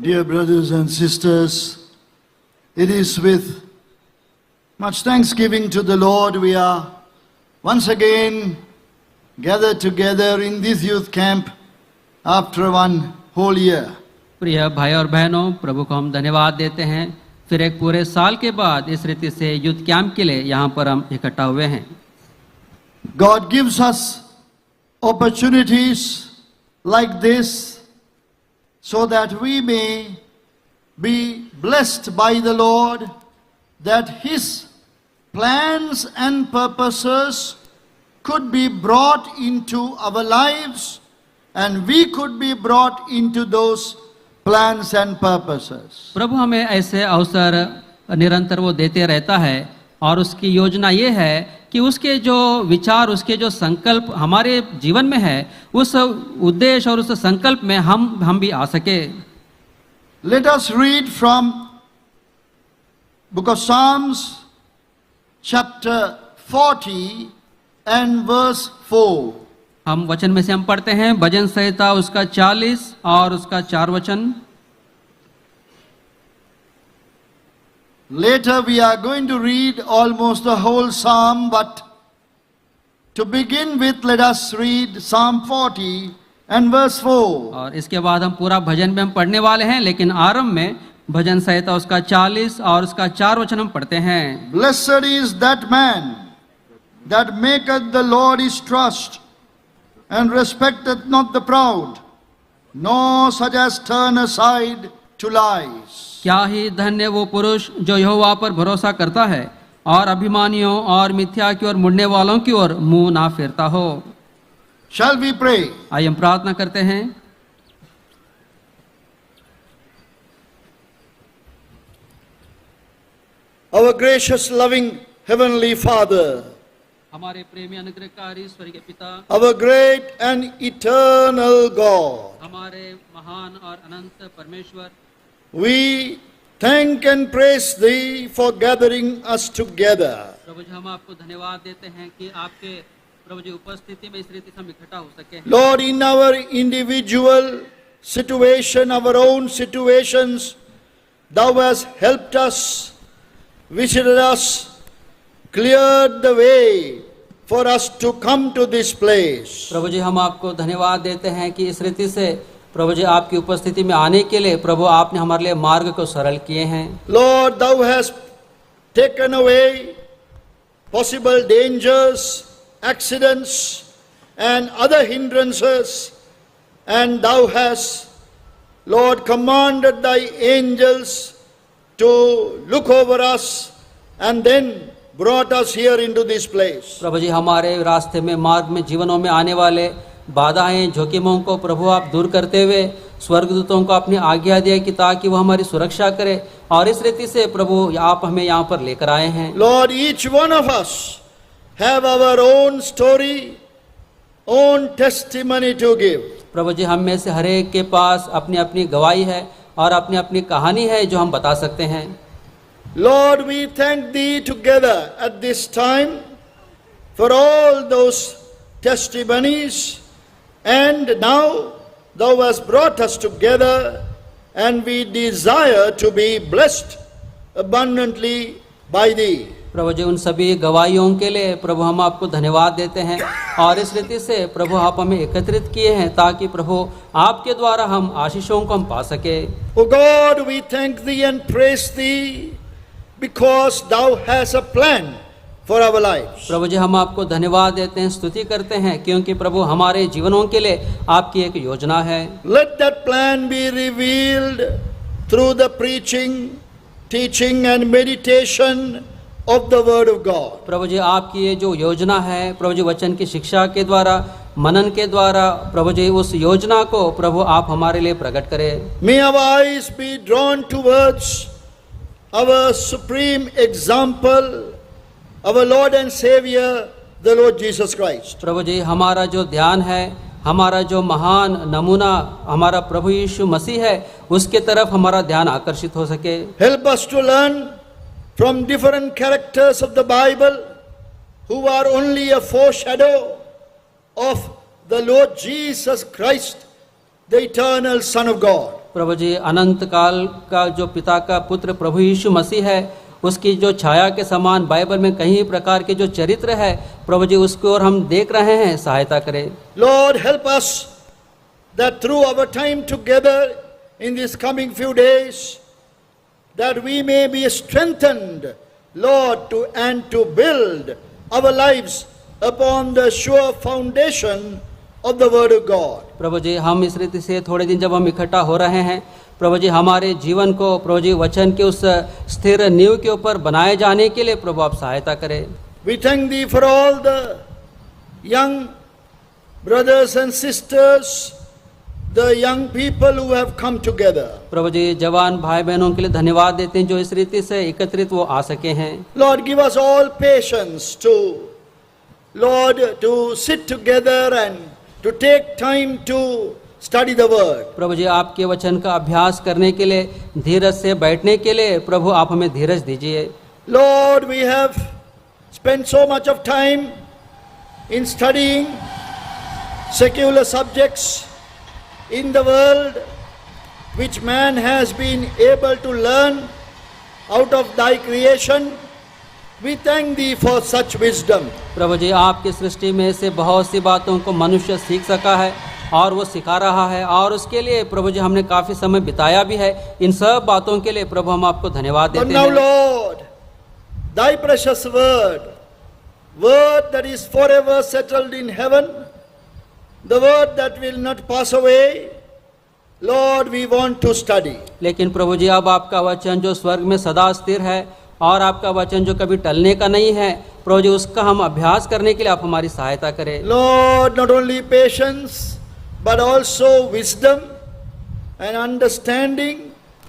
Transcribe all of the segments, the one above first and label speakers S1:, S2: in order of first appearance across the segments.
S1: Dear brothers and sisters, it is with much thanksgiving to the Lord we are once again gathered together in this youth camp after one whole year.
S2: प्रिय भाई और बहनों, प्रभु को हम धन्यवाद देते हैं। फिर एक पूरे साल के बाद इस रीति से यूथ कैंप के लिए यहाँ पर हम इकट्ठा हुए हैं।
S1: God gives us opportunities like this so that we may be blessed by the Lord, that His plans and purposes could be brought into our lives and we could be brought into those plans and purposes.
S2: प्रभु हमें ऐसे अवसर निरंतर वो देते रहता है और उसकी योजना ये है कि उसके जो विचार, उसके जो संकल्प हमारे जीवन में है, उस उद्देश्य और उस संकल्प में हम भी आ सके।
S1: Let us read from book of Psalms chapter 40 and verse 4.
S2: हम वचन में से हम पढ़ते हैं भजन संहिता उसका 40 और उसका 4 वचन।
S1: Later we are going to read almost the whole psalm, but to begin with, let us read Psalm 40 and verse 4.
S2: और इसके बाद हम पूरा भजन में हम पढ़ने वाले हैं, लेकिन आरंभ में भजन संहिता उसका 40 और उसका 4 वचन हम पढ़ते हैं।
S1: Blessed is that man that maketh the Lord his trust, and respecteth not the proud, nor such as turn aside to lies.
S2: क्या ही धन्य वो पुरुष जो यहोवा पर भरोसा करता है और अभिमानियों और मिथ्या की ओर मुड़ने वालों की ओर मुंह ना फेरता हो।
S1: Shall we pray?
S2: आइए हम प्रार्थना करते हैं।
S1: Our gracious, loving Heavenly Father,
S2: हमारे प्रेमी अनुग्रहकारी स्वर्गीय पिता,
S1: our great and eternal God,
S2: हमारे महान और अनंत परमेश्वर,
S1: we thank and praise Thee for gathering us together.
S2: प्रभु जी हम आपको धन्यवाद देते हैं कि आपके प्रभु जी उपस्थिति में इस रीति से हम इकट्ठा हो सके।
S1: Lord, in our individual situation, our own situations, Thou hast helped us, visited us, cleared the way for us to come to this place.
S2: प्रभु जी हम आपको धन्यवाद देते हैं कि इस रीति से प्रभु जी आपकी उपस्थिति में आने के लिए प्रभु आपने हमारे लिए मार्ग को सरल किए हैं।
S1: Lord, Thou hast taken away possible dangers, accidents and other hindrances, and Thou hast, Lord, commanded Thy angels to look over us and then brought us here into this place.
S2: प्रभु जी हमारे रास्ते में, मार्ग में, जीवनों में आने वाले बाधाएं, जोखिमों को प्रभु आप दूर करते हुए स्वर्गदूतों को अपनी आज्ञा दिया कि ताकि वो हमारी सुरक्षा करे, और इस रीति से प्रभु आप हमें यहाँ पर लेकर आए हैं।
S1: Lord, each one of us have our own story, own testimony to give.
S2: प्रभु जी हम में से हर एक के पास अपनी अपनी गवाही है और अपनी अपनी कहानी है जो हम बता सकते हैं।
S1: Lord, we thank Thee together at this time for all those testimonies, and now Thou hast brought us together, and we desire to be blessed abundantly by Thee.
S2: प्रभु जी उन सभी गवाहियों के लिए प्रभु हम आपको धन्यवाद देते हैं, और इस रीति से प्रभु आप हमें एकत्रित किए हैं ताकि प्रभु आपके द्वारा हम आशीषों को हम पा सके।
S1: O God, we thank Thee and praise Thee because Thou hast a plan for our lives.
S2: प्रभु जी हम आपको धन्यवाद देते हैं, स्तुति करते हैं, क्योंकि प्रभु हमारे जीवनों के लिए आपकी एक योजना है।
S1: Let that plan be revealed through the preaching, teaching and meditation of the word of God.
S2: प्रभु जी आपकी ये जो योजना है, प्रभु जी वचन की शिक्षा के द्वारा, मनन के द्वारा, प्रभु जी उस योजना को प्रभु आप हमारे लिए प्रकट करें।
S1: May our eyes be drawn towards our supreme example, our Lord and Savior, the Lord Jesus Christ.
S2: प्रभु जी हमारा जो ध्यान है, हमारा जो महान नमूना हमारा प्रभु यीशु मसीह है, उसके तरफ हमारा ध्यान आकर्षित हो सके।
S1: Help us to learn from different characters of the Bible who are only a foreshadow of the Lord Jesus Christ, the eternal Son of God.
S2: प्रभु जी अनंत काल का जो पिता का पुत्र प्रभु यीशु मसीह है, उसकी जो छाया के समान बाइबल में कई प्रकार के जो चरित्र है, प्रभु जी उसकी ओर हम देख रहे हैं, सहायता करें।
S1: Lord, help us that through our time together in these coming few days, that we may be strengthened, Lord, to build our lives upon the sure foundation of the Word of God.
S2: प्रभु जी हम इस रीति से थोड़े दिन जब हम इकट्ठा हो रहे हैं, प्रभु जी हमारे जीवन को प्रभु जी वचन के उस स्थिर नींव के ऊपर बनाए जाने के लिए प्रभु आप सहायता करें।
S1: We thank Thee for all the young brothers and sisters, the young people who have come together.
S2: प्रभु जी जवान भाई बहनों के लिए धन्यवाद देते हैं जो इस रीति से एकत्रित वो आ सके हैं।
S1: Lord, give us all patience to sit together and to take time to study the word.
S2: प्रभु जी आपके वचन का अभ्यास करने के लिए, धीरज से बैठने के लिए प्रभु आप हमें धीरज दीजिए।
S1: Lord, we have spent so much of time in studying secular subjects in the world, which man has been able to learn out of Thy creation. We thank Thee for such wisdom.
S2: प्रभु जी आपकी सृष्टि में से बहुत सी बातों को मनुष्य सीख सका है और वो सिखा रहा है, और उसके लिए प्रभु जी हमने काफी समय बिताया भी है। इन सब बातों के लिए प्रभु हम आपको धन्यवाद
S1: But
S2: देते
S1: now,
S2: हैं।
S1: Lord, Thy precious word that is forever settled in heaven, the word that will not pass away, Lord, we want to study.
S2: लेकिन प्रभु जी अब आपका वचन जो स्वर्ग में सदा स्थिर है और आपका वचन जो कभी टलने का नहीं है, प्रभु जी उसका हम अभ्यास करने के लिए आप हमारी सहायता करें।
S1: Lord, not only patience, but also wisdom and understanding,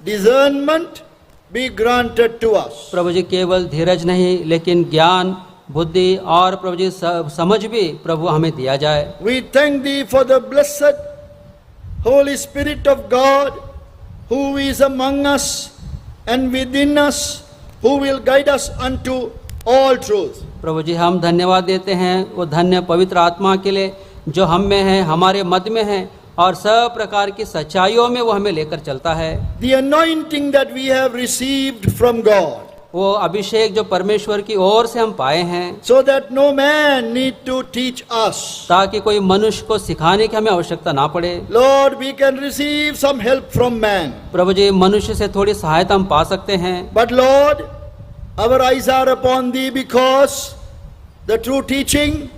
S1: discernment be granted to us.
S2: प्रभु जी केवल धीरज नहीं, लेकिन ज्ञान, बुद्धि और प्रभु जी समझ भी प्रभु हमें दिया जाए।
S1: We thank Thee for the blessed Holy Spirit of God, who is among us and within us, who will guide us unto all truth.
S2: प्रभु जी हम धन्यवाद देते हैं वो धन्य पवित्र आत्मा के लिए जो हम में है, हमारे मध्य में है, और सब प्रकार की सच्चाइयों में वो हमें लेकर चलता है।
S1: The anointing that we have received from God,
S2: वो अभिषेक जो परमेश्वर की ओर से हम पाए हैं,
S1: so that no man need to teach us.
S2: ताकि कोई मनुष्य को सिखाने की हमें आवश्यकता ना पड़े।
S1: Lord, we can receive some help from man.
S2: प्रभु जी मनुष्य से थोड़ी सहायता हम पा सकते हैं,
S1: But Lord, our eyes are upon Thee, because the true teaching,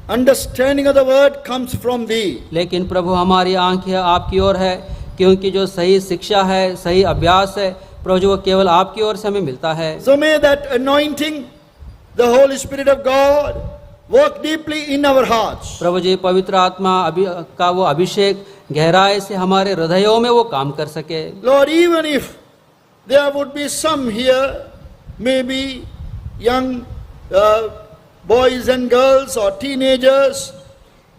S1: understanding of the word comes from Thee.
S2: लेकिन प्रभु हमारी आंखें आपकी ओर है, क्योंकि जो सही शिक्षा है, सही अभ्यास है, प्रभु जी वो केवल आपकी ओर से हमें मिलता है।
S1: So may that anointing, the Holy Spirit of God, work deeply in our hearts.
S2: प्रभु जी पवित्र आत्मा का वो अभिषेक गहराई से हमारे हृदयों में वो काम कर सके।
S1: Lord, even if there would be some here, maybe young boys and girls or teenagers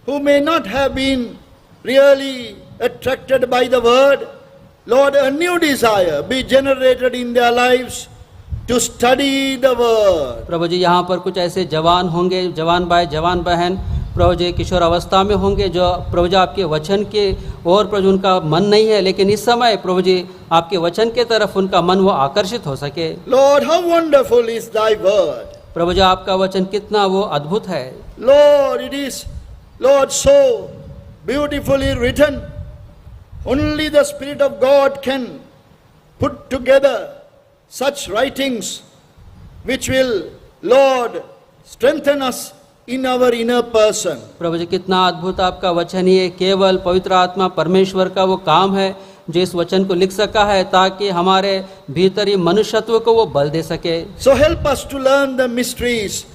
S1: who may not have been really attracted by the word, Lord, a new desire be generated in their lives to study the word.
S2: प्रभु जी यहाँ पर कुछ ऐसे जवान होंगे, जवान भाई जवान बहन, प्रभु जी किशोर अवस्था में होंगे, जो प्रभु जी आपके वचन के और प्रभु उनका मन नहीं है, लेकिन इस समय प्रभु जी आपके वचन के तरफ उनका मन वो आकर्षित हो सके।
S1: Lord, how wonderful is Thy word.
S2: प्रभु जी आपका वचन कितना वो अद्भुत है।
S1: Lord, it is, Lord, so beautifully written. Only the Spirit of God can put together such writings which will, Lord, strengthen us in our inner person.
S2: प्रभु जी कितना अद्भुत आपका वचन ही है, केवल पवित्र आत्मा परमेश्वर का वो काम है जो इस वचन को लिख सका है, ताकि हमारे भीतरी मनुष्यत्व को वो बल दे सके।
S1: So help us to learn the mysteries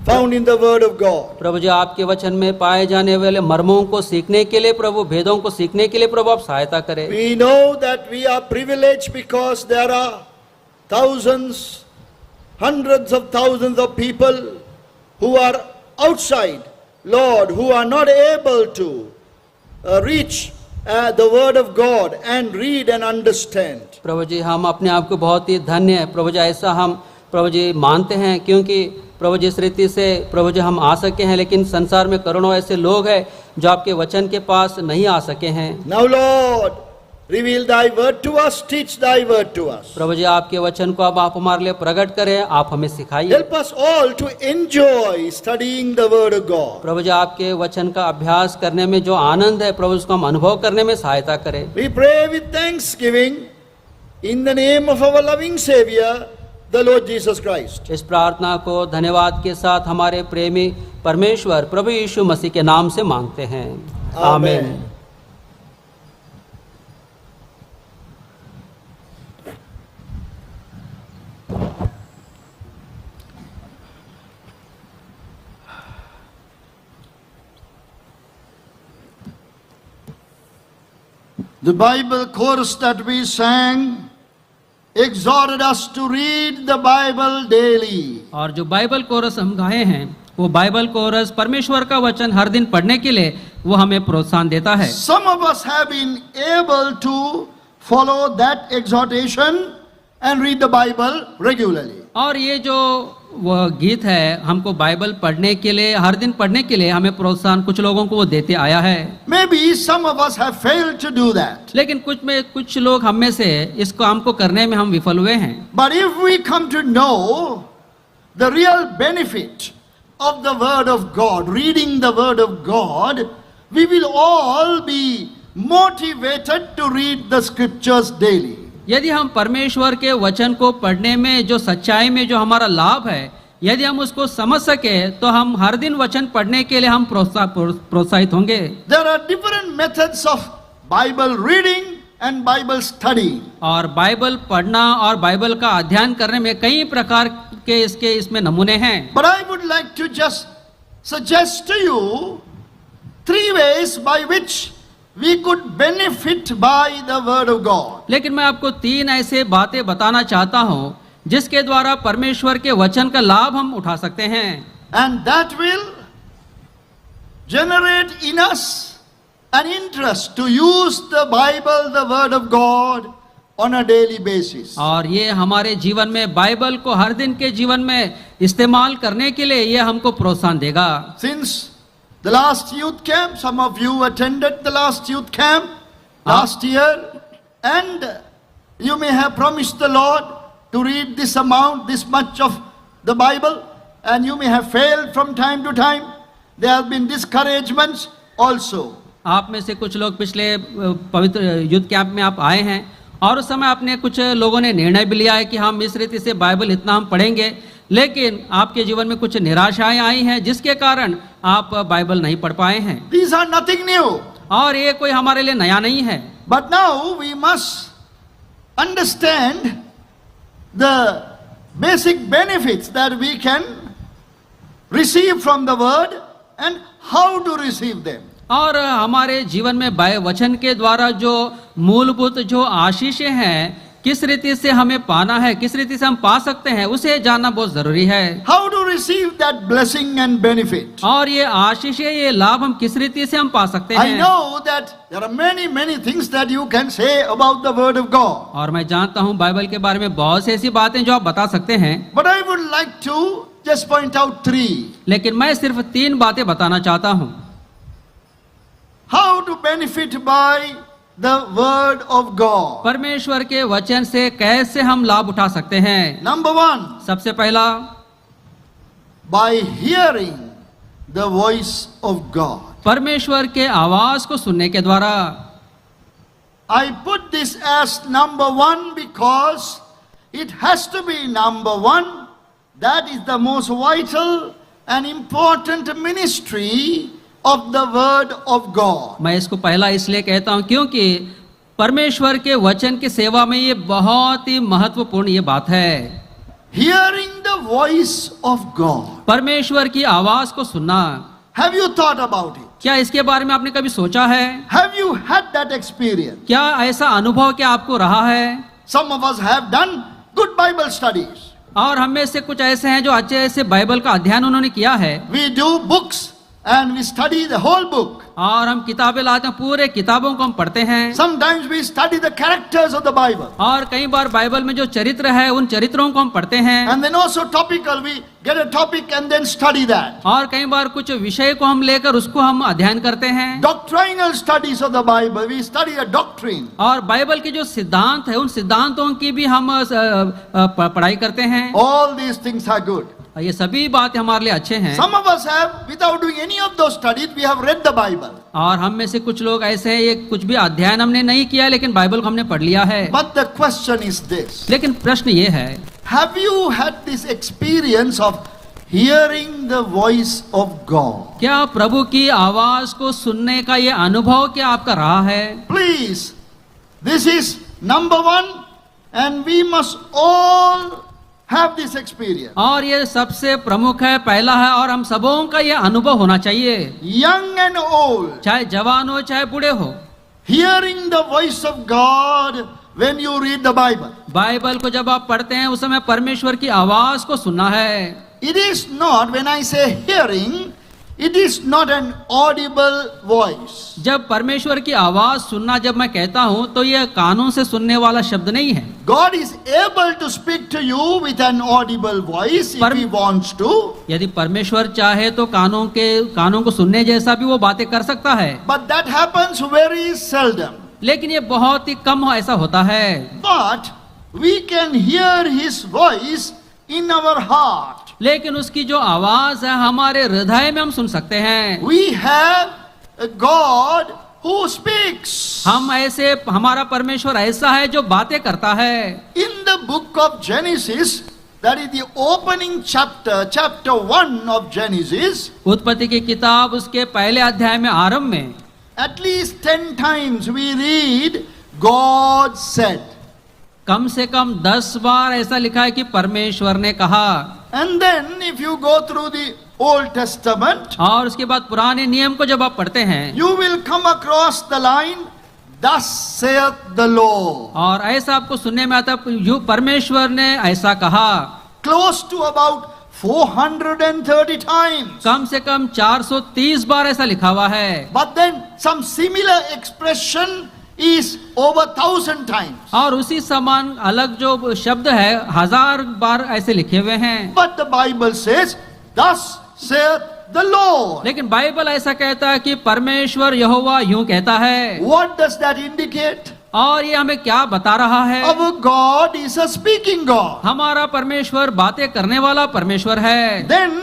S1: found in the word of God.
S2: प्रभु जी आपके वचन में पाए जाने वाले मर्मों को सीखने के लिए, प्रभु भेदों को सीखने के लिए प्रभु आप सहायता करें।
S1: We know that we are privileged because there are thousands, hundreds of thousands of people who are outside, Lord, who are not able to reach the word of God and read and understand.
S2: प्रभु जी हम अपने आप को बहुत ही धन्य है, प्रभु जी ऐसा हम प्रभु जी मानते हैं, क्योंकि प्रभु जी इस रीति से प्रभु जी हम आ सके हैं, लेकिन संसार में करोड़ों ऐसे लोग हैं जो आपके वचन के पास नहीं आ सके हैं।
S1: Now, Lord, reveal thy word to us, teach thy word to us.
S2: प्रभु जी आपके वचन को अब आप हमारे लिए प्रकट करें, आप हमें सिखाइए।
S1: Help us all to enjoy studying the word of God.
S2: प्रभु जी आपके वचन का अभ्यास करने में जो आनंद है प्रभु उसको हम अनुभव करने में सहायता करें।
S1: We pray with thanksgiving in the name of our loving Savior, the Lord Jesus Christ.
S2: इस प्रार्थना को धन्यवाद के साथ हमारे प्रेमी परमेश्वर प्रभु यीशु मसीह के नाम से मांगते हैं, आमीन।
S1: The Bible chorus that we sang exhorted us to read the Bible daily.
S2: और जो बाइबल कोरस हम गाए हैं वो बाइबल कोरस परमेश्वर का वचन हर दिन पढ़ने के लिए वो हमें प्रोत्साहन देता है।
S1: Some of us have been able to follow that exhortation and read the Bible regularly.
S2: और ये जो वो गीत है हमको बाइबल पढ़ने के लिए हर दिन पढ़ने के लिए हमें प्रोत्साहन कुछ लोगों को वो देते आया है।
S1: Maybe some of us have failed to do that.
S2: लेकिन कुछ लोग हम में से इस काम को करने में हम विफल हुए हैं।
S1: But if we come to know the real benefit of the word of God, reading the word of God, we will all be motivated to read the scriptures daily.
S2: यदि हम परमेश्वर के वचन को पढ़ने में जो सच्चाई में जो हमारा लाभ है यदि हम उसको समझ सके तो हम हर दिन वचन पढ़ने के लिए हम प्रोत्साहित होंगे।
S1: There are different methods of Bible reading and Bible study.
S2: और बाइबल पढ़ना और बाइबल का अध्ययन करने में कई प्रकार के इसमें नमूने हैं।
S1: But I would like to just suggest to you 3 ways by which we could benefit by the word of God.
S2: लेकिन मैं आपको 3 ऐसे बातें बताना चाहता हूँ जिसके द्वारा परमेश्वर के वचन का लाभ हम उठा सकते हैं।
S1: And that will generate in us an interest to use the Bible, the word of God, on a daily basis.
S2: और ये हमारे जीवन में बाइबल को हर दिन के जीवन में इस्तेमाल करने के लिए ये हमको प्रोत्साहन देगा।
S1: Since the last youth camp, some of you attended the last youth camp last year, and you may have promised the Lord to read this amount, this much of the Bible, and you may have failed from time to time. There have been discouragements also.
S2: आप में से कुछ लोग पिछले पवित्र युद्ध camp में आप आए हैं और उस समय आपने कुछ लोगों ने निर्णय भी लिया है कि हम इस रीति से बाइबल इतना हम पढ़ेंगे, लेकिन आपके जीवन में कुछ निराशाएं आई हैं जिसके कारण आप बाइबल नहीं पढ़ पाए हैं।
S1: These are nothing new.
S2: और ये कोई हमारे लिए नया नहीं है।
S1: But now we must understand the basic benefits that we can receive from the word and how to receive them.
S2: और हमारे जीवन में वचन के द्वारा जो मूलभूत जो आशीषें हैं किस रीति से हमें पाना है, किस रीति से हम पा सकते हैं, उसे जानना बहुत जरूरी है।
S1: How to receive that blessing and benefit.
S2: और ये आशीषें ये लाभ हम किस रीति से हम पा सकते हैं।
S1: I know that there are many things that you can say about the word of God.
S2: और मैं जानता हूँ बाइबल के बारे में बहुत सी ऐसी बातें जो आप बता सकते हैं।
S1: But I would like to just point out 3.
S2: लेकिन मैं सिर्फ 3 बातें बताना चाहता हूँ।
S1: How to benefit by the word of God.
S2: परमेश्वर के वचन से कैसे हम लाभ उठा सकते हैं।
S1: Number 1.
S2: सबसे पहला
S1: By hearing the voice of God.
S2: परमेश्वर के आवाज को सुनने के द्वारा।
S1: I put this as number 1 because it has to be number 1. That is the most vital and important ministry of the word of God.
S2: मैं इसको पहला इसलिए कहता हूं क्योंकि परमेश्वर के वचन की सेवा में ये बहुत ही महत्वपूर्ण ये बात है।
S1: Hearing the voice of God.
S2: परमेश्वर की आवाज को सुनना।
S1: Have you thought about it?
S2: क्या इसके बारे में आपने कभी सोचा है?
S1: Have you had that experience?
S2: क्या ऐसा अनुभव क्या आपको रहा है?
S1: Some of us have done good Bible studies.
S2: और हम में से कुछ ऐसे हैं जो अच्छे ऐसे बाइबल का अध्ययन उन्होंने किया है।
S1: We do books and we study the whole book.
S2: और हम किताबें लाते हैं, पूरे किताबों को हम पढ़ते हैं।
S1: Sometimes we study the characters of the Bible.
S2: और कई बार बाइबल में जो चरित्र है उन चरित्रों को हम पढ़ते हैं।
S1: And then also topical, we get a topic and then study that.
S2: और कई बार कुछ विषय को हम लेकर उसको हम अध्ययन करते हैं।
S1: Doctrinal studies of the Bible, we study a doctrine.
S2: और बाइबल के जो सिद्धांत है उन सिद्धांतों की भी हम पढ़ाई करते हैं।
S1: All these things are good.
S2: ये सभी बातें हमारे लिए अच्छे हैं।
S1: Some of us have, without doing any of those studies, we have read the Bible.
S2: और हम में से कुछ लोग ऐसे हैं, ये कुछ भी अध्ययन हमने नहीं किया लेकिन बाइबल को हमने पढ़ लिया है।
S1: But the question is this.
S2: लेकिन प्रश्न ये है,
S1: Have you had this experience of hearing the voice of God?
S2: क्या प्रभु की आवाज को सुनने का ये अनुभव क्या आपका रहा है?
S1: Please, this is number one, and we must all have this experience.
S2: और ये सबसे प्रमुख है, पहला है, और हम सबों का ये अनुभव होना चाहिए,
S1: Young and old,
S2: चाहे जवान हो चाहे बूढ़े हो।
S1: hearing the voice of God when you read the Bible.
S2: Bible को जब आप पढ़ते हैं उस समय परमेश्वर की आवाज को सुनना है।
S1: It is not, when I say hearing, it is not an audible voice.
S2: जब परमेश्वर की आवाज सुनना जब मैं कहता हूं तो ये कानों से सुनने वाला शब्द नहीं है।
S1: God is able to speak to you with an audible voice if He wants to.
S2: यदि परमेश्वर चाहे तो कानों को सुनने जैसा भी वो बातें कर सकता है,
S1: But that happens very seldom.
S2: लेकिन ये बहुत ही कम ऐसा होता है।
S1: But we can hear His voice in our heart.
S2: लेकिन उसकी जो आवाज है हमारे हृदय में हम सुन सकते हैं।
S1: We have a God who speaks.
S2: हमारा परमेश्वर ऐसा है जो बातें करता है।
S1: In the book of Genesis, that is the opening chapter 1 of Genesis,
S2: उत्पत्ति की किताब उसके पहले अध्याय में आरंभ में
S1: at least 10 times we read God said.
S2: कम से कम 10 बार ऐसा लिखा है कि परमेश्वर ने कहा।
S1: And then if you go through the Old Testament,
S2: और उसके बाद पुराने नियम को जब आप पढ़ते हैं,
S1: you will come across the line, thus saith the Lord.
S2: और ऐसा आपको सुनने में आता है परमेश्वर ने ऐसा कहा।
S1: Close to about 430 times.
S2: कम से कम 430 बार ऐसा लिखा हुआ है।
S1: But then some similar expression is over 1,000 times.
S2: और उसी समान अलग जो शब्द है 1000 बार ऐसे लिखे हुए हैं।
S1: But the Bible says, thus saith the Lord.
S2: लेकिन बाइबल ऐसा कहता है कि परमेश्वर यहोवा यूं कहता है।
S1: What does that indicate?
S2: और ये हमें क्या बता रहा है?
S1: Our God is a speaking God.
S2: हमारा परमेश्वर बातें करने वाला परमेश्वर है।
S1: Then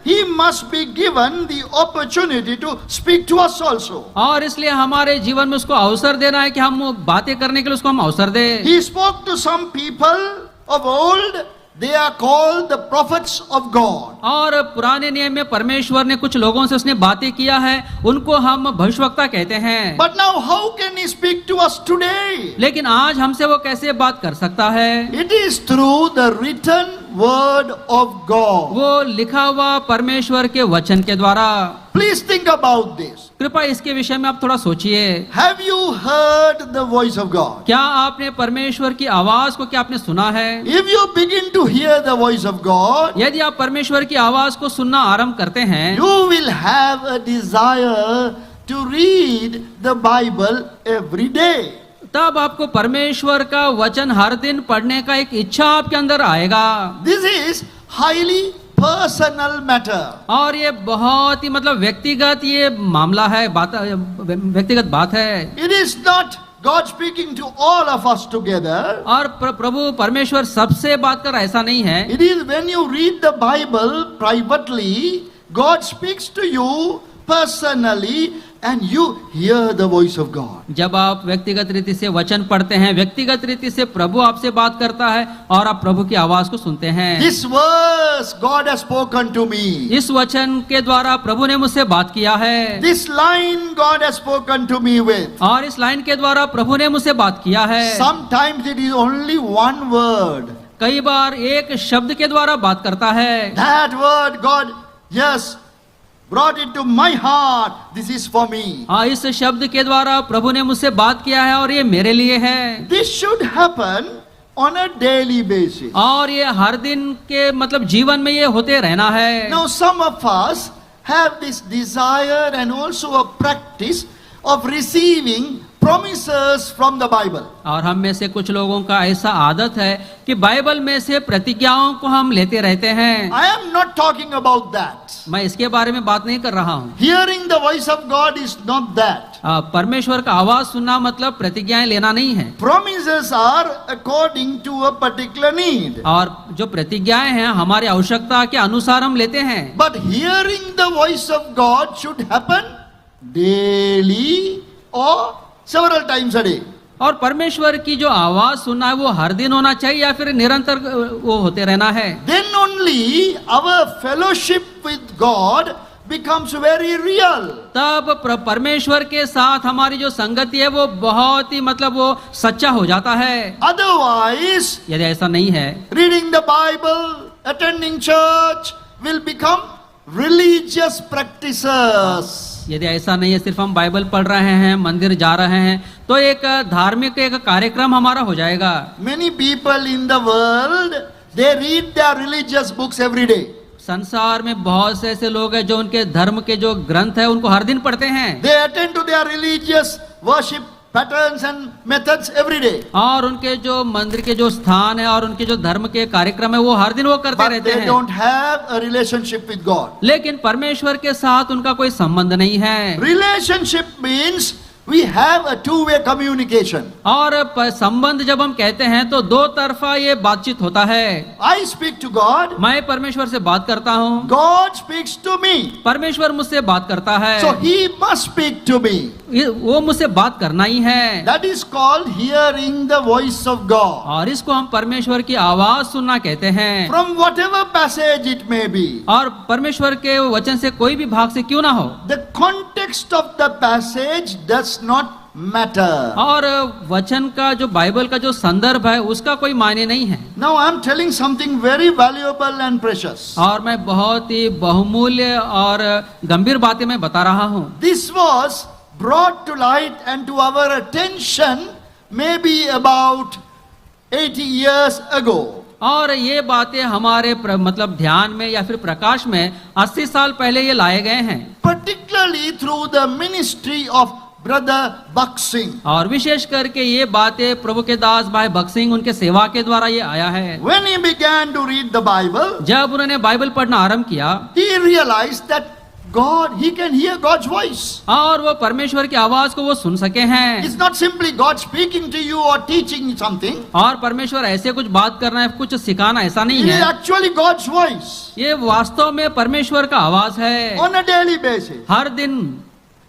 S1: He must be given the opportunity to speak to us also.
S2: और इसलिए हमारे जीवन में उसको अवसर देना है कि हम बातें करने के लिए उसको हम अवसर दें।
S1: He spoke to some people of old. They are called the prophets of God.
S2: और पुराने नियम में परमेश्वर ने कुछ लोगों से उसने बातें किया है, उनको हम भविष्यवक्ता कहते हैं।
S1: But now how can He speak to us today?
S2: लेकिन आज हमसे वो कैसे बात कर सकता है?
S1: It is through the written word of God.
S2: वो लिखा हुआ परमेश्वर के वचन के द्वारा।
S1: Please think about this.
S2: कृपया इसके विषय में आप थोड़ा सोचिए।
S1: Have you heard the voice of God?
S2: क्या आपने परमेश्वर की आवाज को क्या आपने सुना है?
S1: If you begin to hear the voice of God,
S2: यदि आप परमेश्वर की आवाज को सुनना आरंभ करते हैं,
S1: you will have a desire to read the Bible every day.
S2: तब आपको परमेश्वर का वचन हर दिन पढ़ने का एक इच्छा आपके अंदर आएगा।
S1: This is highly personal matter.
S2: और ये बहुत ही मतलब व्यक्तिगत ये मामला है, व्यक्तिगत बात है।
S1: It is not God speaking to all of us together.
S2: और प्रभु परमेश्वर सबसे बात कर ऐसा नहीं है।
S1: It is when you read the Bible privately, God speaks to you personally and you hear the voice of God.
S2: जब आप व्यक्तिगत रीति से वचन पढ़ते हैं, व्यक्तिगत रीति से प्रभु आपसे बात करता है और आप प्रभु की आवाज को सुनते हैं।
S1: This verse God has spoken to me.
S2: इस वचन के द्वारा प्रभु ने मुझसे बात किया है।
S1: This line God has spoken to me with.
S2: और इस लाइन के द्वारा प्रभु ने मुझसे बात किया है।
S1: Sometimes it is only one word.
S2: कई बार एक शब्द के द्वारा बात करता है।
S1: That word God just brought it to my heart. This is for me.
S2: इस शब्द के द्वारा प्रभु ने मुझसे बात किया है और ये मेरे लिए है।
S1: This should happen on a daily basis.
S2: और ये हर दिन के मतलब जीवन में ये होते रहना है।
S1: Now some of us have this desire and also a practice of receiving promises from the Bible.
S2: और हम में से कुछ लोगों का ऐसा आदत है कि बाइबल में से प्रतिज्ञाओं को हम लेते रहते हैं।
S1: I am not talking about that.
S2: मैं इसके बारे में बात नहीं कर रहा हूँ।
S1: Hearing the voice of God is not that.
S2: परमेश्वर का आवाज सुनना मतलब प्रतिज्ञाएं लेना नहीं है।
S1: Promises are according to a particular need.
S2: और जो प्रतिज्ञाएं हैं हमारी आवश्यकता के अनुसार हम लेते हैं।
S1: But hearing the voice of God should happen daily or several times a day.
S2: और परमेश्वर की जो आवाज सुनना है वो हर दिन होना चाहिए या फिर निरंतर वो होते रहना है।
S1: Then only our fellowship with God becomes very real.
S2: तब परमेश्वर के साथ हमारी जो संगति है वो बहुत ही मतलब वो सच्चा हो जाता है।
S1: Otherwise,
S2: यदि ऐसा नहीं है,
S1: reading the Bible, attending church will become religious practices.
S2: यदि ऐसा नहीं है, सिर्फ हम बाइबल पढ़ रहे हैं, मंदिर जा रहे हैं, तो एक धार्मिक एक कार्यक्रम हमारा हो जाएगा।
S1: Many people in the world, they read their religious books every day.
S2: संसार में बहुत से ऐसे लोग हैं जो उनके धर्म के जो ग्रंथ है उनको हर दिन पढ़ते हैं।
S1: They attend to their religious worship patterns and methods every day.
S2: और उनके जो मंदिर के जो स्थान है और उनके जो धर्म के कार्यक्रम है वो हर दिन वो करते
S1: But
S2: रहते
S1: they
S2: हैं।
S1: don't have a relationship with God.
S2: लेकिन परमेश्वर के साथ उनका कोई संबंध नहीं है।
S1: Relationship means we have a two-way communication.
S2: और संबंध जब हम कहते हैं तो दो तरफा ये बातचीत होता है।
S1: I speak to God,
S2: मैं परमेश्वर से बात करता हूँ,
S1: God speaks to me.
S2: परमेश्वर मुझसे बात करता है।
S1: So he must speak to me.
S2: वो मुझसे बात करना ही है।
S1: That is called hearing the voice of God.
S2: और इसको हम परमेश्वर की आवाज सुनना कहते हैं।
S1: From whatever passage it may be.
S2: और परमेश्वर के वचन से कोई भी भाग से क्यों ना हो,
S1: The context of the passage does not matter.
S2: और वचन का जो बाइबल का जो संदर्भ है उसका कोई मायने नहीं है।
S1: Now I am telling something very valuable and precious.
S2: और मैं बहुत ही बहुमूल्य और गंभीर बातें मैं बता रहा हूँ।
S1: This was brought to light and to our attention maybe about 80 years ago.
S2: और ये बातें हमारे मतलब ध्यान में या फिर प्रकाश में 80 साल पहले ये लाए गए हैं।
S1: Particularly through the ministry of Brother Buck Singh.
S2: और विशेष करके ये बातें प्रभु के दास भाई बक सिंह उनके सेवा के द्वारा ये आया है।
S1: When he began to read the Bible,
S2: जब उन्होंने बाइबल पढ़ना आरंभ किया,
S1: he realized that God, he can hear God's voice.
S2: और वो परमेश्वर की आवाज को वो सुन सके हैं।
S1: It's not simply God speaking to you or teaching you something.
S2: और परमेश्वर ऐसे कुछ बात करना है, कुछ सिखाना, ऐसा नहीं
S1: It is
S2: है।
S1: actually God's voice
S2: ये वास्तव में परमेश्वर का आवाज है,
S1: on a daily basis.
S2: हर दिन।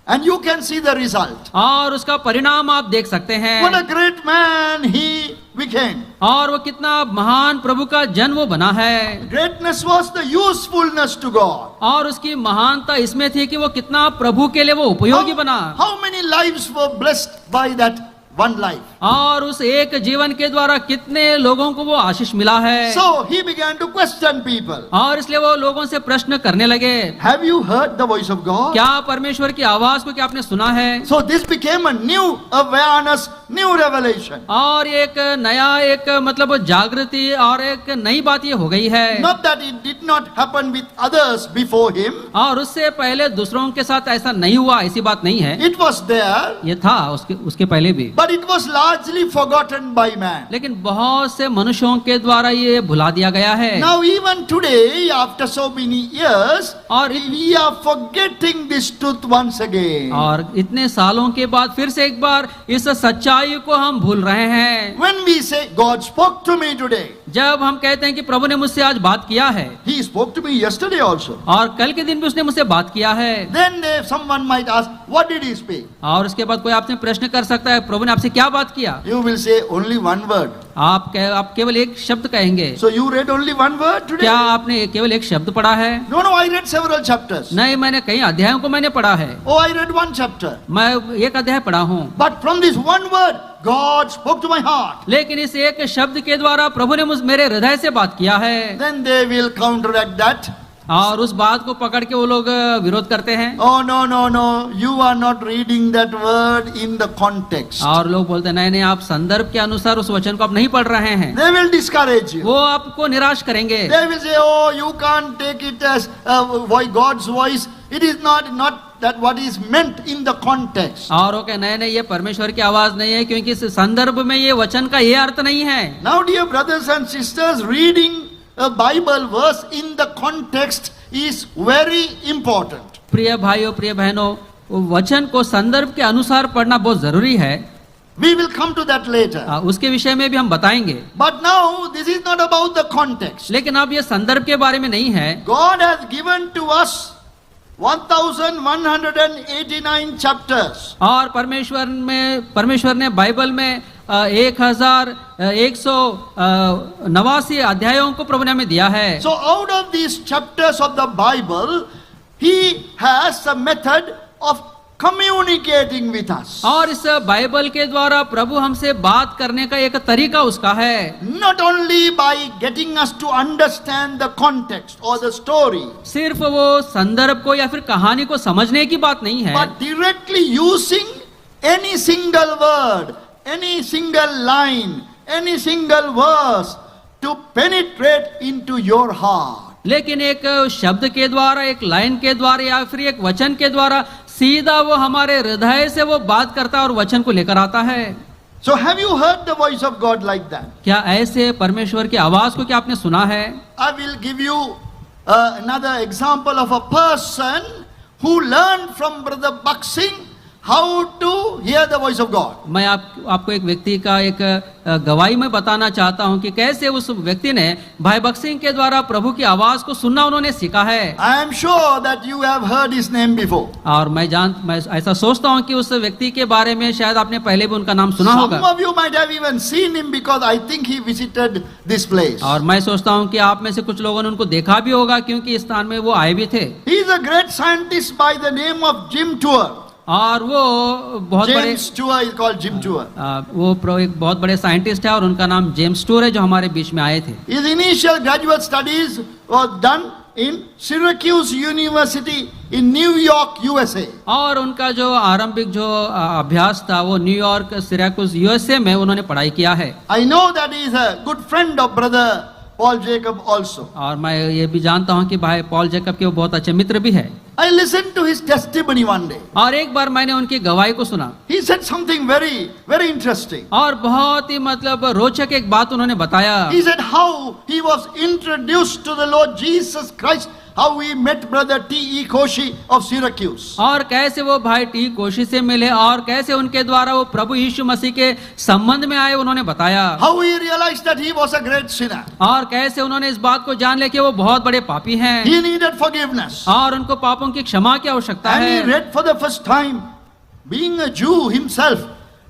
S1: And you can see the result.
S2: और उसका परिणाम आप देख सकते हैं।
S1: What a great man he became.
S2: और वो कितना महान प्रभु का जन वो बना है।
S1: Greatness was the usefulness to God.
S2: और उसकी महानता इसमें थी कि वो कितना प्रभु के लिए वो उपयोगी बना।
S1: How many lives were blessed by that one life?
S2: और उस एक जीवन के द्वारा कितने लोगों को वो आशीष मिला है।
S1: So he began to question people.
S2: और इसलिए वो लोगों से प्रश्न करने लगे,
S1: Have you heard the voice of God?
S2: क्या परमेश्वर की आवाज को क्या आपने सुना है?
S1: So this became a new awareness, new revelation.
S2: और एक नया एक मतलब जागृति और एक नई बात ये हो गई है।
S1: Not that it did not happen with others before him.
S2: और उससे पहले दूसरों के साथ ऐसा नहीं हुआ, ऐसी बात नहीं है।
S1: It was there,
S2: ये था उसके पहले भी,
S1: but it was largely forgotten by man.
S2: लेकिन बहुत से मनुष्यों के द्वारा ये भुला दिया गया है।
S1: Now even today, after so many years,
S2: और
S1: we are forgetting this truth once again.
S2: और इतने सालों के बाद फिर से एक बार इस सच्चाई को हम भूल रहे हैं।
S1: When we say God spoke to me today,
S2: जब हम कहते हैं कि प्रभु ने मुझसे आज बात किया है,
S1: He spoke to me yesterday also.
S2: और कल के दिन भी उसने मुझसे बात किया है,
S1: Then someone might ask, what did He speak?
S2: और उसके बाद कोई आपसे प्रश्न कर सकता है, प्रभु ने आपसे क्या बात किया?
S1: You will say only one word.
S2: आप केवल एक शब्द कहेंगे।
S1: So you read only one word today?
S2: क्या आपने केवल एक शब्द पढ़ा है?
S1: No, I read several chapters.
S2: नहीं, मैंने कई अध्यायों को मैंने पढ़ा है।
S1: Oh, I read one chapter.
S2: मैं एक अध्याय पढ़ा हूँ।
S1: But from this one word, God spoke to my heart.
S2: लेकिन इस एक शब्द के द्वारा प्रभु ने मेरे हृदय से बात किया है।
S1: Then they will counteract that.
S2: और उस बात को पकड़ के वो लोग विरोध करते हैं।
S1: Oh, no, you are not reading that word in the context.
S2: और लोग बोलते हैं नहीं नहीं, आप संदर्भ के अनुसार उस वचन को आप नहीं पढ़ रहे हैं।
S1: They will discourage you.
S2: वो आपको निराश करेंगे।
S1: They will say, oh, you can't take it as God's voice it is not that what is meant in the context.
S2: और वो कहे नहीं नहीं ये परमेश्वर की आवाज नहीं है, क्योंकि इस संदर्भ में ये वचन का ये अर्थ नहीं है।
S1: Now, dear brothers and sisters, reading a Bible verse in the context is very important.
S2: प्रिय भाइयों प्रिय बहनों, वो वचन को संदर्भ के अनुसार पढ़ना बहुत जरूरी है।
S1: We will come to that later.
S2: उसके विषय में भी हम बताएंगे।
S1: But now, this is not about the context.
S2: लेकिन अब ये संदर्भ के बारे में नहीं है।
S1: God has given to us 1189 chapters.
S2: और परमेश्वर ने बाइबल में 1189 अध्यायों को प्रभु ने हमें दिया है।
S1: So out of these chapters of the Bible, He has a method of communicating with us.
S2: और इस बाइबल के द्वारा प्रभु हमसे बात करने का एक तरीका उसका है।
S1: Not only by getting us to understand the context or the story,
S2: सिर्फ वो संदर्भ को या फिर कहानी को समझने की बात नहीं है,
S1: but directly using any single word, any single line, any single verse to penetrate into your heart.
S2: लेकिन एक शब्द के द्वारा, एक लाइन के द्वारा या फिर एक वचन के द्वारा सीधा वो हमारे हृदय से वो बात करता है और वचन को लेकर आता है।
S1: So have you heard the voice of God like that?
S2: क्या ऐसे परमेश्वर की आवाज को क्या आपने सुना है?
S1: I will give you another example of a person who learned from Brother Buxing how to hear the voice of God.
S2: मैं आपको एक व्यक्ति का एक गवाही में बताना चाहता हूं कि कैसे उस व्यक्ति ने भाई बक्सिंग के द्वारा प्रभु की आवाज को सुनना उन्होंने सीखा है।
S1: I am sure that you have heard his name before.
S2: और मैं ऐसा सोचता हूं कि उस व्यक्ति के बारे में शायद आपने पहले भी उनका नाम सुना होगा।
S1: Some of you might have even seen him because I think he visited this place.
S2: और मैं सोचता हूं कि आप में से कुछ लोगों ने उनको देखा भी होगा, क्योंकि इस स्थान में वो आए भी थे।
S1: He is a great scientist by the name of Jim Tour.
S2: और वो बहुत बड़े
S1: James Tour is called Jim Tour.
S2: वो एक बहुत बड़े साइंटिस्ट है और उनका नाम जेम्स टूर है, जो हमारे बीच में आए थे।
S1: His initial graduate studies were done in Syracuse University in New York, USA.
S2: और उनका जो आरंभिक जो अभ्यास था वो न्यूयॉर्क सिराकुस यूएसए में उन्होंने पढ़ाई किया है।
S1: I know that he is a good friend of Brother Paul Jacob also.
S2: और मैं ये भी जानता हूँ कि भाई पॉल जेकब के वो बहुत अच्छे मित्र भी है।
S1: I listened to his testimony one day.
S2: और एक बार मैंने उनकी गवाही को सुना।
S1: He said something very, very interesting.
S2: और बहुत ही मतलब रोचक एक बात उन्होंने बताया।
S1: He said how he was introduced to the Lord Jesus Christ, how he met Brother T.E. Koshi of Syracuse.
S2: और कैसे वो भाई टी कोशी से मिले और कैसे उनके द्वारा वो प्रभु यीशु मसीह के संबंध में आए, उन्होंने बताया।
S1: How he realized that he was a great sinner.
S2: और कैसे उन्होंने इस बात को जान लिया कि वो बहुत बड़े पापी हैं।
S1: He needed forgiveness.
S2: और उनको पापों की क्षमा की आवश्यकता
S1: And he
S2: है।
S1: read for the first time, being a Jew himself,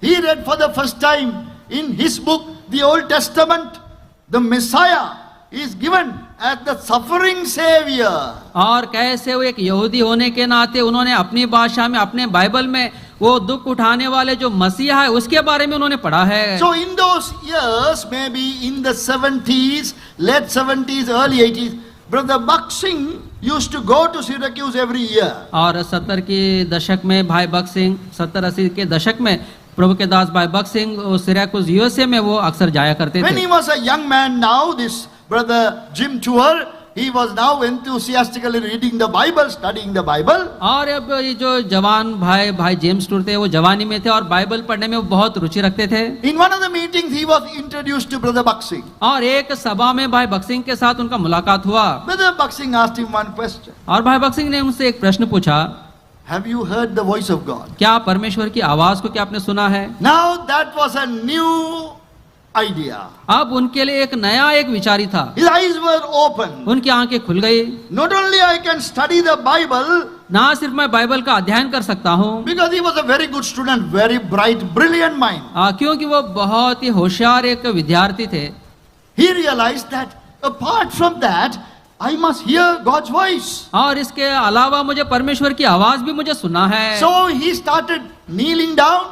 S1: he read for the first time in his book, the Old Testament, the Messiah is given as the suffering savior.
S2: और कैसे वो एक यहूदी होने के नाते उन्होंने अपनी भाषा में अपने बाइबल में वो दुख उठाने वाले जो मसीहा है उसके बारे में उन्होंने पढ़ा है।
S1: So in those years, maybe in the 70s, late 70s, early 80s, Brother Buxing used to go to Syracuse every year.
S2: और 70 के दशक में भाई बक्सिंग 70-80 के दशक में प्रभु के दास भाई बक्सिंग सिराकुस यूएसए में वो अक्सर जाया करते
S1: When
S2: थे।
S1: he was a young man now, this Brother Jim Tour, he was now enthusiastically reading the Bible, studying the Bible.
S2: और अब ये जो जवान भाई जेम्स टूर थे वो जवानी में थे और बाइबल पढ़ने में वो बहुत रुचि रखते थे।
S1: In one of the meetings, he was introduced to Brother Buxing.
S2: और एक सभा में भाई बक्सिंग के साथ उनका मुलाकात हुआ।
S1: Brother Buxing asked him one question.
S2: और भाई बक्सिंग ने उनसे एक प्रश्न पूछा,
S1: Have you heard the voice of God?
S2: क्या परमेश्वर की आवाज को क्या आपने सुना है?
S1: Now that was a new idea.
S2: अब उनके लिए एक नया एक विचारी था।
S1: His eyes were open.
S2: उनकी आंखें खुल गई।
S1: Not only I can study the Bible,
S2: ना सिर्फ मैं बाइबल का अध्ययन कर सकता हूँ,
S1: because he was a very good student, very bright, brilliant mind.
S2: क्योंकि वो बहुत ही होशियार एक विद्यार्थी थे।
S1: He realized that apart from that, I must hear God's voice.
S2: और इसके अलावा मुझे परमेश्वर की आवाज भी मुझे सुनना है।
S1: So he started kneeling down,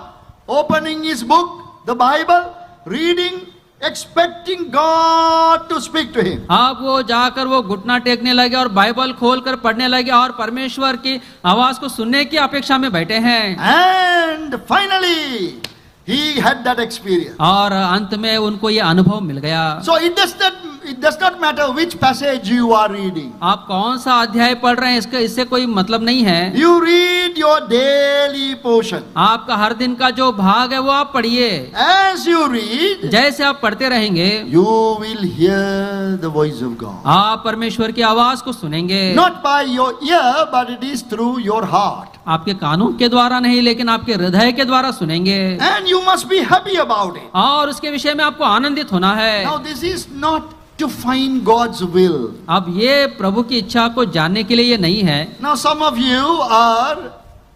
S1: opening his book, the Bible, reading, expecting God to speak to him.
S2: अब वो जाकर वो घुटना टेकने लगे और बाइबल खोलकर पढ़ने लगे और परमेश्वर की आवाज को सुनने की अपेक्षा में बैठे हैं।
S1: And finally, he had that experience.
S2: और अंत में उनको ये अनुभव मिल गया।
S1: So it does not it does not matter which passage you are reading.
S2: आप कौन सा अध्याय पढ़ रहे हैं इससे कोई मतलब नहीं है।
S1: You read your daily portion.
S2: आपका हर दिन का जो भाग है वो आप पढ़िए।
S1: As you read,
S2: जैसे आप पढ़ते रहेंगे
S1: you will hear the voice of God.
S2: आप परमेश्वर की आवाज को सुनेंगे।
S1: Not by your ear, but it is through your heart.
S2: आपके कानों के द्वारा नहीं, लेकिन आपके हृदय के द्वारा सुनेंगे।
S1: And you must be happy about it.
S2: और उसके विषय में आपको आनंदित होना है।
S1: Now this is not to find God's will.
S2: अब ये प्रभु की इच्छा को जानने के लिए ये नहीं है।
S1: Now some of you are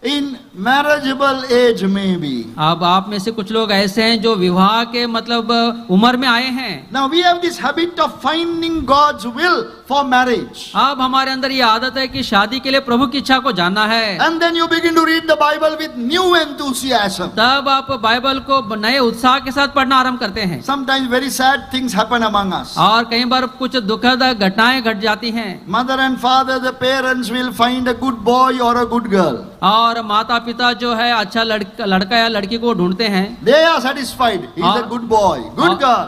S1: in marriageable age maybe.
S2: अब आप में से कुछ लोग ऐसे हैं जो विवाह के मतलब उम्र में आए हैं।
S1: Now we have this habit of finding God's will for marriage.
S2: अब हमारे अंदर ये आदत है कि शादी के लिए प्रभु की इच्छा को जानना है।
S1: And then you begin to read the Bible with new enthusiasm.
S2: तब आप बाइबल को नए उत्साह के साथ पढ़ना आरंभ करते हैं।
S1: Sometimes very sad things happen among us.
S2: और कई बार कुछ दुखद घटनाएं घट जाती हैं।
S1: Mother and father, the parents will find a good boy or a good girl.
S2: और माता पिता जो है अच्छा लड़का या लड़की को ढूंढते हैं।
S1: They are satisfied. He is a good boy, good girl.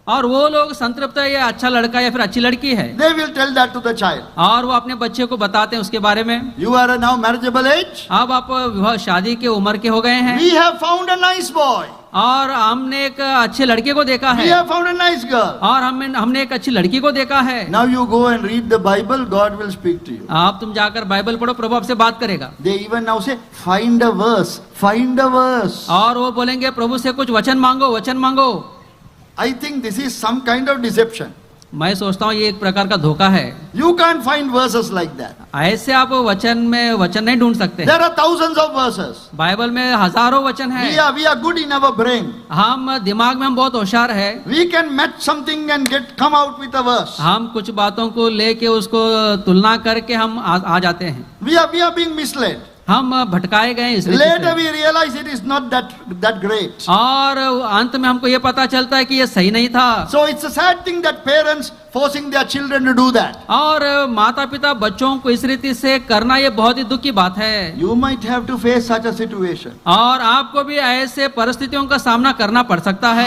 S2: और वो लोग संतृप्त है, ये अच्छा लड़का या फिर अच्छी लड़की है।
S1: They will tell that to the child.
S2: और वो अपने बच्चे को बताते हैं उसके बारे में।
S1: You are now marriageable age.
S2: अब आप विवाह शादी के उम्र के हो गए हैं।
S1: We have found a nice boy.
S2: और हमने एक अच्छे लड़के को देखा
S1: We
S2: है।
S1: have found a nice girl.
S2: और हमने एक अच्छी लड़की को देखा है।
S1: Now you go and read the Bible. God will speak to you.
S2: आप तुम जाकर बाइबल पढ़ो, प्रभु आपसे बात करेगा।
S1: They even now say, find a verse. Find a verse.
S2: और वो बोलेंगे प्रभु से कुछ वचन मांगो, वचन मांगो।
S1: I think this is some kind of deception.
S2: मैं सोचता हूँ ये एक प्रकार का धोखा है।
S1: You can't find verses like that.
S2: ऐसे आप वचन में वचन नहीं ढूंढ सकते।
S1: There are thousands of verses.
S2: Bible में हजारों वचन हैं।
S1: We are good in our brain.
S2: हम दिमाग में हम बहुत होशियार है।
S1: We can match something and come out with a verse.
S2: हम कुछ बातों को लेके उसको तुलना करके हम आ जाते हैं।
S1: We are being misled.
S2: हम भटकाए गए इस रीति
S1: Later
S2: से।
S1: we realize it is not that great.
S2: और अंत में हमको ये पता चलता है कि ये सही नहीं था।
S1: So it's a sad thing that parents forcing their children to do that.
S2: और माता पिता बच्चों को इस रीति से करना ये बहुत ही दुख की बात है।
S1: You might have to face such a situation.
S2: और आपको भी ऐसे परिस्थितियों का सामना करना पड़ सकता है।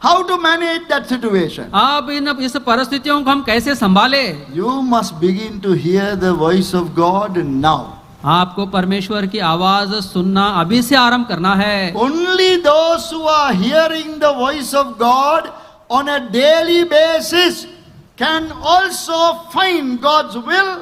S1: How to manage that situation?
S2: अब इस परिस्थितियों को हम कैसे संभाले?
S1: You must begin to hear the voice of God now.
S2: आपको परमेश्वर की आवाज सुनना अभी से आरंभ करना है।
S1: Only those who are hearing the voice of God on a daily basis can also find God's will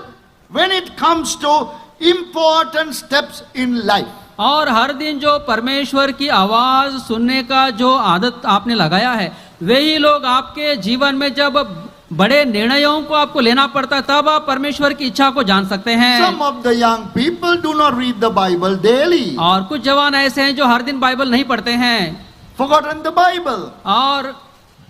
S1: when it comes to important steps in life.
S2: और हर दिन जो परमेश्वर की आवाज सुनने का जो आदत आपने लगाया है, वही लोग आपके जीवन में जब बड़े निर्णयों को आपको लेना पड़ता है, तब आप परमेश्वर की इच्छा को जान सकते हैं।
S1: Some of the young people do not read the Bible daily.
S2: और कुछ जवान ऐसे हैं जो हर दिन बाइबल नहीं पढ़ते हैं।
S1: Forgotten the Bible.
S2: और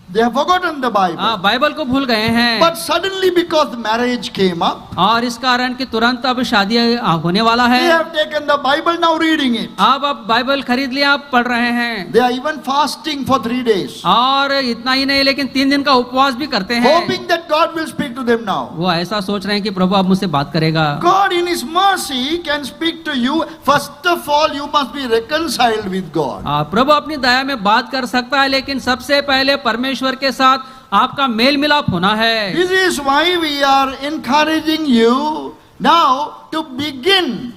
S1: They have forgotten the Bible.
S2: Bible को भूल गए हैं।
S1: But suddenly because marriage came up,
S2: और इस कारण कि तुरंत अब शादी होने वाला
S1: they
S2: है।
S1: have taken the Bible, now reading it.
S2: अब आप बाइबल खरीद लिया, आप पढ़ रहे हैं।
S1: They are even fasting for 3 days.
S2: और इतना ही नहीं, लेकिन 3 दिन का उपवास भी करते हैं।
S1: Hoping that God will speak to them now.
S2: वो ऐसा सोच रहे हैं कि प्रभु अब मुझसे बात करेगा।
S1: God in His mercy can speak to you. First of all, you must be reconciled with God.
S2: प्रभु अपनी दया में बात कर सकता है, लेकिन सबसे पहले परमेश्वर के साथ आपका मेल मिलाप होना है।
S1: This is why we are encouraging you now to begin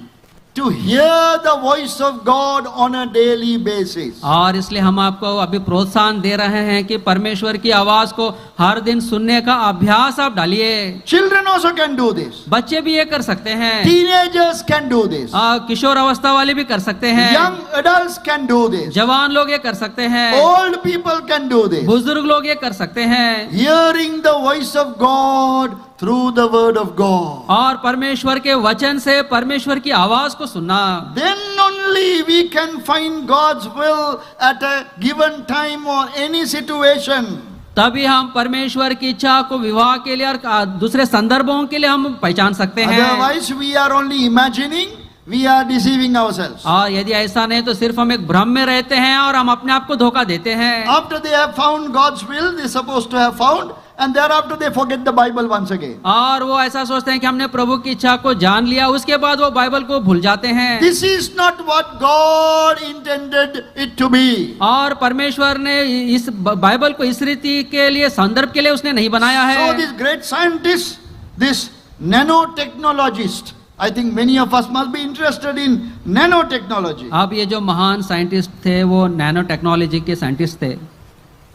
S1: to hear the voice of God on a daily basis.
S2: और इसलिए हम आपको अभी प्रोत्साहन दे रहे हैं कि परमेश्वर की आवाज को हर दिन सुनने का अभ्यास आप डालिए।
S1: Children also can do this.
S2: बच्चे भी ये कर सकते हैं।
S1: Teenagers can do this.
S2: किशोर अवस्था वाले भी कर सकते हैं।
S1: Young adults can do this.
S2: जवान लोग ये कर सकते हैं।
S1: Old people can do this.
S2: बुजुर्ग लोग ये कर सकते हैं।
S1: Hearing the voice of God through the word of God.
S2: और परमेश्वर के वचन से परमेश्वर की आवाज को सुनना।
S1: Then only we can find God's will at a given time or any situation.
S2: तभी हम परमेश्वर की इच्छा को विवाह के लिए और दूसरे संदर्भों के लिए हम पहचान सकते हैं।
S1: Otherwise we are only imagining, we are deceiving ourselves.
S2: और यदि ऐसा नहीं तो सिर्फ हम एक भ्रम में रहते हैं और हम अपने आप को धोखा देते हैं।
S1: After they have found God's will, they are supposed to have found and thereafter they forget the Bible once again.
S2: और वो ऐसा सोचते हैं कि हमने प्रभु की इच्छा को जान लिया, उसके बाद वो बाइबल को भूल जाते हैं।
S1: This is not what God intended it to be.
S2: और परमेश्वर ने इस बाइबल को इस रीति के लिए, संदर्भ के लिए उसने नहीं बनाया है।
S1: So this great scientist, this nanotechnologist, I think many of us must be interested in nanotechnology.
S2: अब ये जो महान साइंटिस्ट थे वो नैनो टेक्नोलॉजी के साइंटिस्ट थे,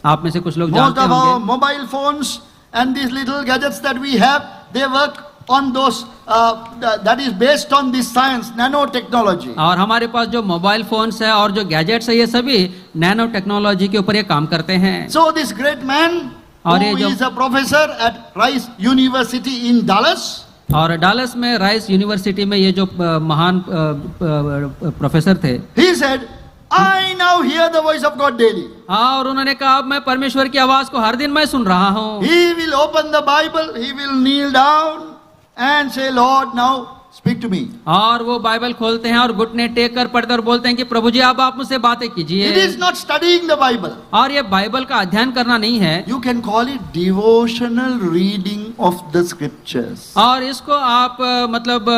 S2: आप में से कुछ लोग
S1: Most
S2: जानते
S1: of our
S2: होंगे।
S1: mobile phones and these little gadgets that we have, they work on those, that is based on this science, nanotechnology.
S2: और हमारे पास जो मोबाइल फोन्स है और जो गैजेट्स है, ये सभी नैनो टेक्नोलॉजी के ऊपर ये काम करते हैं।
S1: So this great man,
S2: और ये
S1: who
S2: जो-
S1: is a professor at Rice University in Dallas,
S2: और डालस में राइस यूनिवर्सिटी में ये जो महान प्रोफेसर थे,
S1: he said, I now hear the voice of God daily.
S2: और उन्होंने कहा अब मैं परमेश्वर की आवाज को हर दिन मैं सुन रहा हूँ।
S1: He will open the Bible, he will kneel down and say, Lord, now speak to me.
S2: और वो बाइबल खोलते हैं और घुटने टेक कर पढ़ते और बोलते हैं कि प्रभु जी अब आप मुझसे बातें
S1: It
S2: कीजिए।
S1: is not studying the Bible.
S2: और ये बाइबल का अध्ययन करना नहीं है,
S1: You can call it devotional reading of the scriptures.
S2: और इसको आप मतलब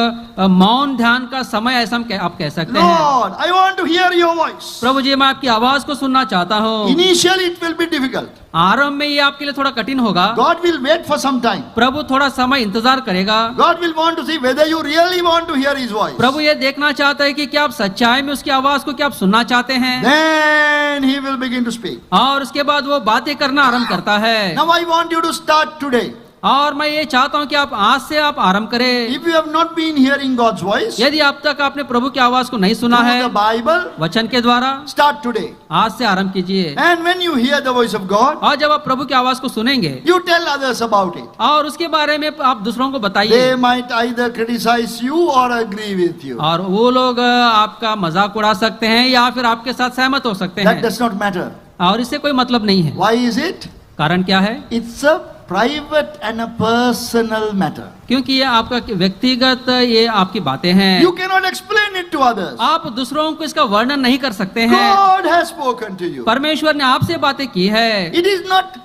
S2: मौन ध्यान का समय ऐसा आप कह सकते हैं।
S1: Lord, I want to hear your voice.
S2: प्रभु जी मैं आपकी आवाज को सुनना चाहता हूँ।
S1: Initially it will be difficult.
S2: आरंभ में ये आपके लिए थोड़ा कठिन होगा।
S1: God will wait for some time.
S2: प्रभु थोड़ा समय इंतजार करेगा।
S1: God will want to see whether you really want to hear his voice.
S2: प्रभु ये देखना चाहता है कि क्या आप सच्चाई में उसकी आवाज को क्या आप सुनना चाहते हैं।
S1: Then he will begin to speak.
S2: और उसके बाद वो बातें करना आरंभ करता है।
S1: Now I want you to start today.
S2: और मैं ये चाहता हूँ कि आप आज से आप आरंभ करें।
S1: If you have not been hearing God's voice
S2: यदि अब तक आपने प्रभु की आवाज को नहीं सुना
S1: through
S2: है
S1: the Bible,
S2: वचन के द्वारा,
S1: start today.
S2: आज से आरंभ कीजिए।
S1: And when you hear the voice of God,
S2: और जब आप प्रभु की आवाज को सुनेंगे
S1: you tell others about it.
S2: और उसके बारे में आप दूसरों को
S1: They
S2: बताइए।
S1: might either criticize you or agree with you.
S2: और वो लोग आपका मजाक उड़ा सकते हैं या फिर आपके साथ सहमत हो सकते
S1: That
S2: हैं,
S1: does not matter.
S2: और इससे कोई मतलब नहीं है।
S1: Why is it?
S2: कारण क्या है?
S1: It's a private and a personal matter.
S2: क्योंकि ये आपका व्यक्तिगत, ये आपकी बातें हैं।
S1: You cannot explain it to others.
S2: आप दूसरों को इसका वर्णन नहीं कर सकते हैं।
S1: God has spoken to you.
S2: परमेश्वर ने आपसे बातें की है,
S1: It is not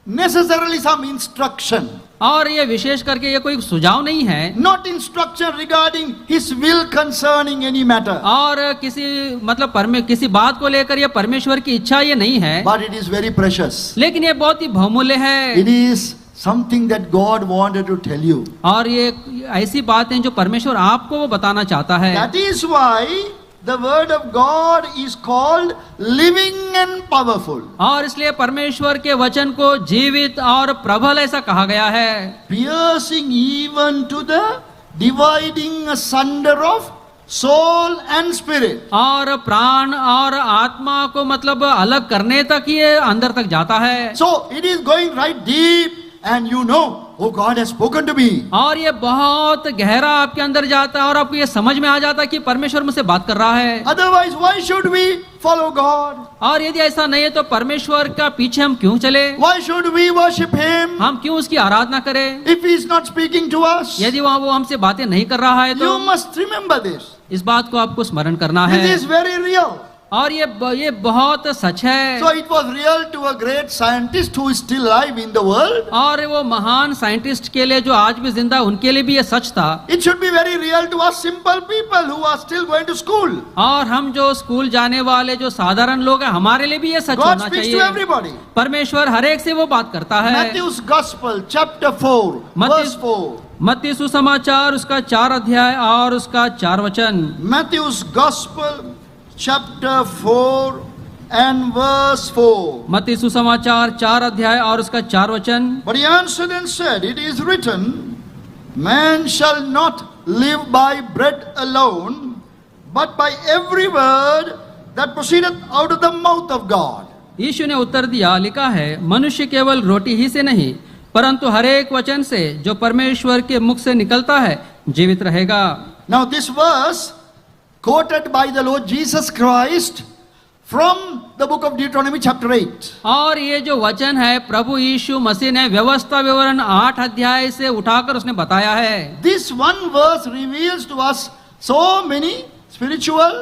S1: necessarily some instruction.
S2: और ये विशेष करके ये कोई सुझाव नहीं है,
S1: Not instruction regarding his will concerning any matter.
S2: और किसी मतलब किसी बात को लेकर ये परमेश्वर की इच्छा ये नहीं है,
S1: But it is very precious.
S2: लेकिन ये बहुत ही बहुमूल्य है।
S1: It is something that God wanted to tell you.
S2: और ये ऐसी बात है जो परमेश्वर आपको वो बताना चाहता है।
S1: That is why the word of God is called living and powerful.
S2: और इसलिए परमेश्वर के वचन को जीवित और प्रबल ऐसा कहा गया है,
S1: Piercing even to the dividing asunder of soul and spirit.
S2: और प्राण और आत्मा को मतलब अलग करने तक ये अंदर तक जाता है।
S1: So it is going right deep, and you know, oh, God has spoken to me.
S2: और ये बहुत गहरा आपके अंदर जाता है और आपको ये समझ में आ जाता है कि परमेश्वर मुझसे बात कर रहा है।
S1: Otherwise, why should we follow God?
S2: और यदि ऐसा नहीं है तो परमेश्वर का पीछे हम क्यों चले?
S1: Why should we worship Him
S2: हम क्यों उसकी आराधना करें?
S1: if He is not speaking to us?
S2: यदि वो हमसे बातें नहीं कर रहा है तो
S1: You must remember this.
S2: इस बात को आपको स्मरण करना है।
S1: This is very real.
S2: और ये बहुत सच है।
S1: So it was real to a great scientist who is still alive in the world.
S2: और वो महान साइंटिस्ट के लिए जो आज भी जिंदा है उनके लिए भी ये सच था।
S1: It should be very real to us simple people who are still going to school.
S2: और हम जो स्कूल जाने वाले जो साधारण लोग हैं हमारे लिए भी ये सच
S1: God
S2: होना
S1: speaks to
S2: चाहिए।
S1: everybody.
S2: परमेश्वर हर एक से वो बात करता है।
S1: Matthew's Gospel, chapter 4, verse 4.
S2: मत्ती सुसमाचार उसका 4 अध्याय और उसका 4 वचन।
S1: Matthew's Gospel, chapter 4 and verse 4.
S2: मत्ती सुसमाचार 4 अध्याय और उसका 4 वचन।
S1: But he answered and said, It is written, Man shall not live by bread alone, but by every word that proceedeth out of the mouth of God.
S2: यीशु ने उत्तर दिया, लिखा है मनुष्य केवल रोटी ही से नहीं परंतु हर एक वचन से जो परमेश्वर के मुख से निकलता है जीवित रहेगा।
S1: Now this verse quoted by the Lord Jesus Christ from the book of Deuteronomy chapter 8.
S2: और ये जो वचन है प्रभु यीशु मसीह ने व्यवस्था विवरण 8 अध्याय से उठाकर उसने बताया है।
S1: This one verse reveals to us so many spiritual,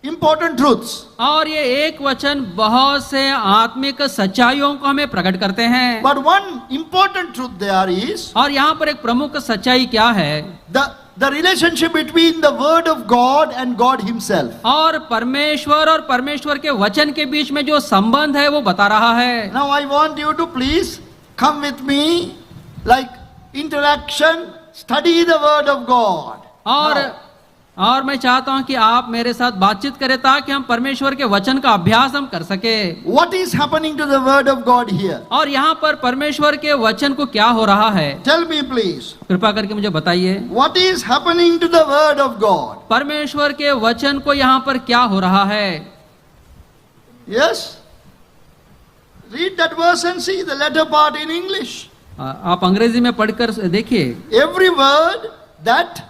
S1: important truths.
S2: और ये एक वचन बहुत से आत्मिक सच्चाइयों को हमें प्रकट करते हैं।
S1: But one important truth there is
S2: और यहाँ पर एक प्रमुख सच्चाई क्या है?
S1: the relationship between the word of God and God himself.
S2: और परमेश्वर के वचन के बीच में जो संबंध है वो बता रहा है।
S1: Now I want you to please come with me, like interaction, study the word of God.
S2: और मैं चाहता हूं कि आप मेरे साथ बातचीत करें ताकि हम परमेश्वर के वचन का अभ्यास हम कर सके।
S1: What is happening to the word of God here?
S2: और यहाँ पर परमेश्वर के वचन को क्या हो रहा है?
S1: Tell me please.
S2: कृपा करके मुझे बताइए।
S1: What is happening to the word of God?
S2: परमेश्वर के वचन को यहाँ पर क्या हो रहा है?
S1: Yes? Read that verse and see the latter part in English.
S2: आप अंग्रेजी में पढ़कर देखिए।
S1: Every word that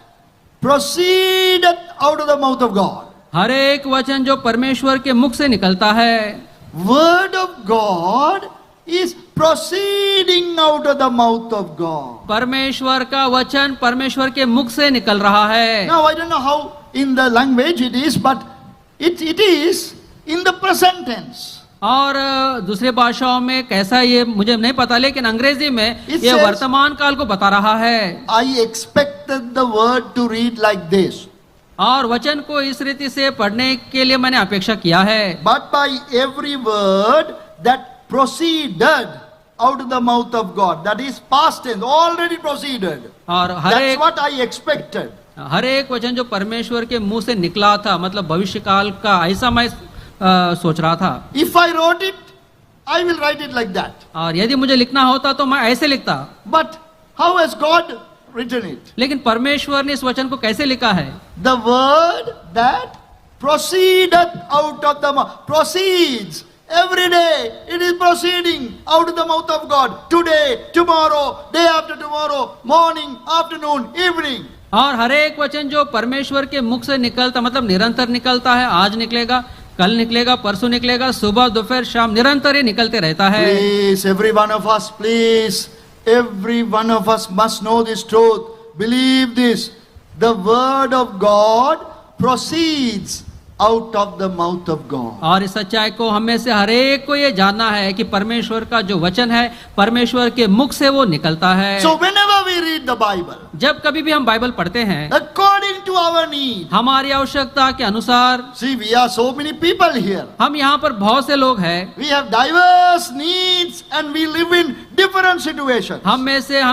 S1: proceedeth out of the mouth of God.
S2: हर एक वचन जो परमेश्वर के मुख से निकलता है,
S1: Word of God is proceeding out of the mouth of God.
S2: परमेश्वर का वचन परमेश्वर के मुख से निकल रहा है।
S1: Now I don't know how in the language it is, but it is in the present tense.
S2: और दूसरे भाषाओं में कैसा ये मुझे नहीं पता, लेकिन अंग्रेजी में
S1: It
S2: ये
S1: says-
S2: वर्तमान काल को बता रहा है।
S1: I expected the word to read like this.
S2: और वचन को इस रीति से पढ़ने के लिए मैंने अपेक्षा किया है।
S1: But by every word that proceeded out of the mouth of God, that is past tense, already proceeded.
S2: और
S1: That's what I expected.
S2: हर एक वचन जो परमेश्वर के मुंह से निकला था, मतलब भविष्य काल का, ऐसा मैं सोच रहा था।
S1: If I wrote it, I will write it like that.
S2: और यदि मुझे लिखना होता तो मैं ऐसे लिखता।
S1: But how has God written it?
S2: लेकिन परमेश्वर ने इस वचन को कैसे लिखा है?
S1: The word that proceedeth out of the mouth, proceeds. Every day it is proceeding out of the mouth of God. Today, tomorrow, day after tomorrow, morning, afternoon, evening.
S2: और हर एक वचन जो परमेश्वर के मुख से निकलता, मतलब निरंतर निकलता है। आज निकलेगा, कल निकलेगा, परसों निकलेगा, सुबह दोपहर शाम, निरंतर ही निकलते रहता है।
S1: Please, every one of us, please, every one of us must know this truth. Believe this. The word of God proceeds out of the mouth of God.
S2: और इस सच्चाई को हमें से हर एक को ये जानना है कि परमेश्वर का जो वचन है परमेश्वर के मुख से वो निकलता है।
S1: So whenever we read the Bible,
S2: जब कभी भी हम बाइबल पढ़ते हैं,
S1: according to our need,
S2: हमारी आवश्यकता के अनुसार,
S1: see, we are so many people here.
S2: हम यहाँ पर बहुत से लोग हैं,
S1: We have diverse needs and we live in different situations.
S2: हम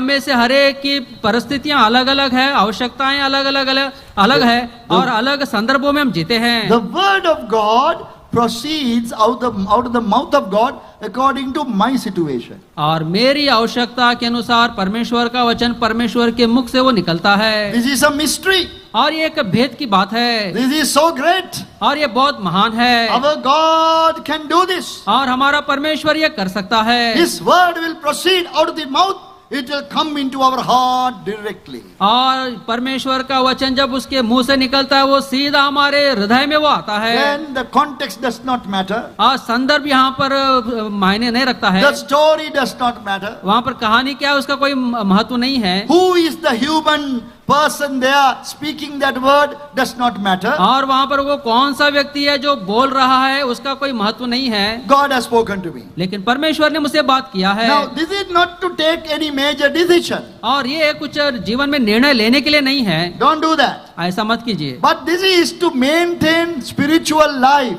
S2: में से हर एक की परिस्थितियां अलग अलग है, आवश्यकताएं अलग है और अलग संदर्भों में हम जीते हैं।
S1: The word of God proceeds out of the mouth of God according to my situation.
S2: और मेरी आवश्यकता के अनुसार परमेश्वर का वचन परमेश्वर के मुख से वो निकलता है।
S1: This is a mystery.
S2: और ये एक भेद की बात है,
S1: This is so great.
S2: और ये बहुत महान है।
S1: Our God can do this.
S2: और हमारा परमेश्वर ये कर सकता है।
S1: His word will proceed out of the mouth. It will come into our heart directly.
S2: और परमेश्वर का वचन जब उसके मुंह से निकलता है वो सीधा हमारे हृदय में वो आता है।
S1: Then the context does not matter.
S2: और संदर्भ यहाँ पर मायने नहीं रखता है।
S1: The story does not matter.
S2: वहाँ पर कहानी क्या है उसका कोई महत्व नहीं है।
S1: Who is the human person there speaking that word does not matter.
S2: और वहाँ पर वो कौन सा व्यक्ति है जो बोल रहा है उसका कोई महत्व नहीं है।
S1: God has spoken to me.
S2: लेकिन परमेश्वर ने मुझसे बात किया है।
S1: Now this is not to take any major decision.
S2: और ये कुछ जीवन में निर्णय लेने के लिए नहीं है।
S1: Don't do that.
S2: ऐसा मत कीजिए।
S1: But this is to maintain spiritual life.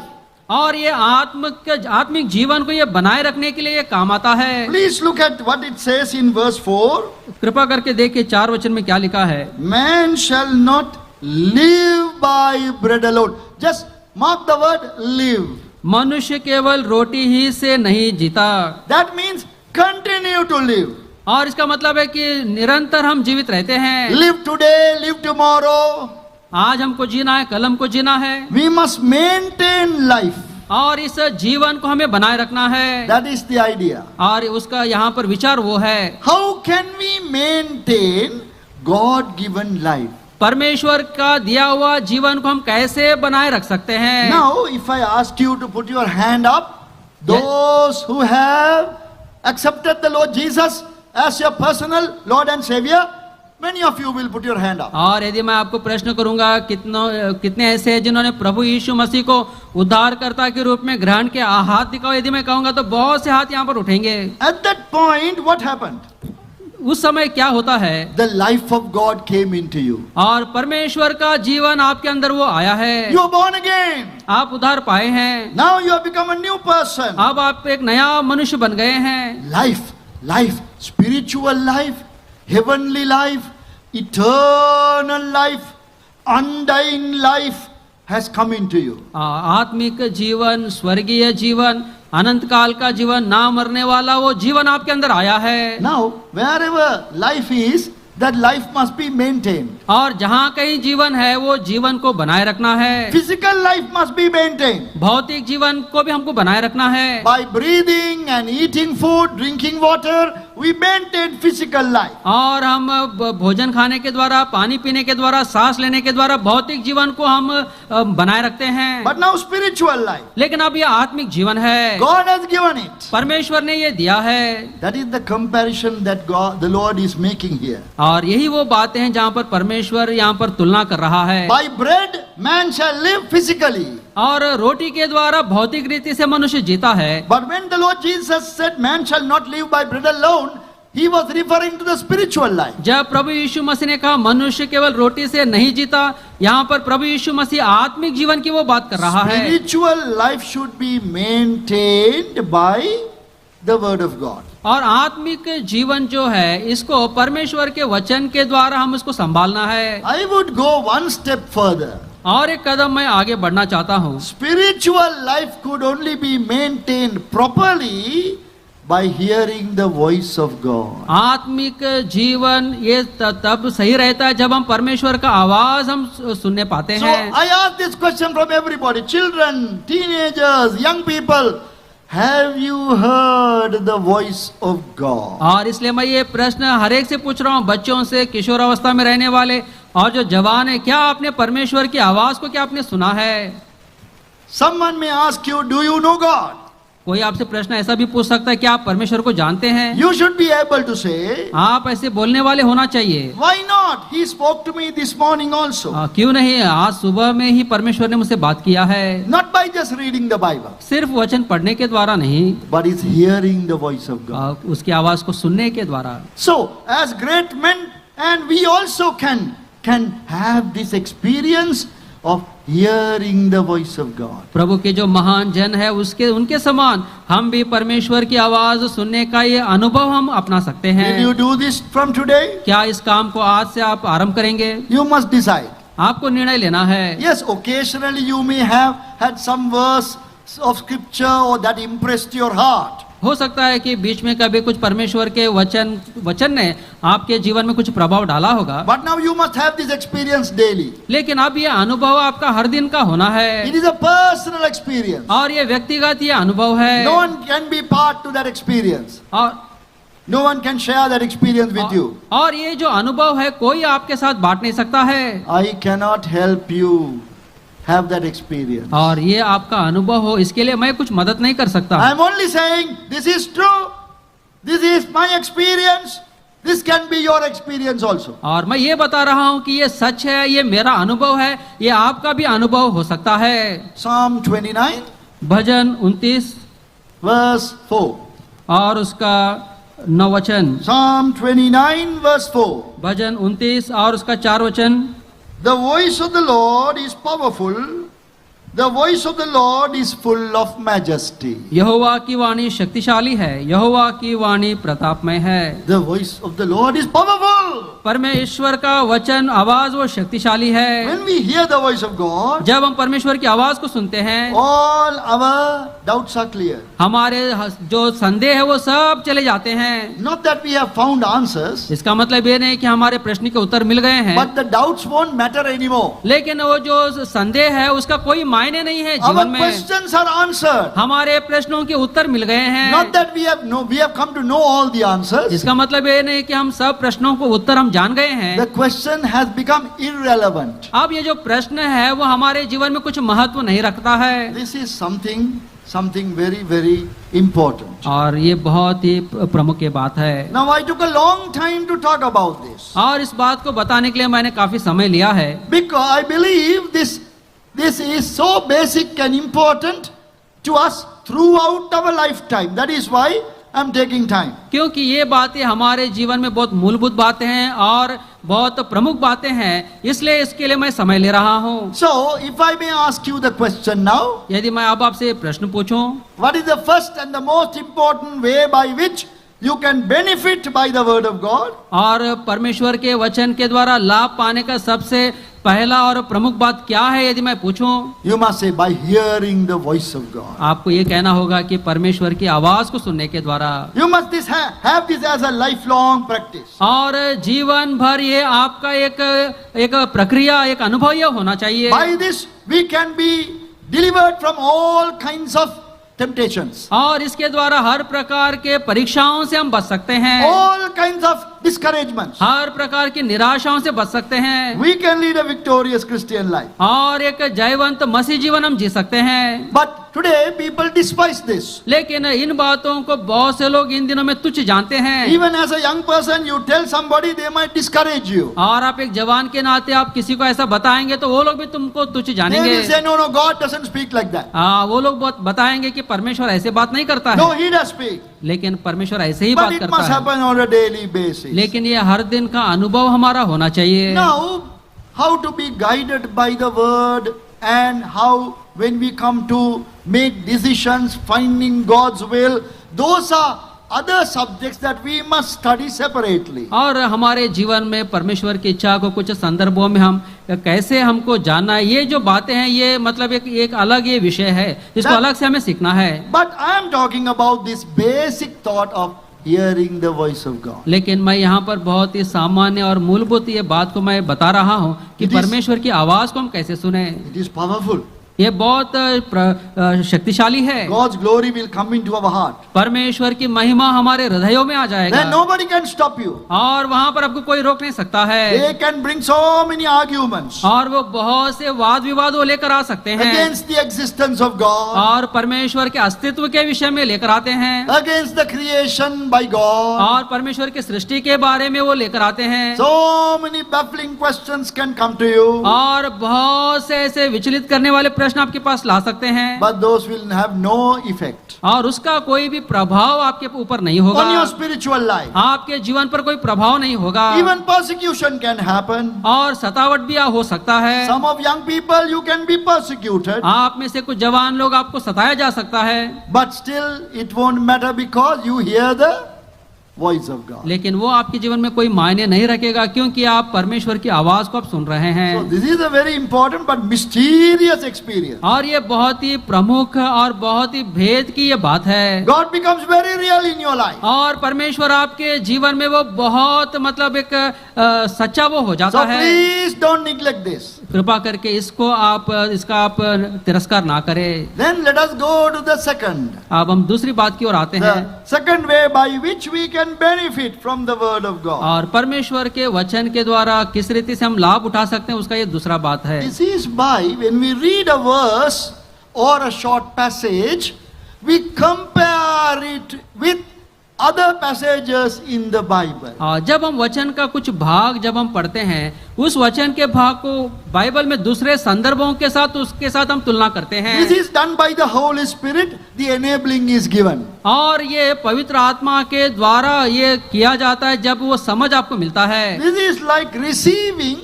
S2: और ये आत्मिक जीवन को ये बनाए रखने के लिए ये काम आता है।
S1: Please look at what it says in verse 4.
S2: कृपा करके देखिए 4 वचन में क्या लिखा है।
S1: Man shall not live by bread alone. Just mark the word live.
S2: मनुष्य केवल रोटी ही से नहीं जीता।
S1: That means continue to live.
S2: और इसका मतलब है कि निरंतर हम जीवित रहते हैं।
S1: Live today, live tomorrow.
S2: आज हमको जीना है, कल हमको जीना है।
S1: We must maintain life.
S2: और इस जीवन को हमें बनाए रखना है।
S1: That is the idea.
S2: और उसका यहाँ पर विचार वो है,
S1: How can we maintain God-given life?
S2: परमेश्वर का दिया हुआ जीवन को हम कैसे बनाए रख सकते हैं।
S1: Now, if I ask you to put your hand up, those who have accepted the Lord Jesus as your personal Lord and Savior, Many of you will put your hand up.
S2: और यदि मैं आपको प्रश्न करूंगा कितने ऐसे हैं जिन्होंने प्रभु यीशु मसीह को उद्धारकर्ता के रूप में ग्रहण किया, हाथ दिखाओ। यदि मैं कहूंगा तो बहुत से हाथ यहाँ पर उठेंगे।
S1: At that point, what happened?
S2: उस समय क्या होता है?
S1: The life of God came into you.
S2: और परमेश्वर का जीवन आपके अंदर वो आया है।
S1: You are born again.
S2: आप उद्धार पाए हैं।
S1: Now you have become a new person.
S2: अब आप एक नया मनुष्य बन गए हैं।
S1: Life, spiritual life, heavenly life, eternal life, undying life has come into you.
S2: आत्मिक जीवन, स्वर्गीय जीवन, अनंत काल का जीवन, ना मरने वाला वो जीवन आपके अंदर आया है।
S1: Now, wherever life is, that life must be maintained.
S2: और जहाँ कहीं जीवन है वो जीवन को बनाए रखना है।
S1: Physical life must be maintained.
S2: भौतिक जीवन को भी हमको बनाए रखना है।
S1: By breathing and eating food, drinking water, we maintain physical life.
S2: और हम भोजन खाने के द्वारा, पानी पीने के द्वारा, सांस लेने के द्वारा भौतिक जीवन को हम बनाए रखते हैं।
S1: But now spiritual life.
S2: लेकिन अब ये आत्मिक जीवन है।
S1: God has given it.
S2: परमेश्वर ने ये दिया है।
S1: That is the comparison that the Lord is making here.
S2: और यही वो बातें हैं जहाँ पर परमेश्वर यहाँ पर तुलना कर रहा है।
S1: By bread man shall live physically.
S2: और रोटी के द्वारा भौतिक रीति से मनुष्य जीता है।
S1: But when the Lord Jesus said man shall not live by bread alone, he was referring to the spiritual life.
S2: जब प्रभु यीशु मसीह ने कहा मनुष्य केवल रोटी से नहीं जीता, यहाँ पर प्रभु यीशु मसीह आत्मिक जीवन की वो बात कर रहा है।
S1: Spiritual life should be maintained by the word of God.
S2: और आत्मिक जीवन जो है इसको परमेश्वर के वचन के द्वारा हम उसको संभालना है।
S1: I would go one step further.
S2: और एक कदम मैं आगे बढ़ना चाहता हूँ।
S1: Spiritual life could only be maintained properly by hearing the voice of God.
S2: आत्मिक जीवन ये तब सही रहता है जब हम परमेश्वर का आवाज हम सुनने पाते
S1: So
S2: हैं।
S1: I ask this question from everybody, children, teenagers, young people. Have you heard the voice of God?
S2: और इसलिए मैं ये प्रश्न हर एक से पूछ रहा हूँ, बच्चों से, किशोर अवस्था में रहने वाले और जो जवान है, क्या आपने परमेश्वर की आवाज को क्या आपने सुना है?
S1: Someone may ask you, do you know God?
S2: कोई आपसे प्रश्न ऐसा भी पूछ सकता है कि आप परमेश्वर को जानते हैं?
S1: You should be able to say,
S2: आप ऐसे बोलने वाले होना चाहिए।
S1: why not? He spoke to me this morning also.
S2: क्यों नहीं, आज सुबह में ही परमेश्वर ने मुझसे बात किया है।
S1: Not by just reading the Bible,
S2: सिर्फ वचन पढ़ने के द्वारा नहीं,
S1: but is hearing the voice of God.
S2: उसकी आवाज को सुनने के द्वारा।
S1: So, as great men, and we also can have this experience of hearing the voice of God.
S2: प्रभु के जो महान जन है उनके समान हम भी परमेश्वर की आवाज सुनने का ये अनुभव हम अपना सकते हैं।
S1: Will you do this from today?
S2: क्या इस काम को आज से आप आरंभ करेंगे?
S1: You must decide.
S2: आपको निर्णय लेना है।
S1: Yes, occasionally you may have had some verse of scripture or that impressed your heart.
S2: हो सकता है कि बीच में कभी कुछ परमेश्वर के वचन ने आपके जीवन में कुछ प्रभाव डाला होगा।
S1: But now you must have this experience daily.
S2: लेकिन अब ये अनुभव आपका हर दिन का होना है।
S1: It is a personal experience.
S2: और ये व्यक्तिगत ये अनुभव है।
S1: No one can be part to that experience.
S2: और
S1: No one can share that experience with you.
S2: और ये जो अनुभव है कोई आपके साथ बांट नहीं सकता है।
S1: I cannot help you have that experience.
S2: और ये आपका अनुभव हो इसके लिए मैं कुछ मदद नहीं कर सकता।
S1: I am only saying this is true. This is my experience. This can be your experience also.
S2: और मैं ये बता रहा हूँ कि ये सच है, ये मेरा अनुभव है, ये आपका भी अनुभव हो सकता है।
S1: Psalm 29
S2: भजन 29
S1: verse 4.
S2: और उसका 9 वचन।
S1: Psalm 29 verse 4.
S2: भजन 29 और उसका 4 वचन।
S1: The voice of the Lord is powerful. The voice of the Lord is full of majesty.
S2: यहोवा की वाणी शक्तिशाली है, यहोवा की वाणी प्रतापमय है।
S1: The voice of the Lord is powerful.
S2: परमेश्वर का वचन आवाज वो शक्तिशाली है।
S1: When we hear the voice of God,
S2: जब हम परमेश्वर की आवाज को सुनते हैं,
S1: all our doubts are clear.
S2: हमारे जो संदेह है वो सब चले जाते हैं।
S1: Not that we have found answers,
S2: इसका मतलब ये नहीं कि हमारे प्रश्न के उत्तर मिल गए हैं,
S1: but the doubts won't matter anymore.
S2: लेकिन वो जो संदेह है उसका कोई मायने नहीं है
S1: Our
S2: जीवन में।
S1: questions are answered.
S2: हमारे प्रश्नों के उत्तर मिल गए हैं।
S1: Not that we have come to know all the answers,
S2: इसका मतलब ये नहीं कि हम सब प्रश्नों को उत्तर हम जान गए हैं,
S1: the question has become irrelevant.
S2: अब ये जो प्रश्न है वो हमारे जीवन में कुछ महत्व नहीं रखता है।
S1: This is something very, very important.
S2: और ये बहुत ही प्रमुख ये बात है।
S1: Now I took a long time to talk about this
S2: और इस बात को बताने के लिए मैंने काफी समय लिया है,
S1: because I believe this is so basic and important to us throughout our lifetime. That is why I'm taking time.
S2: क्योंकि ये बातें हमारे जीवन में बहुत मूलभूत बातें हैं और बहुत प्रमुख बातें हैं, इसलिए इसके लिए मैं समय ले रहा हूँ।
S1: So if I may ask you the question now,
S2: यदि मैं अब आपसे प्रश्न पूछूं,
S1: what is the first and the most important way by which you can benefit by the word of God?
S2: और परमेश्वर के वचन के द्वारा लाभ पाने का सबसे पहला और प्रमुख बात क्या है यदि मैं पूछूं?
S1: You must say by hearing the voice of God.
S2: आपको ये कहना होगा कि परमेश्वर की आवाज को सुनने के द्वारा।
S1: You must have this as a lifelong practice.
S2: और जीवन भर ये आपका एक प्रक्रिया, एक अनुभव ये होना चाहिए।
S1: By this we can be delivered from all kinds of temptations.
S2: और इसके द्वारा हर प्रकार के परीक्षाओं से हम बच सकते हैं,
S1: All kinds of discouragements.
S2: हर प्रकार की निराशाओं से बच सकते हैं,
S1: We can lead a victorious Christian life.
S2: और एक जयवंत मसीह जीवन हम जी सकते हैं।
S1: But today people despise this.
S2: लेकिन इन बातों को बहुत से लोग इन दिनों में तुच्छ जानते हैं।
S1: Even as a young person, you tell somebody, they might discourage you.
S2: और आप एक जवान के नाते आप किसी को ऐसा बताएंगे तो वो लोग भी तुमको तुच्छ
S1: They
S2: जानेंगे।
S1: will say, no, God doesn't speak like that.
S2: वो लोग बहुत बताएंगे कि परमेश्वर ऐसे बात नहीं करता
S1: No,
S2: है,
S1: He does speak.
S2: लेकिन परमेश्वर ऐसे ही
S1: But
S2: बात
S1: it
S2: करता
S1: must
S2: है।
S1: happen on a daily basis.
S2: लेकिन ये हर दिन का अनुभव हमारा होना चाहिए।
S1: Now, how to be guided by the word and how when we come to make decisions, finding God's will, those are other subjects that we must study separately.
S2: और हमारे जीवन में परमेश्वर की इच्छा को कुछ संदर्भों में हम कैसे हमको जानना है, ये जो बातें हैं ये मतलब एक अलग ये विषय है, इसको अलग से हमें सीखना है।
S1: But I am talking about this basic thought of hearing the voice of God.
S2: लेकिन मैं यहाँ पर बहुत ही सामान्य और मूलभूत ये बात को मैं बता रहा हूँ कि
S1: It is-
S2: परमेश्वर की आवाज को हम कैसे सुने।
S1: It is powerful.
S2: ये बहुत शक्तिशाली है।
S1: God's glory will come into our heart.
S2: परमेश्वर की महिमा हमारे हृदयों में आ
S1: Then
S2: जाएगा
S1: nobody can stop you.
S2: और वहां पर आपको कोई रोक नहीं सकता है।
S1: They can bring so many arguments
S2: और वो बहुत से वाद विवाद वो लेकर आ सकते हैं
S1: against the existence of God,
S2: और परमेश्वर के अस्तित्व के विषय में लेकर आते हैं
S1: against the creation by God.
S2: और परमेश्वर की सृष्टि के बारे में वो लेकर आते हैं।
S1: So many baffling questions can come to you,
S2: और बहुत से ऐसे विचलित करने वाले प्रश्न आपके पास ला सकते हैं,
S1: but those will have no effect
S2: और उसका कोई भी प्रभाव आपके ऊपर नहीं होगा,
S1: on your spiritual life.
S2: आपके जीवन पर कोई प्रभाव नहीं होगा।
S1: Even persecution can happen.
S2: और सतावट भी हो सकता है।
S1: Some of young people, you can be persecuted,
S2: आप में से कुछ जवान लोग आपको सताया जा सकता है,
S1: but still it won't matter because you hear the voice of God.
S2: लेकिन वो आपके जीवन में कोई मायने नहीं रखेगा क्योंकि आप परमेश्वर की आवाज को आप सुन रहे
S1: So
S2: हैं।
S1: this is a very important but mysterious experience.
S2: और ये बहुत ही प्रमुख और बहुत ही भेद की ये बात है।
S1: God becomes very real in your life.
S2: और परमेश्वर आपके जीवन में वो बहुत मतलब एक सच्चा वो हो जाता
S1: So
S2: है।
S1: please don't neglect this.
S2: कृपा करके इसका आप तिरस्कार ना करें।
S1: Then let us go to the second.
S2: अब हम दूसरी बात की ओर आते हैं।
S1: The second way by which we can benefit from the word of God.
S2: और परमेश्वर के वचन के द्वारा किस रीति से हम लाभ उठा सकते हैं उसका ये दूसरा बात है।
S1: This is by when we read a verse or a short passage, we compare it with other passages in the Bible.
S2: जब हम वचन का कुछ भाग जब हम पढ़ते हैं उस वचन के भाग को बाइबल में दूसरे संदर्भों के साथ उसके साथ हम तुलना करते हैं।
S1: This is done by the Holy Spirit. The enabling is given.
S2: और ये पवित्र आत्मा के द्वारा ये किया जाता है जब वो समझ आपको मिलता है।
S1: This is like receiving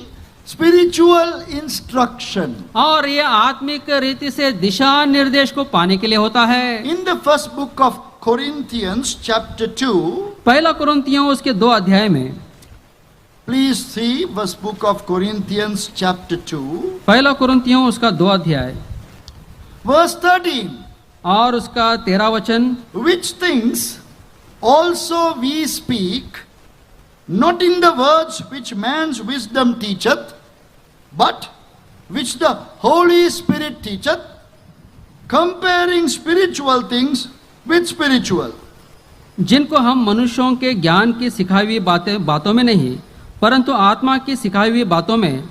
S1: spiritual instruction.
S2: और ये आत्मिक रीति से दिशा निर्देश को पाने के लिए होता है।
S1: In the first book of Corinthians chapter 2,
S2: पहला कुरिन्थियों उसके 2 अध्याय में,
S1: please see first book of Corinthians chapter 2,
S2: पहला कुरिन्थियों उसका 2 अध्याय
S1: verse 13.
S2: और उसका 13 वचन,
S1: Which things also we speak, not in the words which man's wisdom teacheth, but which the Holy Spirit teacheth, comparing spiritual things with spiritual.
S2: जिनको हम मनुष्यों के ज्ञान की सिखाई हुई बातों में नहीं परंतु आत्मा की सिखाई हुई बातों में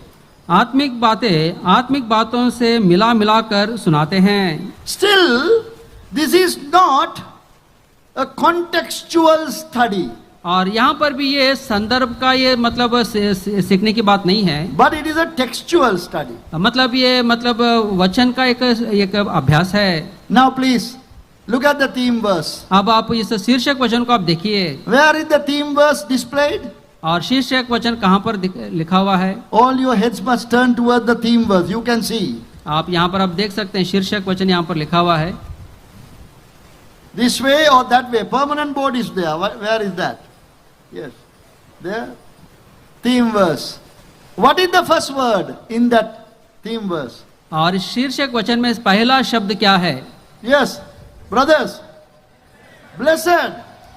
S2: आत्मिक बातों से मिला मिलाकर सुनाते हैं।
S1: Still, this is not a contextual study,
S2: और यहाँ पर भी ये संदर्भ का ये मतलब सीखने की बात नहीं है,
S1: but it is a textual study.
S2: मतलब ये मतलब वचन का एक अभ्यास है।
S1: Now please look at the theme verse.
S2: अब आप इस शीर्षक वचन को आप देखिए,
S1: Where is the theme verse displayed?
S2: और शीर्षक वचन कहाँ पर लिखा हुआ है?
S1: All your heads must turn toward the theme verse. You can see.
S2: आप यहाँ पर आप देख सकते हैं शीर्षक वचन यहाँ पर लिखा हुआ है,
S1: This way or that way. Permanent board is there. Where is that? Yes. There. Theme verse. What is the first word in that theme verse?
S2: और इस शीर्षक वचन में पहला शब्द क्या है?
S1: Yes. Brothers. Blessed.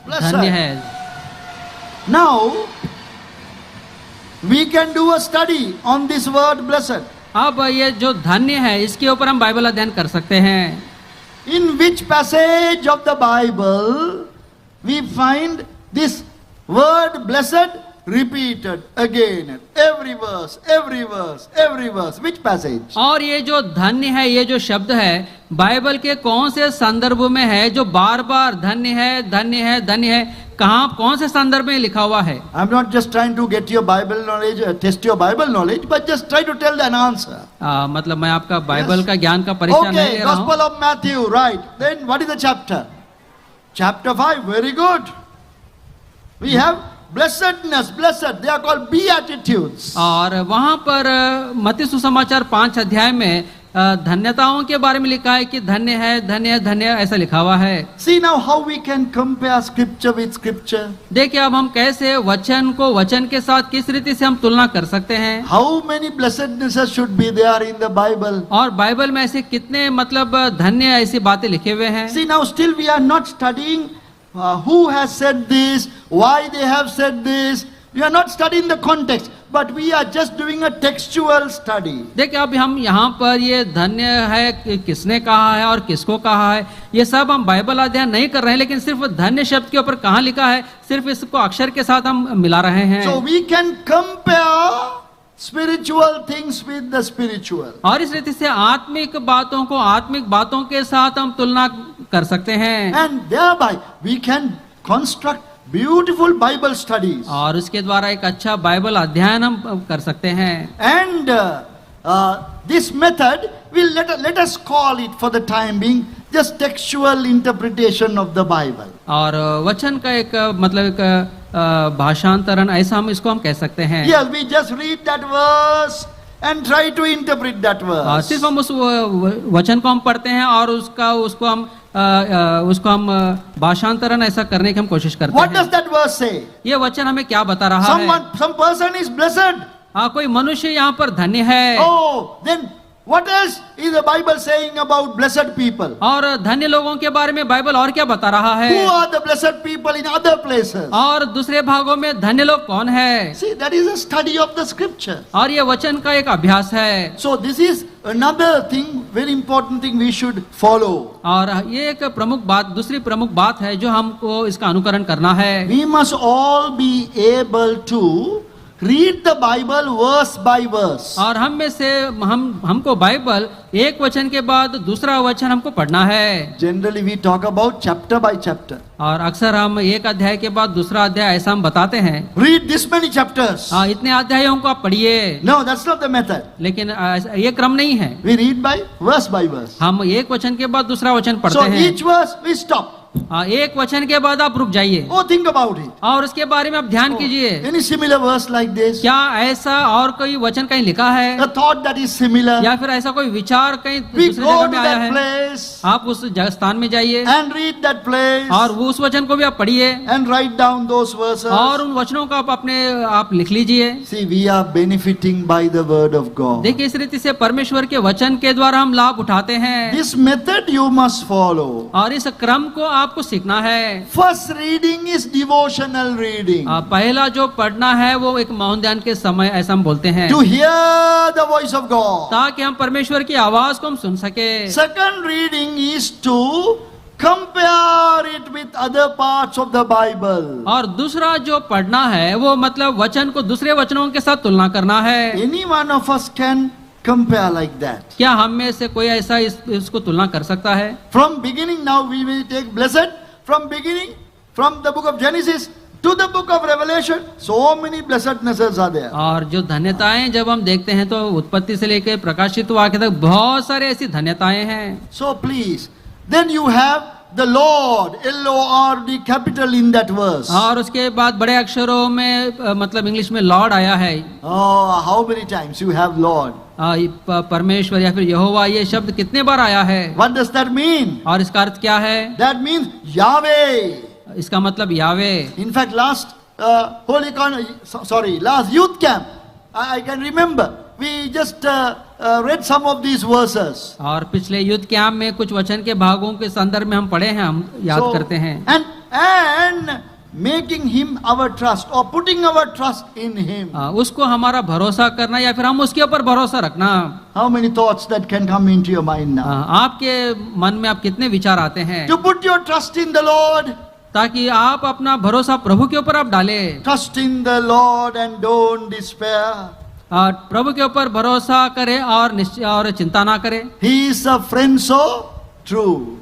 S2: धन्य
S1: Blessed.
S2: है।
S1: Now, we can do a study on this word blessed.
S2: अब ये जो धन्य है इसके ऊपर हम बाइबल अध्ययन कर सकते हैं।
S1: In which passage of the Bible we find this word blessed repeated again? Every verse, every verse, every verse. Which passage?
S2: और ये जो धन्य है, ये जो शब्द है बाइबल के कौन से संदर्भ में है जो बार बार धन्य है, धन्य है, धन्य है, कहाँ कौन से संदर्भ में लिखा हुआ है?
S1: I'm not just trying to get your Bible knowledge, test your Bible knowledge, but just try to tell an answer.
S2: मतलब मैं आपका बाइबल
S1: Yes.
S2: का ज्ञान का परिचय नहीं
S1: Okay,
S2: ले रहा
S1: Gospel
S2: हूँ।
S1: of Matthew, right. Then what is the chapter? Chapter 5, very good. We have blessedness, blessed. They are called beatitudes.
S2: और वहाँ पर मत्ती सुसमाचार 5 अध्याय में धन्यताओं के बारे में लिखा है कि धन्य है, धन्य है, धन्य है, ऐसा लिखा हुआ है।
S1: See now how we can compare scripture with scripture.
S2: देखिए अब हम कैसे वचन को वचन के साथ किस रीति से हम तुलना कर सकते हैं।
S1: How many blessednesses should be there in the Bible?
S2: और बाइबल में ऐसे कितने मतलब धन्य ऐसी बातें लिखे हुए हैं।
S1: See now still we are not studying who has said this, why they have said this. We are not studying the context, but we are just doing a textual study.
S2: देखिए अब हम यहाँ पर ये धन्य है किसने कहा है और किसको कहा है, ये सब हम बाइबल अध्ययन नहीं कर रहे हैं, लेकिन सिर्फ धन्य शब्द के ऊपर कहाँ लिखा है सिर्फ इसको अक्षर के साथ हम मिला रहे हैं।
S1: So we can compare spiritual things with the spiritual.
S2: और इस रीति से आत्मिक बातों के साथ हम तुलना कर सकते हैं,
S1: And thereby we can construct beautiful Bible studies.
S2: और उसके द्वारा एक अच्छा बाइबल अध्ययन हम कर सकते हैं।
S1: And this method will let us call it for the time being just textual interpretation of the Bible.
S2: और वचन का एक मतलब एक भाषांतरण ऐसा हम इसको हम कह सकते हैं।
S1: Yes, we just read that verse and try to interpret that verse.
S2: सिर्फ हम उस वचन को हम पढ़ते हैं और उसको हम भाषांतरण ऐसा करने की हम कोशिश करते
S1: What
S2: हैं।
S1: does that verse say?
S2: ये वचन हमें क्या बता रहा है?
S1: Some person is blessed.
S2: कोई मनुष्य यहाँ पर धन्य है।
S1: Oh, then what else is the Bible saying about blessed people?
S2: और धन्य लोगों के बारे में बाइबल और क्या बता रहा है?
S1: Who are the blessed people in other places?
S2: और दूसरे भागों में धन्य लोग कौन है?
S1: See, that is a study of the scripture.
S2: और ये वचन का एक अभ्यास है।
S1: So this is another thing, very important thing we should follow.
S2: और ये एक दूसरी प्रमुख बात है जो हमको इसका अनुकरण करना है।
S1: We must all be able to read the Bible verse by verse.
S2: और हम में से हमको बाइबल एक वचन के बाद दूसरा वचन हमको पढ़ना है।
S1: Generally we talk about chapter by chapter.
S2: और अक्सर हम एक अध्याय के बाद दूसरा अध्याय ऐसा हम बताते हैं।
S1: Read this many chapters.
S2: इतने अध्यायों को आप पढ़िए।
S1: No, that's not the method.
S2: लेकिन ये क्रम नहीं है।
S1: We read by verse.
S2: हम एक वचन के बाद दूसरा वचन पढ़ते
S1: So
S2: हैं।
S1: each verse we stop.
S2: एक वचन के बाद आप रुक जाइए
S1: Oh, think about it.
S2: और उसके बारे में आप ध्यान कीजिए।
S1: Any similar verse like this?
S2: क्या ऐसा और कोई वचन कहीं लिखा है
S1: A thought that is similar.
S2: या फिर ऐसा कोई विचार कहीं
S1: We
S2: दूसरी
S1: go
S2: जगह
S1: to
S2: में आया
S1: that
S2: है?
S1: place
S2: आप उस स्थान में जाइए
S1: and read that place
S2: और वो उस वचन को भी आप पढ़िए
S1: and write down those verses.
S2: और उन वचनों को आप लिख लीजिए।
S1: See, we are benefiting by the word of God.
S2: देखिए इस रीति से परमेश्वर के वचन के द्वारा हम लाभ उठाते हैं।
S1: This method you must follow.
S2: और इस क्रम को आपको सीखना है।
S1: First reading is devotional reading.
S2: पहला जो पढ़ना है वो एक मौन ध्यान के समय ऐसा हम बोलते हैं,
S1: To hear the voice of God.
S2: ताकि हम परमेश्वर की आवाज को हम सुन सके।
S1: Second reading is to compare it with other parts of the Bible.
S2: और दूसरा जो पढ़ना है वो मतलब वचन को दूसरे वचनों के साथ तुलना करना है।
S1: Any one of us can compare like that.
S2: क्या हम में से कोई ऐसा इसको तुलना कर सकता है?
S1: From beginning, now we will take blessed. From beginning, from the book of Genesis to the book of Revelation, so many blessednesses are there.
S2: और जो धन्यताएं जब हम देखते हैं तो उत्पत्ति से लेकर प्रकाशित वाक्य तक बहुत सारे ऐसी धन्यताएं हैं।
S1: So please, then you have the Lord, L-O-R-D capital in that verse.
S2: और उसके बाद बड़े अक्षरों में मतलब इंग्लिश में लॉर्ड आया है।
S1: Oh, how many times you have Lord?
S2: परमेश्वर या फिर यहोवा ये शब्द कितने बार आया है?
S1: What does that mean?
S2: और इसका अर्थ क्या है?
S1: That means Yahweh.
S2: इसका मतलब यावे।
S1: In fact, last last youth camp, I can remember, we just read some of these verses.
S2: और पिछले युद्ध कैंप में कुछ वचन के भागों के संदर्भ में हम पढ़े हैं, हम याद करते हैं।
S1: And making him our trust or putting our trust in him.
S2: उसको हमारा भरोसा करना या फिर हम उसके ऊपर भरोसा रखना।
S1: How many thoughts that can come into your mind now?
S2: आपके मन में आप कितने विचार आते हैं?
S1: To put your trust in the Lord.
S2: ताकि आप अपना भरोसा प्रभु के ऊपर आप डालें।
S1: Trust in the Lord and don't despair.
S2: प्रभु के ऊपर भरोसा करें और चिंता ना करें।
S1: He is a friend so true.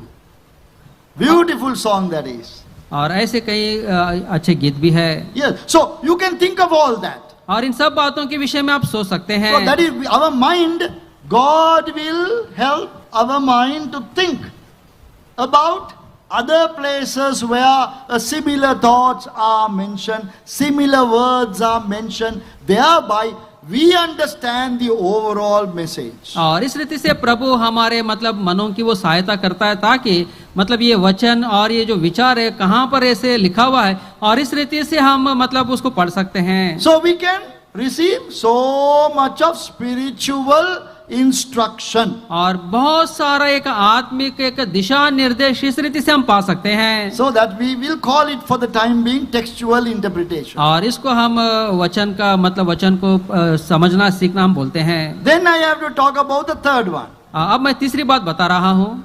S1: Beautiful song that is.
S2: और ऐसे कई अच्छे गीत भी है।
S1: Yes, so you can think of all that.
S2: और इन सब बातों के विषय में आप सोच सकते हैं।
S1: So that is our mind. God will help our mind to think about other places where similar thoughts are mentioned, similar words are mentioned, thereby we understand the overall message.
S2: और इस रीति से प्रभु हमारे मतलब मनों की वो सहायता करता है ताकि मतलब ये वचन और ये जो विचार है कहाँ पर ऐसे लिखा हुआ है और इस रीति से हम मतलब उसको पढ़ सकते हैं।
S1: So we can receive so much of spiritual instruction.
S2: और बहुत सारा एक आत्मिक एक दिशा निर्देश इस रीति से हम पा सकते हैं।
S1: So that we will call it for the time being textual interpretation.
S2: और इसको हम वचन का मतलब वचन को समझना सीखना हम बोलते हैं।
S1: Then I have to talk about the third one.
S2: अब मैं तीसरी बात बता रहा हूँ।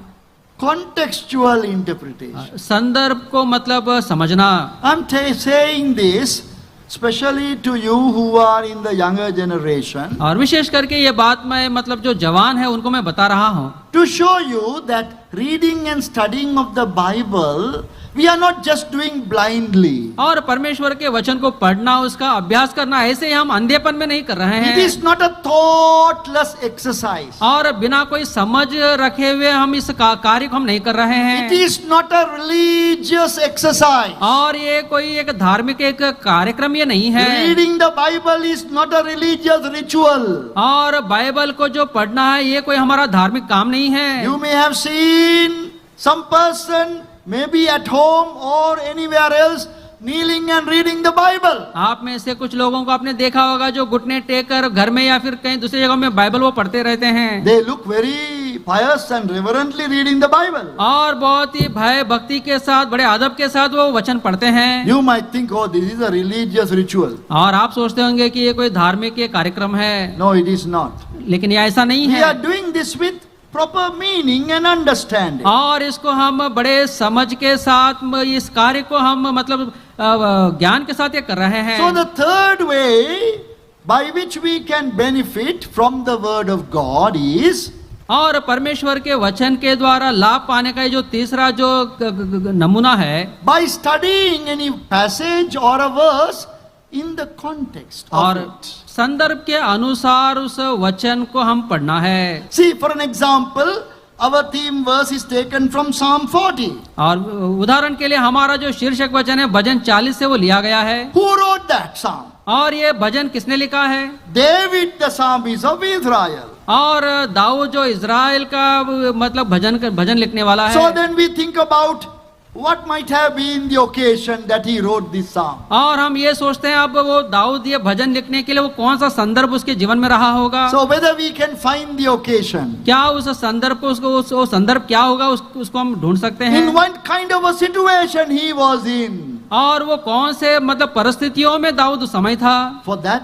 S1: Contextual interpretation.
S2: संदर्भ को मतलब समझना।
S1: I'm saying this especially to you who are in the younger generation.
S2: और विशेष करके ये बात मैं मतलब जो जवान है उनको मैं बता रहा हूँ।
S1: To show you that reading and studying of the Bible, we are not just doing blindly.
S2: और परमेश्वर के वचन को पढ़ना उसका अभ्यास करना ऐसे हम अंधेपन में नहीं कर रहे हैं।
S1: It is not a thoughtless exercise.
S2: और बिना कोई समझ रखे हुए हम इस कार्य को हम नहीं कर रहे हैं।
S1: It is not a religious exercise.
S2: और ये कोई एक धार्मिक एक कार्यक्रम ये नहीं है।
S1: Reading the Bible is not a religious ritual.
S2: और बाइबल को जो पढ़ना है ये कोई हमारा धार्मिक काम नहीं है।
S1: You may have seen some person maybe at home or anywhere else kneeling and reading the Bible.
S2: आप में से कुछ लोगों को आपने देखा होगा जो घुटने टेक कर घर में या फिर कहीं दूसरी जगह में बाइबल वो पढ़ते रहते हैं।
S1: They look very pious and reverently reading the Bible.
S2: और बहुत ही भय भक्ति के साथ बड़े अदब के साथ वो वचन पढ़ते हैं।
S1: You might think, oh, this is a religious ritual.
S2: और आप सोचते होंगे कि ये कोई धार्मिक कार्यक्रम है।
S1: No, it is not.
S2: लेकिन ये ऐसा नहीं
S1: We
S2: है।
S1: are doing this with proper meaning and understanding.
S2: और इसको हम बड़े समझ के साथ इस कार्य को हम मतलब ज्ञान के साथ ये कर रहे हैं।
S1: So the third way by which we can benefit from the word of God is
S2: और परमेश्वर के वचन के द्वारा लाभ पाने का जो तीसरा जो नमूना है
S1: by studying any passage or a verse in the context of
S2: और
S1: it.
S2: संदर्भ के अनुसार उस वचन को हम पढ़ना है।
S1: See, for an example, our theme verse is taken from Psalm 40.
S2: और उदाहरण के लिए हमारा जो शीर्षक वचन है भजन 40 से वो लिया गया है।
S1: Who wrote that psalm?
S2: और ये भजन किसने लिखा है?
S1: David, the psalmist of Israel.
S2: और दाऊद जो इज़राइल का मतलब भजन लिखने वाला है।
S1: So then we think about what might have been the occasion that he wrote this psalm.
S2: और हम ये सोचते हैं अब वो दाऊद ये भजन लिखने के लिए वो कौन सा संदर्भ उसके जीवन में रहा होगा।
S1: So whether we can find the occasion.
S2: क्या उस संदर्भ को उसको संदर्भ क्या होगा उसको हम ढूंढ सकते हैं।
S1: In what kind of a situation he was in.
S2: और वो कौन से मतलब परिस्थितियों में दाऊद उस समय था।
S1: For that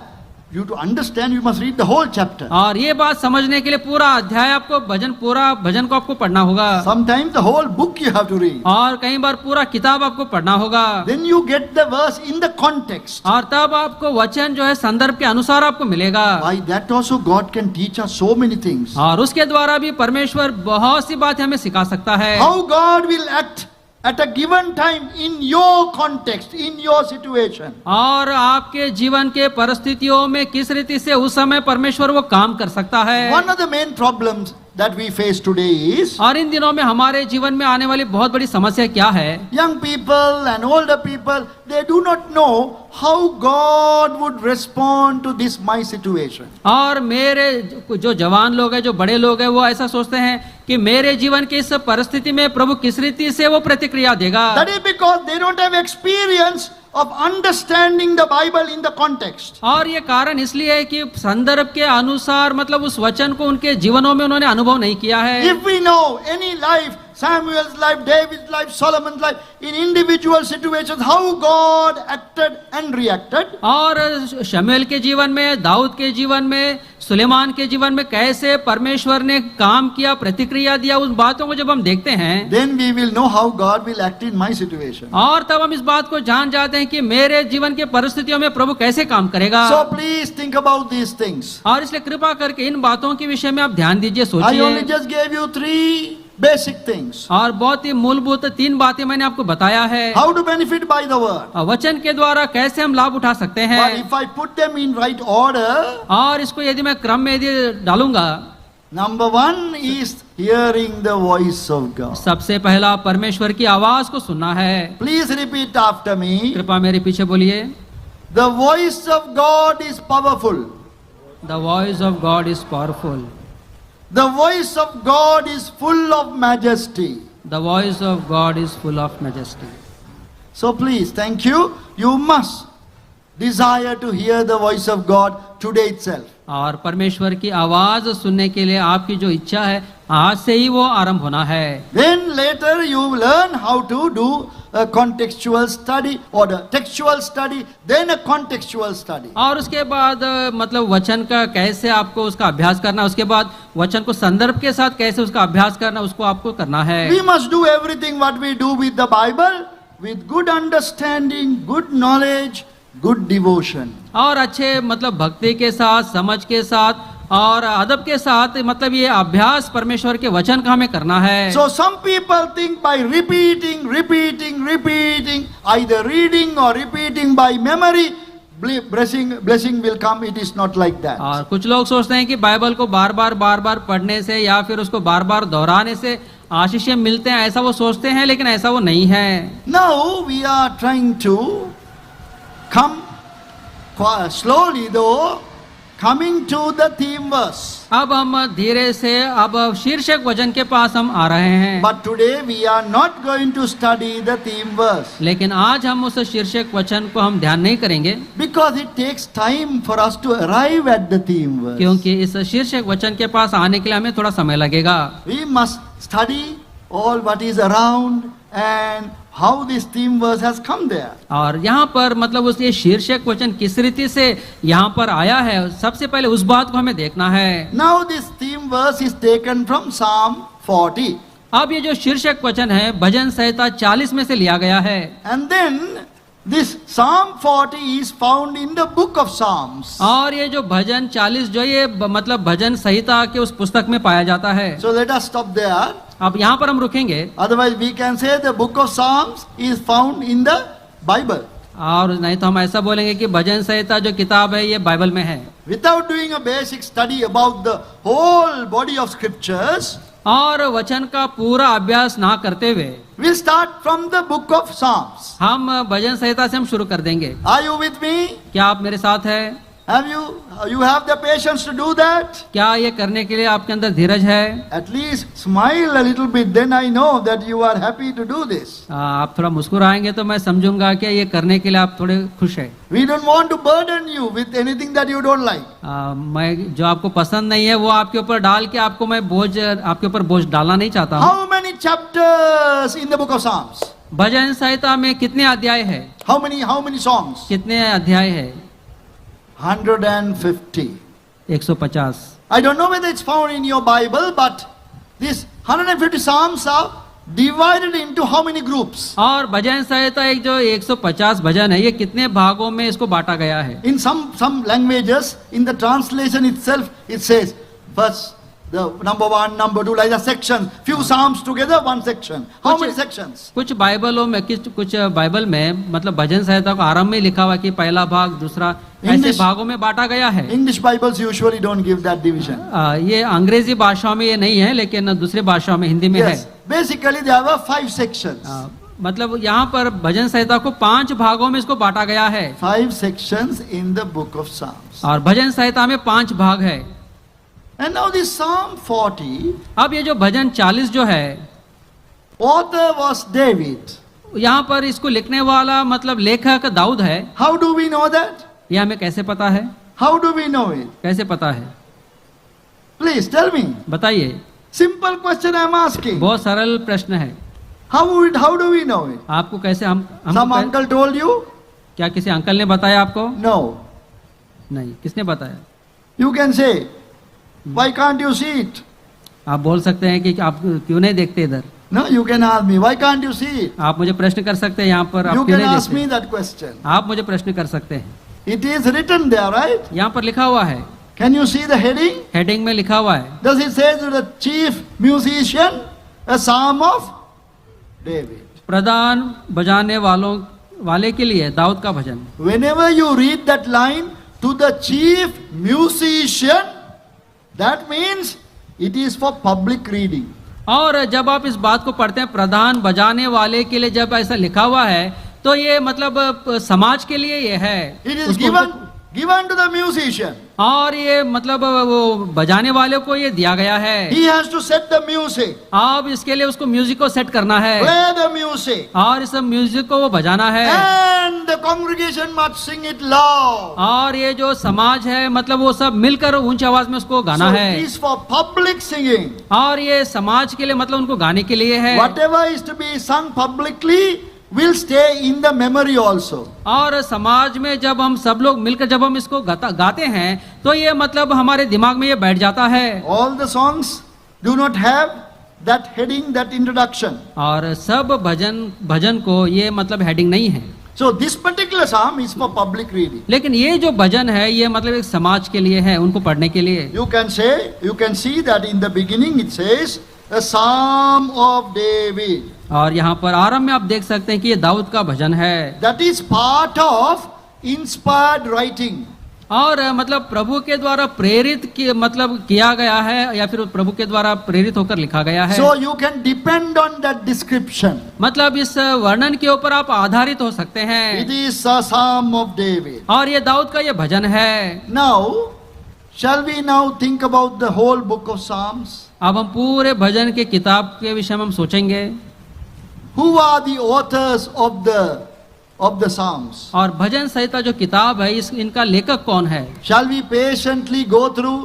S1: you to understand, you must read the whole chapter.
S2: और ये बात समझने के लिए पूरा अध्याय आपको पूरा भजन को आपको पढ़ना होगा,
S1: Sometimes the whole book you have to read.
S2: और कई बार पूरा किताब आपको पढ़ना होगा,
S1: Then you get the verse in the context.
S2: और तब आपको वचन जो है संदर्भ के अनुसार आपको मिलेगा।
S1: By that also God can teach us so many things.
S2: और उसके द्वारा भी परमेश्वर बहुत सी बातें हमें सिखा सकता है।
S1: How God will act at a given time in your context, in your situation.
S2: और आपके जीवन के परिस्थितियों में किस रीति से उस समय परमेश्वर वो काम कर सकता है।
S1: One of the main problems that we face today is
S2: और इन दिनों में हमारे जीवन में आने वाली बहुत बड़ी समस्या क्या है?
S1: young people and older people, they do not know how God would respond to this my situation.
S2: और मेरे जो जवान लोग हैं, जो बड़े लोग हैं, वो ऐसा सोचते हैं कि मेरे जीवन की इस परिस्थिति में प्रभु किस रीति से वो प्रतिक्रिया देगा।
S1: That is because they don't have experience of understanding the Bible in the context.
S2: और ये कारण इसलिए है कि संदर्भ के अनुसार मतलब उस वचन को उनके जीवनों में उन्होंने अनुभव नहीं किया है।
S1: If we know any life, Samuel's life, David's life, Solomon's life, in individual situations, how God acted and reacted,
S2: और शमूएल के जीवन में, दाऊद के जीवन में, सुलेमान के जीवन में कैसे परमेश्वर ने काम किया, प्रतिक्रिया दिया, उन बातों को जब हम देखते हैं,
S1: then we will know how God will act in my situation.
S2: और तब हम इस बात को जान जाते हैं कि मेरे जीवन के परिस्थितियों में प्रभु कैसे काम करेगा।
S1: So please think about these things.
S2: और इसलिए कृपा करके इन बातों के विषय में आप ध्यान दीजिए,
S1: I only
S2: सोचिए।
S1: just gave you 3 basic things.
S2: और बहुत ही मूलभूत 3 बातें मैंने आपको बताया है।
S1: How to benefit by the word.
S2: वचन के द्वारा कैसे हम लाभ उठा सकते
S1: But
S2: हैं।
S1: if I put them in right order,
S2: और इसको यदि मैं क्रम में यदि डालूंगा,
S1: number 1 is hearing the voice of God.
S2: सबसे पहला परमेश्वर की आवाज को सुनना है।
S1: Please repeat after me.
S2: कृपा मेरे पीछे बोलिए।
S1: The voice of God is powerful.
S2: The voice of God is powerful.
S1: The voice of God is full of majesty.
S2: The voice of God is full of majesty.
S1: So please, thank you. You must desire to hear the voice of God today itself.
S2: और परमेश्वर की आवाज सुनने के लिए आपकी जो इच्छा है, आज से ही वो आरंभ होना है।
S1: Then later you learn how to do a contextual study or a textual study, then a contextual study.
S2: और उसके बाद मतलब वचन का कैसे आपको उसका अभ्यास करना, उसके बाद वचन को संदर्भ के साथ कैसे उसका अभ्यास करना, उसको आपको करना है।
S1: We must do everything what we do with the Bible with good understanding, good knowledge, good devotion.
S2: और अच्छे मतलब भक्ति के साथ, समझ के साथ और अदब के साथ मतलब ये अभ्यास परमेश्वर के वचन का हमें करना है।
S1: So some people think by repeating, either reading or repeating by memory, blessing will come. It is not like that.
S2: और कुछ लोग सोचते हैं कि बाइबल को बार बार पढ़ने से या फिर उसको बार बार दोहराने से आशीषें मिलते हैं, ऐसा वो सोचते हैं, लेकिन ऐसा वो नहीं है।
S1: Now we are trying to come slowly though, coming to the theme verse.
S2: अब हम धीरे से अब शीर्षक वचन के पास हम आ रहे हैं।
S1: But today we are not going to study the theme verse.
S2: लेकिन आज हम उस शीर्षक वचन को हम ध्यान नहीं करेंगे,
S1: Because it takes time for us to arrive at the theme verse.
S2: क्योंकि इस शीर्षक वचन के पास आने के लिए हमें थोड़ा समय लगेगा।
S1: We must study all what is around and how this theme verse has come there.
S2: और यहाँ पर मतलब उस ये शीर्षक वचन किस रीति से यहाँ पर आया है, सबसे पहले उस बात को हमें देखना है।
S1: Now this theme verse is taken from Psalm 40.
S2: अब ये जो शीर्षक वचन है भजन संहिता 40 में से लिया गया है।
S1: And then this Psalm 40 is found in the book of Psalms.
S2: और ये जो भजन 40 जो ये मतलब भजन संहिता के उस पुस्तक में पाया जाता है।
S1: So let us stop there.
S2: अब यहाँ पर हम रुकेंगे,
S1: Otherwise we can say the book of Psalms is found in the Bible.
S2: और नहीं तो हम ऐसा बोलेंगे कि भजन संहिता जो किताब है ये बाइबल में है।
S1: Without doing a basic study about the whole body of scriptures,
S2: और वचन का पूरा अभ्यास ना करते हुए
S1: we'll start from the book of Psalms.
S2: हम भजन संहिता से हम शुरू कर देंगे।
S1: Are you with me?
S2: क्या आप मेरे साथ है?
S1: Have you have the patience to do that?
S2: क्या ये करने के लिए आपके अंदर धीरज है?
S1: At least smile a little bit, then I know that you are happy to do this.
S2: आप थोड़ा मुस्कुराएंगे तो मैं समझूंगा कि ये करने के लिए आप थोड़े खुश है।
S1: We don't want to burden you with anything that you don't like.
S2: मैं जो आपको पसंद नहीं है वो आपके ऊपर डाल के आपको मैं आपके ऊपर बोझ डालना नहीं चाहता हूँ।
S1: How many chapters in the book of Psalms?
S2: भजन संहिता में कितने अध्याय है?
S1: How many songs?
S2: कितने अध्याय है?
S1: 150.
S2: 150।
S1: I don't know whether it's found in your Bible, but these 150 Psalms are divided into how many groups?
S2: और भजन संहिता एक जो 150 भजन है, ये कितने भागों में इसको बांटा गया है?
S1: In some languages, in the translation itself, it says first the number 1, number 2, like the section. Few Psalms together, one section. How many sections?
S2: कुछ बाइबलों में कुछ बाइबल में मतलब भजन संहिता को आरंभ में लिखा हुआ कि पहला भाग, दूसरा, ऐसे
S1: English-
S2: भागों में बांटा गया है।
S1: English Bibles usually don't give that division.
S2: ये अंग्रेजी भाषाओं में ये नहीं है, लेकिन दूसरे भाषाओं में, हिंदी में है।
S1: Yes. Basically, there were 5 sections.
S2: मतलब यहाँ पर भजन संहिता को 5 भागों में इसको बांटा गया है।
S1: 5 sections in the book of Psalms.
S2: और भजन संहिता में 5 भाग है।
S1: And now this Psalm 40,
S2: अब ये जो भजन 40 जो है,
S1: author was David.
S2: यहाँ पर इसको लिखने वाला मतलब लेखक दाऊद है।
S1: How do we know that?
S2: ये हमें कैसे पता है?
S1: How do we know it?
S2: कैसे पता है?
S1: Please tell me.
S2: बताइए।
S1: Simple question I'm asking.
S2: बहुत सरल प्रश्न है।
S1: How do we know it?
S2: आपको कैसे हम
S1: Some uncle told you?
S2: क्या किसी अंकल ने बताया आपको?
S1: No.
S2: नहीं, किसने बताया?
S1: You can say, why can't you see it?
S2: आप बोल सकते हैं कि आप क्यों नहीं देखते इधर?
S1: No, you can ask me, why can't you see it?
S2: आप मुझे प्रश्न कर सकते हैं यहाँ पर, आप
S1: You
S2: क्यों
S1: can
S2: नहीं
S1: ask me
S2: देखते?
S1: that question.
S2: आप मुझे प्रश्न कर सकते हैं।
S1: It is written there, right?
S2: यहाँ पर लिखा हुआ है,
S1: Can you see the heading?
S2: Heading में लिखा हुआ है।
S1: Does it say to the chief musician, a psalm of David?
S2: प्रधान बजाने वाले के लिए दाऊद का भजन।
S1: Whenever you read that line to the chief musician, that means it is for public reading.
S2: और जब आप इस बात को पढ़ते हैं प्रधान बजाने वाले के लिए, जब ऐसा लिखा हुआ है तो ये मतलब समाज के लिए ये है।
S1: It is
S2: उसको-
S1: given to the musician.
S2: और ये मतलब वो बजाने वाले को ये दिया गया है।
S1: He has to set the music,
S2: अब इसके लिए उसको म्यूजिक को सेट करना है
S1: play the music,
S2: और इस म्यूजिक को वो बजाना है।
S1: and the congregation must sing it loud.
S2: और ये जो समाज है मतलब वो सब मिलकर ऊंची आवाज में उसको गाना
S1: So
S2: है।
S1: it is for public singing.
S2: और ये समाज के लिए मतलब उनको गाने के लिए है।
S1: Whatever is to be sung publicly will stay in the memory also.
S2: और समाज में जब हम सब लोग मिलकर जब हम इसको गाते हैं तो ये मतलब हमारे दिमाग में ये बैठ जाता है।
S1: All the songs do not have that heading, that introduction.
S2: और सब भजन को ये मतलब हेडिंग नहीं है।
S1: So this particular psalm is for public reading.
S2: लेकिन ये जो भजन है ये मतलब एक समाज के लिए है, उनको पढ़ने के लिए।
S1: You can see that in the beginning it says a psalm of David.
S2: और यहाँ पर आरंभ में आप देख सकते हैं कि ये दाऊद का भजन है।
S1: That is part of inspired writing.
S2: और मतलब प्रभु के द्वारा प्रेरित मतलब किया गया है, या फिर प्रभु के द्वारा प्रेरित होकर लिखा गया है।
S1: So you can depend on that description.
S2: मतलब इस वर्णन के ऊपर आप आधारित हो सकते हैं।
S1: It is a psalm of David.
S2: और ये दाऊद का ये भजन है।
S1: Now, shall we now think about the whole book of Psalms?
S2: अब हम पूरे भजन के किताब के विषय में हम सोचेंगे।
S1: Who are the authors of the Psalms?
S2: और भजन संहिता जो किताब है इनका लेखक कौन है?
S1: Shall we patiently go through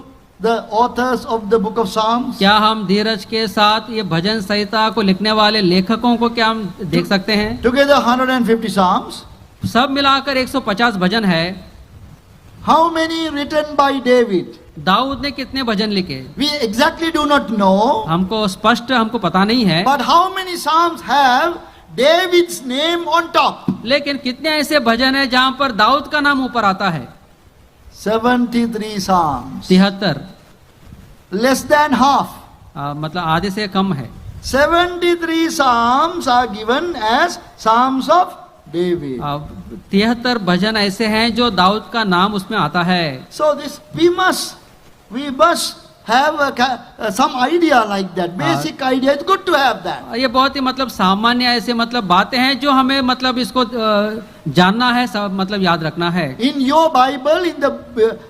S1: the authors of the book of Psalms?
S2: क्या हम धीरज के साथ ये भजन संहिता को लिखने वाले लेखकों को क्या हम देख सकते हैं?
S1: Together 150 Psalms.
S2: सब मिलाकर 150 भजन है।
S1: How many written by David?
S2: Dawood ने कितने भजन लिखे?
S1: We exactly do not know.
S2: हमको स्पष्ट हमको पता नहीं है।
S1: But how many Psalms have David's name on top?
S2: लेकिन कितने ऐसे भजन है जहाँ पर दाऊद का नाम ऊपर आता है?
S1: 73 Psalms.
S2: 73,
S1: Less than half.
S2: मतलब आधे से कम है।
S1: 73 Psalms are given as Psalms of David.
S2: 73 भजन ऐसे हैं जो दाऊद का नाम उसमें आता है।
S1: So this we must have some idea like that. Basic idea. It's good to have that.
S2: ये बहुत ही मतलब सामान्य ऐसे मतलब बातें हैं जो हमें मतलब इसको जानना है, सब मतलब याद रखना है।
S1: In your Bible,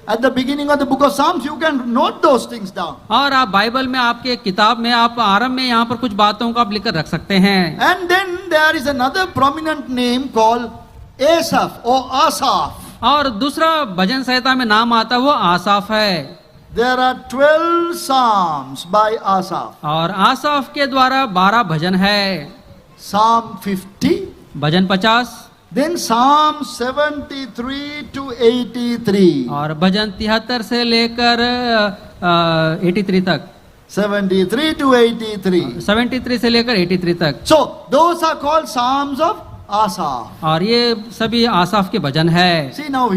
S1: at the beginning of the book of Psalms, you can note those things down.
S2: और आप बाइबल में आपके किताब में आप आरंभ में यहाँ पर कुछ बातों को आप लिखकर रख सकते हैं।
S1: And then there is another prominent name called Asaph or Asaph.
S2: और दूसरा भजन संहिता में नाम आता है वो आसाफ है।
S1: There are 12 Psalms by Asaph.
S2: और आसाफ के द्वारा 12 भजन है।
S1: Psalm 50,
S2: bhajan 50,
S1: Then Psalm 73 to 83.
S2: और भजन 73 से लेकर 83 तक,
S1: 73 to 83.
S2: 73 से लेकर 83 तक।
S1: So those are called Psalms of Asaph.
S2: और ये सभी आसाफ के भजन है।
S1: See now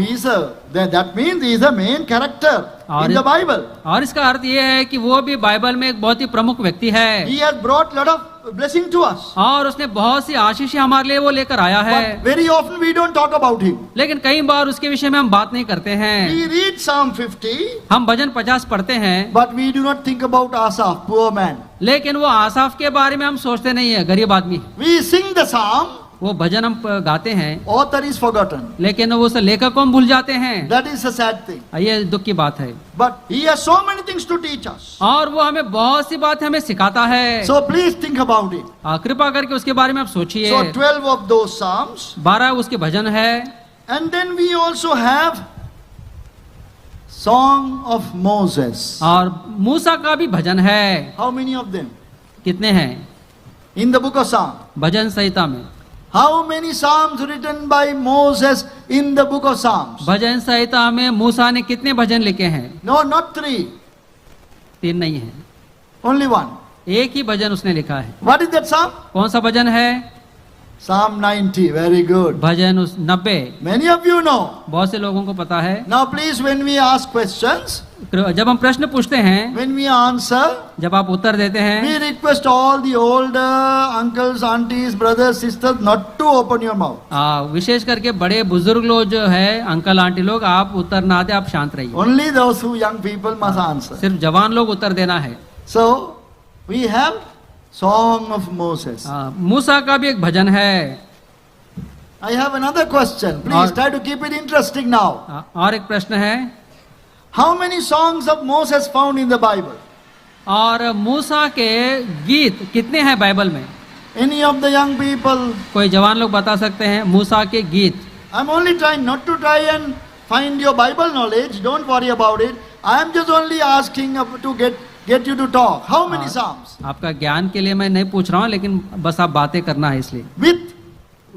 S1: that means he is a main character in the Bible.
S2: और इसका अर्थ ये है कि वो भी बाइबल में एक बहुत ही प्रमुख व्यक्ति है।
S1: He has brought lot of blessing to us.
S2: और उसने बहुत सी आशीष हमारे लिए वो लेकर आया है।
S1: But very often we don't talk about him.
S2: लेकिन कई बार उसके विषय में हम बात नहीं करते हैं।
S1: We read Psalm 50.
S2: हम भजन 50 पढ़ते हैं,
S1: But we do not think about Asaph, poor man.
S2: लेकिन वो आसाफ के बारे में हम सोचते नहीं है, गरीब आदमी।
S1: We sing the psalm.
S2: वो भजन हम गाते हैं,
S1: Author is forgotten.
S2: लेकिन उस लेखक को हम भूल जाते हैं।
S1: That is a sad thing.
S2: ये दुख की बात है।
S1: But he has so many things to teach us.
S2: और वो हमें बहुत सी बातें हमें सिखाता है।
S1: So please think about it.
S2: कृपा करके उसके बारे में आप सोचिए।
S1: So 12 of those psalms.
S2: 12 उसके भजन है।
S1: And then we also have Song of Moses.
S2: और मूसा का भी भजन है।
S1: How many of them?
S2: कितने हैं?
S1: In the book of Psalms.
S2: भजन संहिता में।
S1: How many psalms written by Moses in the book of Psalms?
S2: भजन संहिता में मूसा ने कितने भजन लिखे हैं?
S1: No, not 3.
S2: 3 नहीं है,
S1: Only 1.
S2: एक ही भजन उसने लिखा है।
S1: What is that psalm?
S2: कौन सा भजन है?
S1: Psalm 90. Very good.
S2: Bhajan 90।
S1: Many of you know.
S2: बहुत से लोगों को पता है।
S1: Now please, when we ask questions,
S2: जब हम प्रश्न पूछते हैं,
S1: when we answer,
S2: जब आप उत्तर देते हैं,
S1: we request all the older uncles, aunties, brothers, sisters not to open your mouth.
S2: विशेष करके बड़े बुजुर्ग लोग जो है, अंकल आंटी लोग, आप उत्तर ना दे, आप शांत रहिए।
S1: Only those who young people must answer.
S2: सिर्फ जवान लोग उत्तर देना है।
S1: So we have Song of Moses.
S2: मूसा का भी एक भजन है।
S1: I have another question. Please try to keep it interesting now.
S2: और एक प्रश्न है,
S1: How many songs of Moses found in the Bible?
S2: और मूसा के गीत कितने हैं बाइबल में?
S1: Any of the young people?
S2: कोई जवान लोग बता सकते हैं मूसा के गीत?
S1: I'm only trying not to try and find your Bible knowledge. Don't worry about it. I am just only asking to get you to talk. How many psalms?
S2: आपका ज्ञान के लिए मैं नहीं पूछ रहा हूँ, लेकिन बस आप बातें करना है इसलिए।
S1: With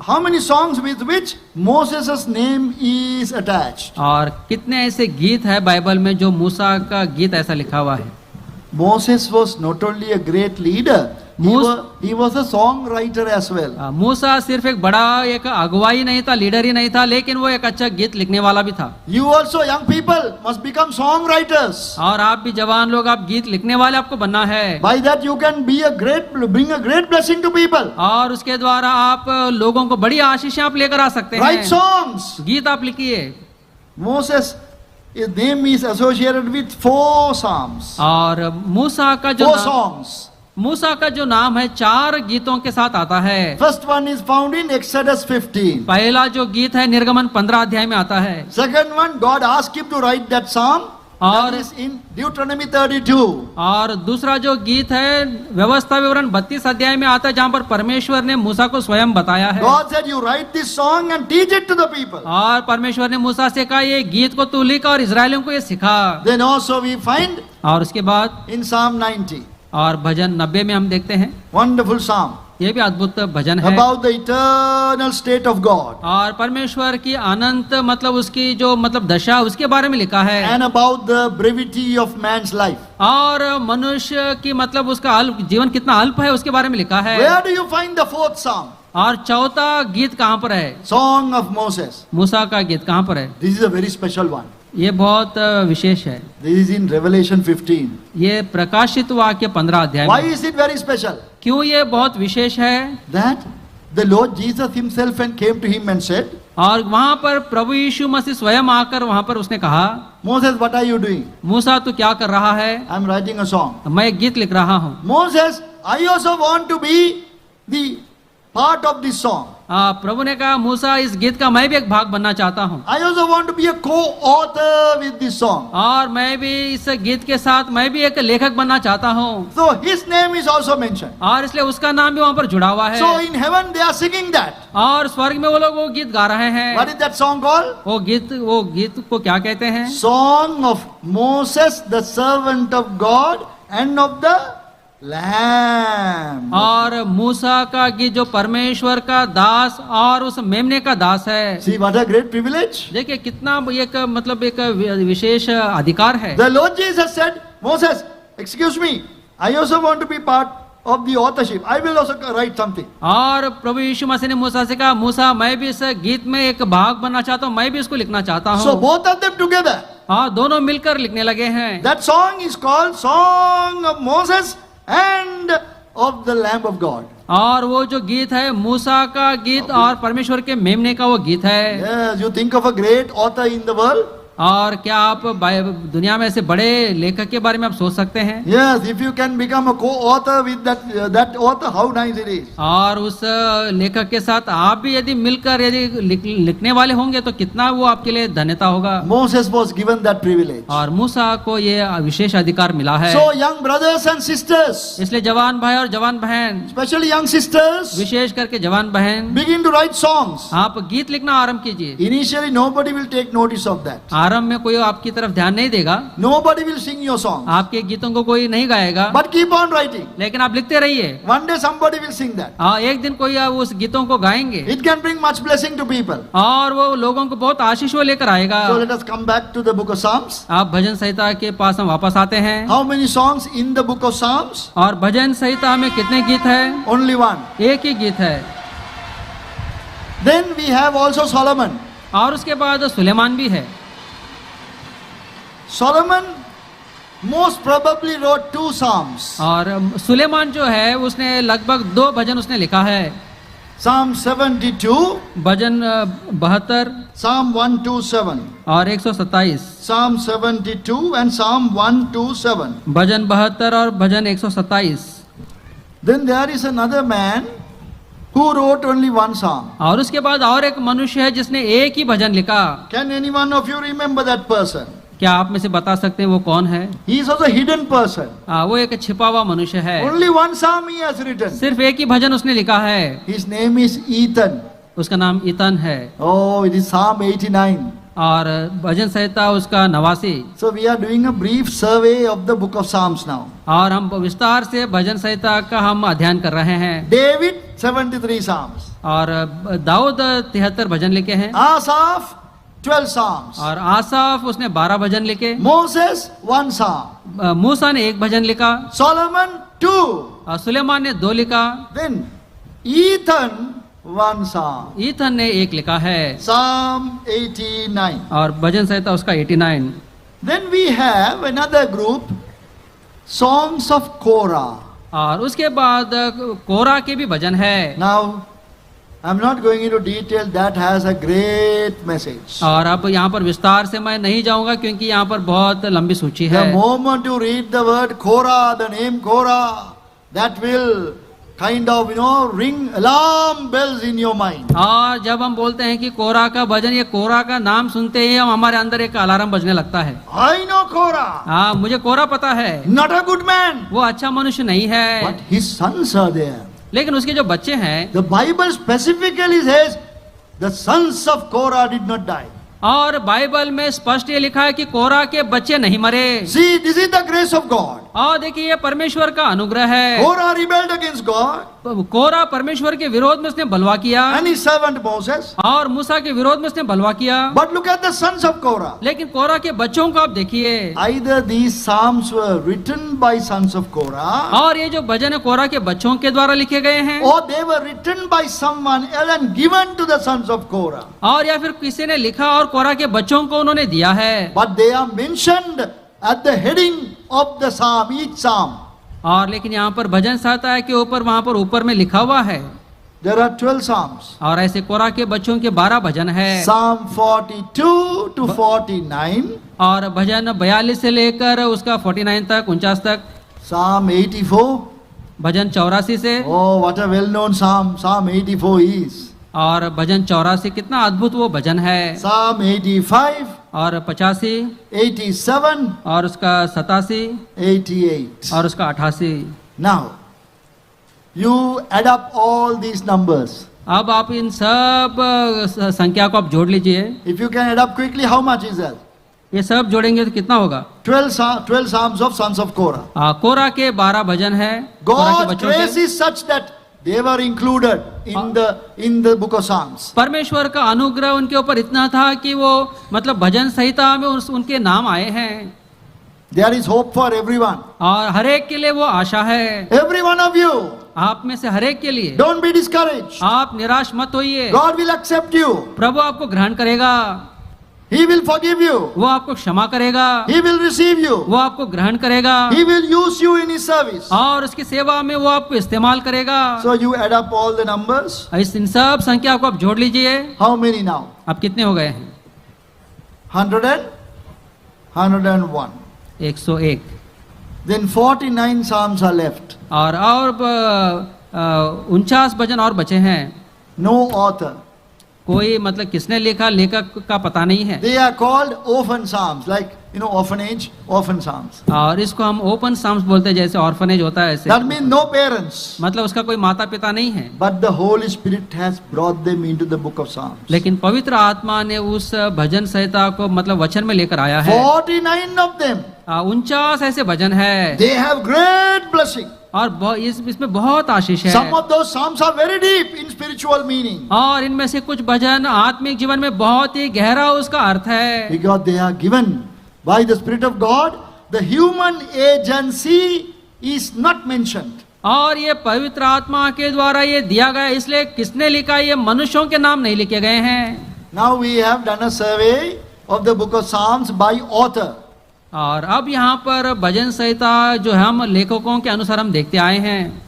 S1: how many songs with which Moses' name is attached?
S2: और कितने ऐसे गीत है बाइबल में जो मूसा का गीत ऐसा लिखा हुआ है?
S1: Moses was not only a great leader, he was a songwriter as well.
S2: मूसा सिर्फ एक बड़ा एक अगुवाई नहीं था, लीडर ही नहीं था, लेकिन वो एक अच्छा गीत लिखने वाला भी था।
S1: You also young people must become songwriters.
S2: और आप भी जवान लोग, आप गीत लिखने वाले आपको बनना है।
S1: By that you can bring a great blessing to people.
S2: और उसके द्वारा आप लोगों को बड़ी आशीष आप लेकर आ सकते हैं।
S1: Write songs.
S2: गीत आप लिखिए।
S1: Moses, his name is associated with 4 psalms.
S2: और मूसा का जो
S1: 4 songs.
S2: मूसा का जो नाम है 4 गीतों के साथ आता है।
S1: First one is found in Exodus 15.
S2: पहला जो गीत है निर्गमन 15 अध्याय में आता है।
S1: Second one, God asked him to write that psalm.
S2: और
S1: that is in Deuteronomy 32.
S2: और दूसरा जो गीत है व्यवस्था विवरण 32 अध्याय में आता है, जहाँ पर परमेश्वर ने मूसा को स्वयं बताया है।
S1: God said, you write this song and teach it to the people.
S2: और परमेश्वर ने मूसा से कहा, ये गीत को तू लिख और इजरायलियों को ये सिखा।
S1: Then also we find
S2: और उसके बाद
S1: in Psalm 90.
S2: और भजन 90 में हम देखते हैं,
S1: Wonderful psalm.
S2: ये भी अद्भुत भजन है।
S1: About the eternal state of God.
S2: और परमेश्वर की अनंत मतलब उसकी जो मतलब दशा उसके बारे में लिखा है।
S1: And about the brevity of man's life.
S2: और मनुष्य की मतलब उसका अल्प जीवन कितना अल्प है उसके बारे में लिखा है।
S1: Where do you find the 4th psalm?
S2: और चौथा गीत कहाँ पर है?
S1: Song of Moses.
S2: मूसा का गीत कहाँ पर है?
S1: This is a very special one.
S2: ये बहुत विशेष है।
S1: This is in Revelation 15.
S2: ये प्रकाशित वाक्य 15 अध्याय
S1: Why
S2: में।
S1: is it very special?
S2: क्यों ये बहुत विशेष है?
S1: That the Lord Jesus himself and came to him and said,
S2: और वहां पर प्रभु यीशु मसीह स्वयं आकर वहां पर उसने कहा,
S1: Moses, what are you doing?
S2: मूसा तू क्या कर रहा है?
S1: I am writing a song.
S2: मैं एक गीत लिख रहा हूँ।
S1: Moses, I also want to be the part of this song.
S2: प्रभु ने कहा, मूसा इस गीत का मैं भी एक भाग बनना चाहता हूँ।
S1: I also want to be a co-author with this song.
S2: और मैं भी इस गीत के साथ मैं भी एक लेखक बनना चाहता हूँ।
S1: So his name is also mentioned.
S2: और इसलिए उसका नाम भी वहाँ पर जुड़ा हुआ है।
S1: So in heaven they are singing that.
S2: और स्वर्ग में वो लोग वो गीत गा रहे हैं।
S1: What is that song called?
S2: वो गीत को क्या कहते हैं?
S1: Song of Moses, the servant of God, and of the lamb.
S2: और मूसा का गीत जो परमेश्वर का दास और उस मेमने का दास है।
S1: See what a great privilege.
S2: देखिए कितना एक मतलब एक विशेष अधिकार है।
S1: The Lord Jesus said, Moses, excuse me, I also want to be part of the authorship. I will also write something.
S2: और प्रभु यीशु मसीह ने मूसा से कहा, मूसा मैं भी इस गीत में एक भाग बनना चाहता हूँ, मैं भी इसको लिखना चाहता
S1: So
S2: हूँ।
S1: both of them together.
S2: हाँ, दोनों मिलकर लिखने लगे हैं।
S1: That song is called Song of Moses and of the Lamb of God.
S2: और वो जो गीत है मूसा का गीत और परमेश्वर के मेमने का वो गीत है।
S1: Yes, you think of a great author in the world?
S2: और क्या आप दुनिया में ऐसे बड़े लेखक के बारे में आप सोच सकते हैं?
S1: Yes, if you can become a co-author with that author, how nice it is.
S2: और उस लेखक के साथ आप भी यदि मिलकर यदि लिखने वाले होंगे तो कितना वो आपके लिए धन्यता होगा।
S1: Moses was given that privilege.
S2: और मूसा को ये विशेष अधिकार मिला है।
S1: So young brothers and sisters,
S2: इसलिए जवान भाई और जवान बहन,
S1: especially young sisters,
S2: विशेष करके जवान बहन,
S1: begin to write songs.
S2: आप गीत लिखना आरंभ कीजिए।
S1: Initially nobody will take notice of that.
S2: आरंभ में कोई आपकी तरफ ध्यान नहीं देगा,
S1: Nobody will sing your songs.
S2: आपके गीतों को कोई नहीं गाएगा,
S1: But keep on writing.
S2: लेकिन आप लिखते रहिए।
S1: One day somebody will sing that.
S2: हाँ, एक दिन कोई उस गीतों को गाएंगे
S1: It can bring much blessing to people.
S2: और वो लोगों को बहुत आशीष वो लेकर आएगा।
S1: So let us come back to the book of Psalms.
S2: आप भजन संहिता के पास हम वापस आते हैं।
S1: How many songs in the book of Psalms?
S2: और भजन संहिता में कितने गीत हैं?
S1: Only one.
S2: एक ही गीत है।
S1: Then we have also Solomon.
S2: और उसके बाद सुलेमान भी है।
S1: Solomon most probably wrote 2 psalms.
S2: और सुलेमान जो है उसने लगभग 2 भजन उसने लिखा है।
S1: Psalm 72,
S2: भजन 72
S1: Psalm 127.
S2: और 127।
S1: Psalm 72 and Psalm 127.
S2: भजन 72 और भजन 127।
S1: Then there is another man who wrote only 1 psalm.
S2: और उसके बाद और एक मनुष्य है जिसने एक ही भजन लिखा।
S1: Can any one of you remember that person?
S2: क्या आप में से बता सकते हैं वो कौन है?
S1: He is also a hidden person.
S2: वो एक छिपा हुआ मनुष्य है।
S1: Only 1 psalm he has written.
S2: सिर्फ एक ही भजन उसने लिखा है।
S1: His name is Ethan.
S2: उसका नाम ईतन है।
S1: Oh, it is Psalm 89.
S2: और भजन संहिता उसका 89।
S1: So we are doing a brief survey of the book of Psalms now.
S2: और हम विस्तार से भजन संहिता का हम अध्ययन कर रहे हैं।
S1: David 73 psalms.
S2: और दाऊद 73 भजन लिखे हैं।
S1: Asaph 12 psalms.
S2: और आसाफ उसने 12 भजन लिखे।
S1: Moses 1 psalm.
S2: मूसा ने 1 भजन लिखा।
S1: Solomon 2.
S2: और सुलेमान ने 2 लिखा।
S1: Then Ethan 1 psalm.
S2: ईथन ने 1 लिखा है।
S1: Psalm 89.
S2: और भजन संहिता उसका 89।
S1: Then we have another group, songs of Korah.
S2: और उसके बाद कोरा के भी भजन है।
S1: Now I'm not going into detail, that has a great message.
S2: और अब यहाँ पर विस्तार से मैं नहीं जाऊंगा क्योंकि यहाँ पर बहुत लंबी सूची है।
S1: The moment you read the word Korah, the name Korah, that will kind of, ring alarm bells in your mind.
S2: और जब हम बोलते हैं कि कोरा का भजन, ये कोरा का नाम सुनते ही हम हमारे अंदर एक अलार्म बजने लगता है।
S1: I know Korah.
S2: हाँ, मुझे कोरा पता है।
S1: Not a good man.
S2: वो अच्छा मनुष्य नहीं है।
S1: But his sons are there.
S2: लेकिन उसके जो बच्चे हैं,
S1: The Bible specifically says the sons of Korah did not die.
S2: और बाइबल में स्पष्ट ये लिखा है कि कोरा के बच्चे नहीं मरे।
S1: See, this is the grace of God.
S2: और देखिए ये परमेश्वर का अनुग्रह है।
S1: Korah rebelled against God
S2: कोरा परमेश्वर के विरोध में उसने बलवा किया
S1: and his servant Moses.
S2: और मूसा के विरोध में उसने बलवा किया।
S1: But look at the sons of Korah.
S2: लेकिन कोरा के बच्चों को आप देखिए।
S1: Either these psalms were written by sons of Korah,
S2: और ये जो भजन है कोरा के बच्चों के द्वारा लिखे गए हैं,
S1: or they were written by someone else and given to the sons of Korah.
S2: और या फिर किसी ने लिखा और कोरा के बच्चों को उन्होंने दिया है।
S1: But they are mentioned at the heading of the psalm, each psalm.
S2: और लेकिन यहाँ पर भजन संहिता है कि ऊपर वहां पर ऊपर में लिखा हुआ है।
S1: There are 12 psalms.
S2: और ऐसे कोरा के बच्चों के 12 भजन है।
S1: Psalm 42 to 49.
S2: और भजन 42 से लेकर उसका 49 तक 49 तक।
S1: Psalm 84.
S2: भजन 84 से।
S1: Oh, what a well-known psalm. Psalm 84 is.
S2: और भजन 84 कितना अद्भुत वो भजन है।
S1: Psalm 85.
S2: और 85
S1: 87.
S2: और उसका 87
S1: 88.
S2: और उसका 88।
S1: Now, you add up all these numbers.
S2: अब आप इन सब संख्या को आप जोड़ लीजिए।
S1: If you can add up quickly, how much is that?
S2: ये सब जोड़ेंगे तो कितना होगा?
S1: 12 Psalms of sons of Korah.
S2: कोरा के 12 भजन है कोरा के
S1: God's
S2: बच्चों
S1: grace
S2: के।
S1: is such that they were included in the book of Psalms.
S2: परमेश्वर का अनुग्रह उनके ऊपर इतना था कि वो मतलब भजन संहिता में उनके नाम आए हैं।
S1: There is hope for everyone.
S2: और हर एक के लिए वो आशा है,
S1: Every one of you.
S2: आप में से हर एक के लिए।
S1: Don't be discouraged.
S2: आप निराश मत होइए,
S1: God will accept you.
S2: प्रभु आपको ग्रहण करेगा,
S1: He will forgive you.
S2: वो आपको क्षमा करेगा,
S1: He will receive you.
S2: वो आपको ग्रहण करेगा
S1: He will use you in His service.
S2: और उसकी सेवा में वो आपको इस्तेमाल करेगा।
S1: So you add up all the numbers.
S2: इन सब संख्या को आप जोड़ लीजिए।
S1: How many now?
S2: अब कितने हो गए हैं?
S1: 101.
S2: 101।
S1: Then 49 Psalms are left.
S2: और 49 भजन और बचे हैं।
S1: No author.
S2: कोई मतलब किसने लिखा, लेखक का पता नहीं है।
S1: They are called orphan Psalms, like orphanage, orphan Psalms.
S2: और इसको हम ओपन साम्स बोलते हैं, जैसे ऑर्फनेज होता है ऐसे।
S1: That means no parents.
S2: मतलब उसका कोई माता पिता नहीं है।
S1: But the Holy Spirit has brought them into the book of Psalms.
S2: लेकिन पवित्र आत्मा ने उस भजन संहिता को मतलब वचन में लेकर आया है।
S1: 49 of them.
S2: 49 ऐसे भजन है
S1: They have great blessing.
S2: और इसमें बहुत आशीष है।
S1: Some of those Psalms are very deep in spiritual meaning.
S2: और इनमें से कुछ भजन आत्मिक जीवन में बहुत ही गहरा उसका अर्थ है।
S1: Because they are given by the Spirit of God. The human agency is not mentioned.
S2: और ये पवित्र आत्मा के द्वारा ये दिया गया, इसलिए किसने लिखा, ये मनुष्यों के नाम नहीं लिखे गए हैं।
S1: Now we have done a survey of the book of Psalms by author.
S2: और अब यहाँ पर भजन संहिता जो हम लेखकों के अनुसार हम देखते आए हैं।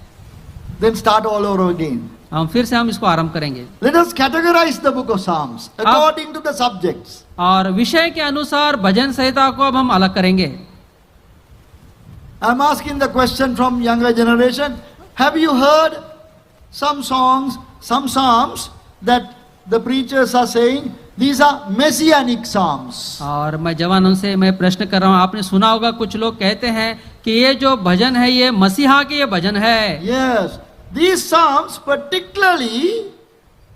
S1: Then start all over again.
S2: हम फिर से हम इसको आरंभ करेंगे।
S1: Let us categorize the book of Psalms according to the subjects.
S2: और विषय के अनुसार भजन संहिता को अब हम अलग करेंगे।
S1: I'm asking the question from younger generation. Have you heard some songs, some psalms that the preachers are saying these are messianic psalms?
S2: और मैं जवानों से मैं प्रश्न कर रहा हूँ, आपने सुना होगा कुछ लोग कहते हैं कि ये जो भजन है ये मसीहा के ये भजन है।
S1: Yes, these psalms particularly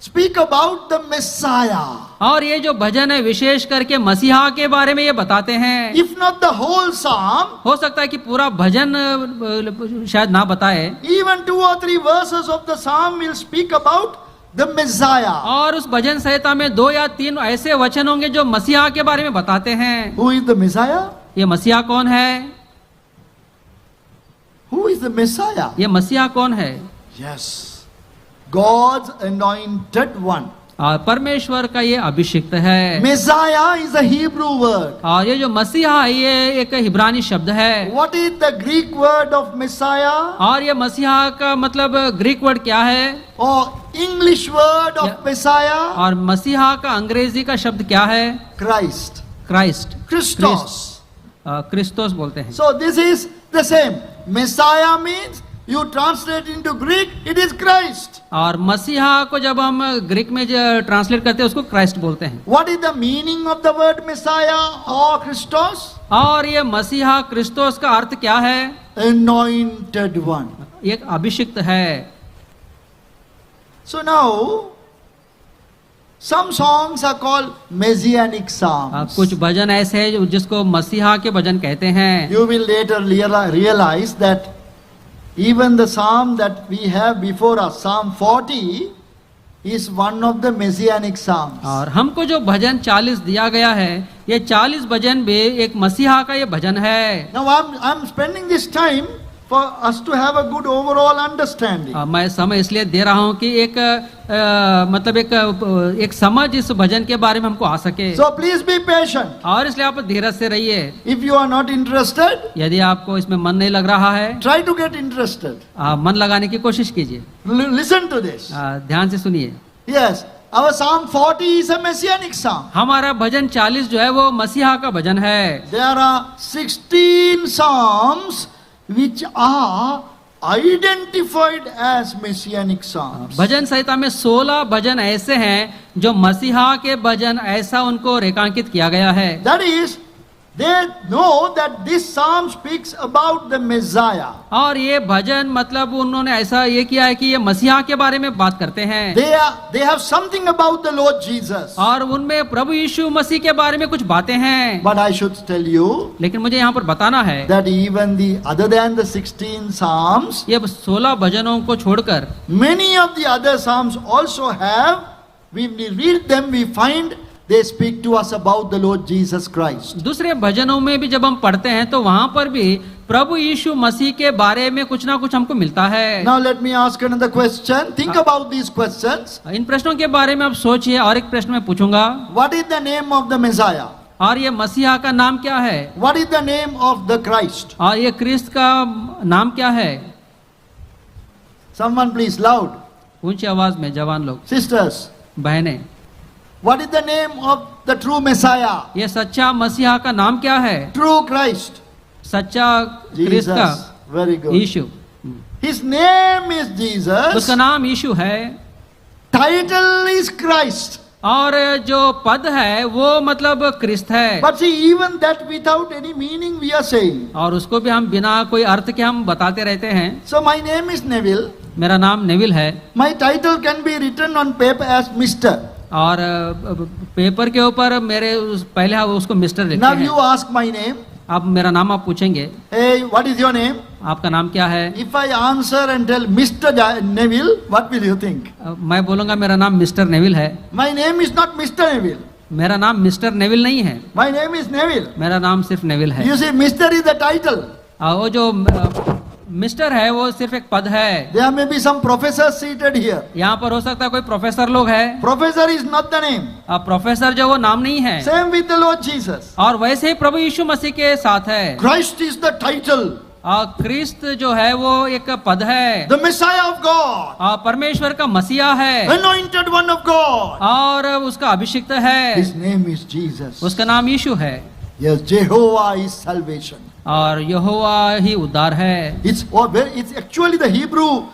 S1: speak about the Messiah.
S2: और ये जो भजन है विशेष करके मसीहा के बारे में ये बताते हैं।
S1: If not the whole psalm,
S2: हो सकता है कि पूरा भजन शायद ना बताए,
S1: even 2 or 3 verses of the psalm will speak about the Messiah.
S2: और उस भजन संहिता में 2 या 3 ऐसे वचन होंगे जो मसीहा के बारे में बताते हैं।
S1: Who is the Messiah?
S2: ये मसीहा कौन है?
S1: Who is the Messiah?
S2: ये मसीहा कौन है?
S1: Yes, God's anointed one.
S2: और परमेश्वर का ये अभिषिक्त है।
S1: Messiah is a Hebrew word.
S2: और ये जो मसीहा है ये एक इब्रानी शब्द है।
S1: What is the Greek word of Messiah?
S2: और ये मसीहा का मतलब ग्रीक वर्ड क्या है?
S1: Or English word of
S2: Yeah.
S1: Messiah?
S2: और मसीहा का अंग्रेजी का शब्द क्या है?
S1: Christ.
S2: Christ,
S1: Christos.
S2: क्रिस्तोस बोलते हैं।
S1: So this is the same. Messiah means you translate into Greek, it is Christ.
S2: और मसीहा को जब हम ग्रीक में ट्रांसलेट करते हैं उसको क्राइस्ट बोलते हैं।
S1: What is the meaning of the word Messiah or Christos?
S2: और ये मसीहा क्रिस्तोस का अर्थ क्या है?
S1: Anointed one.
S2: एक अभिषिक्त है।
S1: So now, some songs are called Messianic psalms.
S2: कुछ भजन ऐसे हैं जिसको मसीहा के भजन कहते हैं।
S1: You will later realize that even the psalm that we have before us, Psalm 40, is one of the Messianic psalms.
S2: और हमको जो भजन 40 दिया गया है ये 40 भजन भी एक मसीहा का ये भजन है।
S1: Now I'm spending this time for us to have a good overall understanding.
S2: मैं समय इसलिए दे रहा हूँ कि मतलब एक समझ इस भजन के बारे में हमको आ सके।
S1: So please be patient.
S2: और इसलिए आप धीरज से रहिए।
S1: If you are not interested,
S2: यदि आपको इसमें मन नहीं लग रहा है,
S1: try to get interested.
S2: मन लगाने की कोशिश कीजिए।
S1: Listen to this.
S2: ध्यान से सुनिए।
S1: Yes, our Psalm 40 is a Messianic psalm.
S2: हमारा भजन 40 जो है वो मसीहा का भजन है।
S1: There are 16 psalms which are identified as Messianic psalms.
S2: भजन संहिता में 16 भजन ऐसे हैं जो मसीहा के भजन ऐसा उनको रेखांकित किया गया है।
S1: That is, they know that this psalm speaks about the Messiah.
S2: और ये भजन मतलब उन्होंने ऐसा ये किया है कि ये मसीहा के बारे में बात करते हैं,
S1: They have something about the Lord Jesus.
S2: और उनमें प्रभु यीशु मसीह के बारे में कुछ बातें हैं।
S1: But I should tell you
S2: लेकिन मुझे यहाँ पर बताना है
S1: that even other than the 16 psalms,
S2: ये 16 भजनों को छोड़कर
S1: many of the other psalms also have, when we read them, we find they speak to us about the Lord Jesus Christ.
S2: दूसरे भजनों में भी जब हम पढ़ते हैं तो वहां पर भी प्रभु यीशु मसीह के बारे में कुछ ना कुछ हमको मिलता है।
S1: Now let me ask another question. Think about these questions.
S2: इन प्रश्नों के बारे में आप सोचिए, और एक प्रश्न मैं पूछूंगा,
S1: What is the name of the Messiah?
S2: और ये मसीहा का नाम क्या है?
S1: What is the name of the Christ?
S2: और ये क्रिस्त का नाम क्या है?
S1: Someone please, loud.
S2: ऊंची आवाज में जवान लोग,
S1: Sisters,
S2: बहनें,
S1: what is the name of the true Messiah?
S2: ये सच्चा मसीहा का नाम क्या है?
S1: True Christ.
S2: सच्चा क्रिस्त का
S1: Jesus. Very good.
S2: Yeshu,
S1: His name is Jesus.
S2: उसका नाम यीशु है,
S1: Title is Christ.
S2: और जो पद है वो मतलब क्रिस्त है।
S1: But see, even that without any meaning we are saying.
S2: और उसको भी हम बिना कोई अर्थ के हम बताते रहते हैं।
S1: So my name is Neville.
S2: मेरा नाम नेविल है,
S1: My title can be written on paper as Mr.
S2: और पेपर के ऊपर मेरे पहले उसको मिस्टर लिखते
S1: Now
S2: हैं।
S1: you ask my name.
S2: अब मेरा नाम आप पूछेंगे,
S1: Hey, what is your name?
S2: आपका नाम क्या है?
S1: If I answer and tell Mr. Neville, what will you think?
S2: मैं बोलूंगा मेरा नाम मिस्टर नेविल है।
S1: My name is not Mr. Neville.
S2: मेरा नाम मिस्टर नेविल नहीं है,
S1: My name is Neville.
S2: मेरा नाम सिर्फ नेविल है।
S1: You see, Mr. is the title.
S2: वो जो मिस्टर है वो सिर्फ एक पद है।
S1: There may be some professors seated here.
S2: यहाँ पर हो सकता है कोई प्रोफेसर लोग है,
S1: Professor is not the name.
S2: Professor जो वो नाम नहीं है।
S1: Same with the Lord Jesus.
S2: और वैसे ही प्रभु यीशु मसीह के साथ है।
S1: Christ is the title.
S2: क्रिस्त जो है वो एक पद है,
S1: The Messiah of God.
S2: परमेश्वर का मसीहा है,
S1: Anointed one of God.
S2: और उसका अभिषिक्त है,
S1: His name is Jesus.
S2: उसका नाम यीशु है,
S1: Yes, Jehovah is salvation.
S2: और यहोवा ही उद्धार है।
S1: It's actually the Hebrew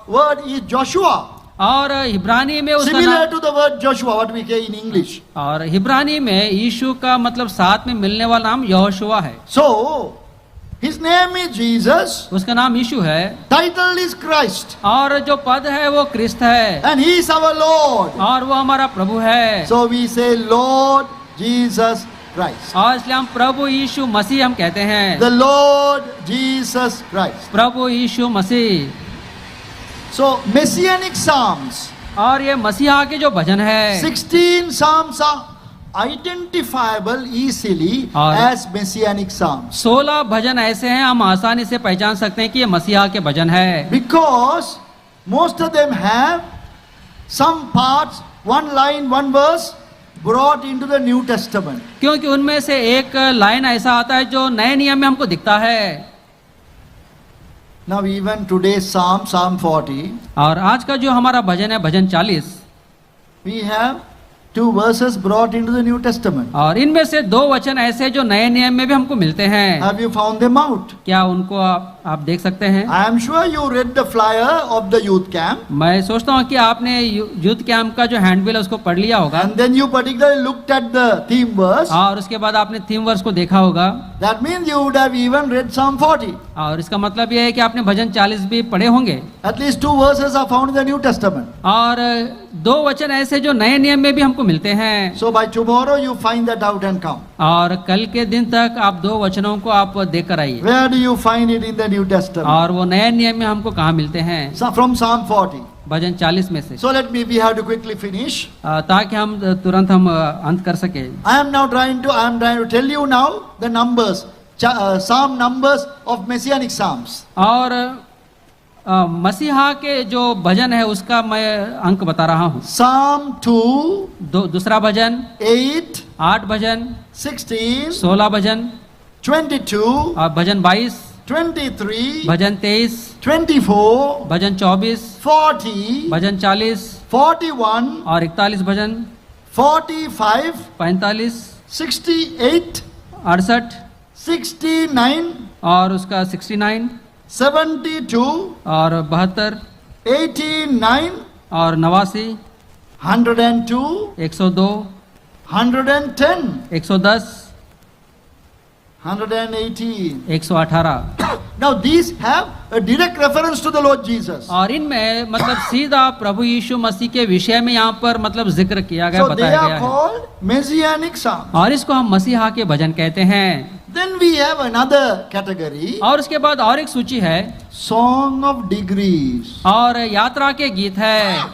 S1: word is Joshua.
S2: और हिब्रानी में उसका
S1: Similar
S2: नाम,
S1: to the word Joshua, what we say in English.
S2: और हिब्रानी में यीशु का मतलब साथ में मिलने वाला नाम यहोशुआ है।
S1: So, his name is Jesus.
S2: उसका नाम यीशु है,
S1: Title is Christ.
S2: और जो पद है वो क्रिस्त है,
S1: And he is our Lord.
S2: और वो हमारा प्रभु है।
S1: So we say Lord Jesus Christ.
S2: और इसलिए हम प्रभु यीशु मसीह हम कहते हैं,
S1: The Lord Jesus Christ.
S2: Prabhu Yeshu Masih.
S1: So Messianic Psalms.
S2: और ये मसीहा के जो भजन है,
S1: 16 Psalms are identifiable easily
S2: और-
S1: as Messianic Psalms.
S2: 16 भजन ऐसे हैं हम आसानी से पहचान सकते हैं कि ये मसीहा के भजन है,
S1: Because most of them have some parts, one line, one verse brought into the New Testament.
S2: क्योंकि उनमें से एक लाइन ऐसा आता है जो नए नियम में हमको दिखता है।
S1: Now even today's Psalm 40,
S2: और आज का जो हमारा भजन है भजन 40,
S1: we have 2 verses brought into the New Testament.
S2: और इनमें से 2 वचन ऐसे जो नए नियम में भी हमको मिलते हैं।
S1: Have you found them out?
S2: क्या उनको आप देख सकते हैं?
S1: I am sure you read the flyer of the youth camp
S2: मैं सोचता हूँ कि आपने यूथ कैंप का जो हैंडबिल है उसको पढ़ लिया होगा,
S1: and then you particularly looked at the theme verse.
S2: और उसके बाद आपने थीम वर्स को देखा होगा,
S1: That means you would have even read Psalm 40.
S2: और इसका मतलब यह है कि आपने भजन 40 भी पढ़े होंगे।
S1: At least 2 verses are found in the New Testament.
S2: और 2 वचन ऐसे जो नए नियम में भी हमको मिलते हैं।
S1: So by tomorrow you find that out and come.
S2: और कल के दिन तक आप 2 वचनों को आप देख कर आइए,
S1: Where do you find it in the New Testament?
S2: और वो नए नियम में हमको कहाँ मिलते हैं?
S1: So from Psalm 40.
S2: भजन 40 में से।
S1: So we have to quickly finish.
S2: ताकि हम तुरंत हम अंत कर सके।
S1: I am trying to tell you now the numbers, Psalm numbers of Messianic Psalms.
S2: और मसीहा के जो भजन है उसका मैं अंक बता रहा हूँ।
S1: Psalm 2,
S2: दूसरा भजन
S1: 8,
S2: 8 भजन,
S1: 16,
S2: 16 भजन,
S1: 22,
S2: और भजन 22,
S1: 23,
S2: भजन 23,
S1: 24,
S2: भजन 24,
S1: 40,
S2: भजन 40,
S1: 41,
S2: और 41 भजन,
S1: 45,
S2: 45,
S1: 68,
S2: 68,
S1: 69,
S2: और उसका 69,
S1: 72,
S2: और 72,
S1: 89,
S2: और 89,
S1: 102,
S2: 102,
S1: 110,
S2: 110,
S1: 118.
S2: 118।
S1: Now these have a direct reference to the Lord Jesus.
S2: और इनमें मतलब सीधा प्रभु यीशु मसीह के विषय में यहाँ पर मतलब जिक्र किया गया,
S1: So they
S2: बताया
S1: are
S2: गया है।
S1: called Messianic Psalms.
S2: और इसको हम मसीहा के भजन कहते हैं।
S1: Then we have another category,
S2: और उसके बाद और एक सूची है,
S1: Song of Degrees,
S2: और यात्रा के गीत है,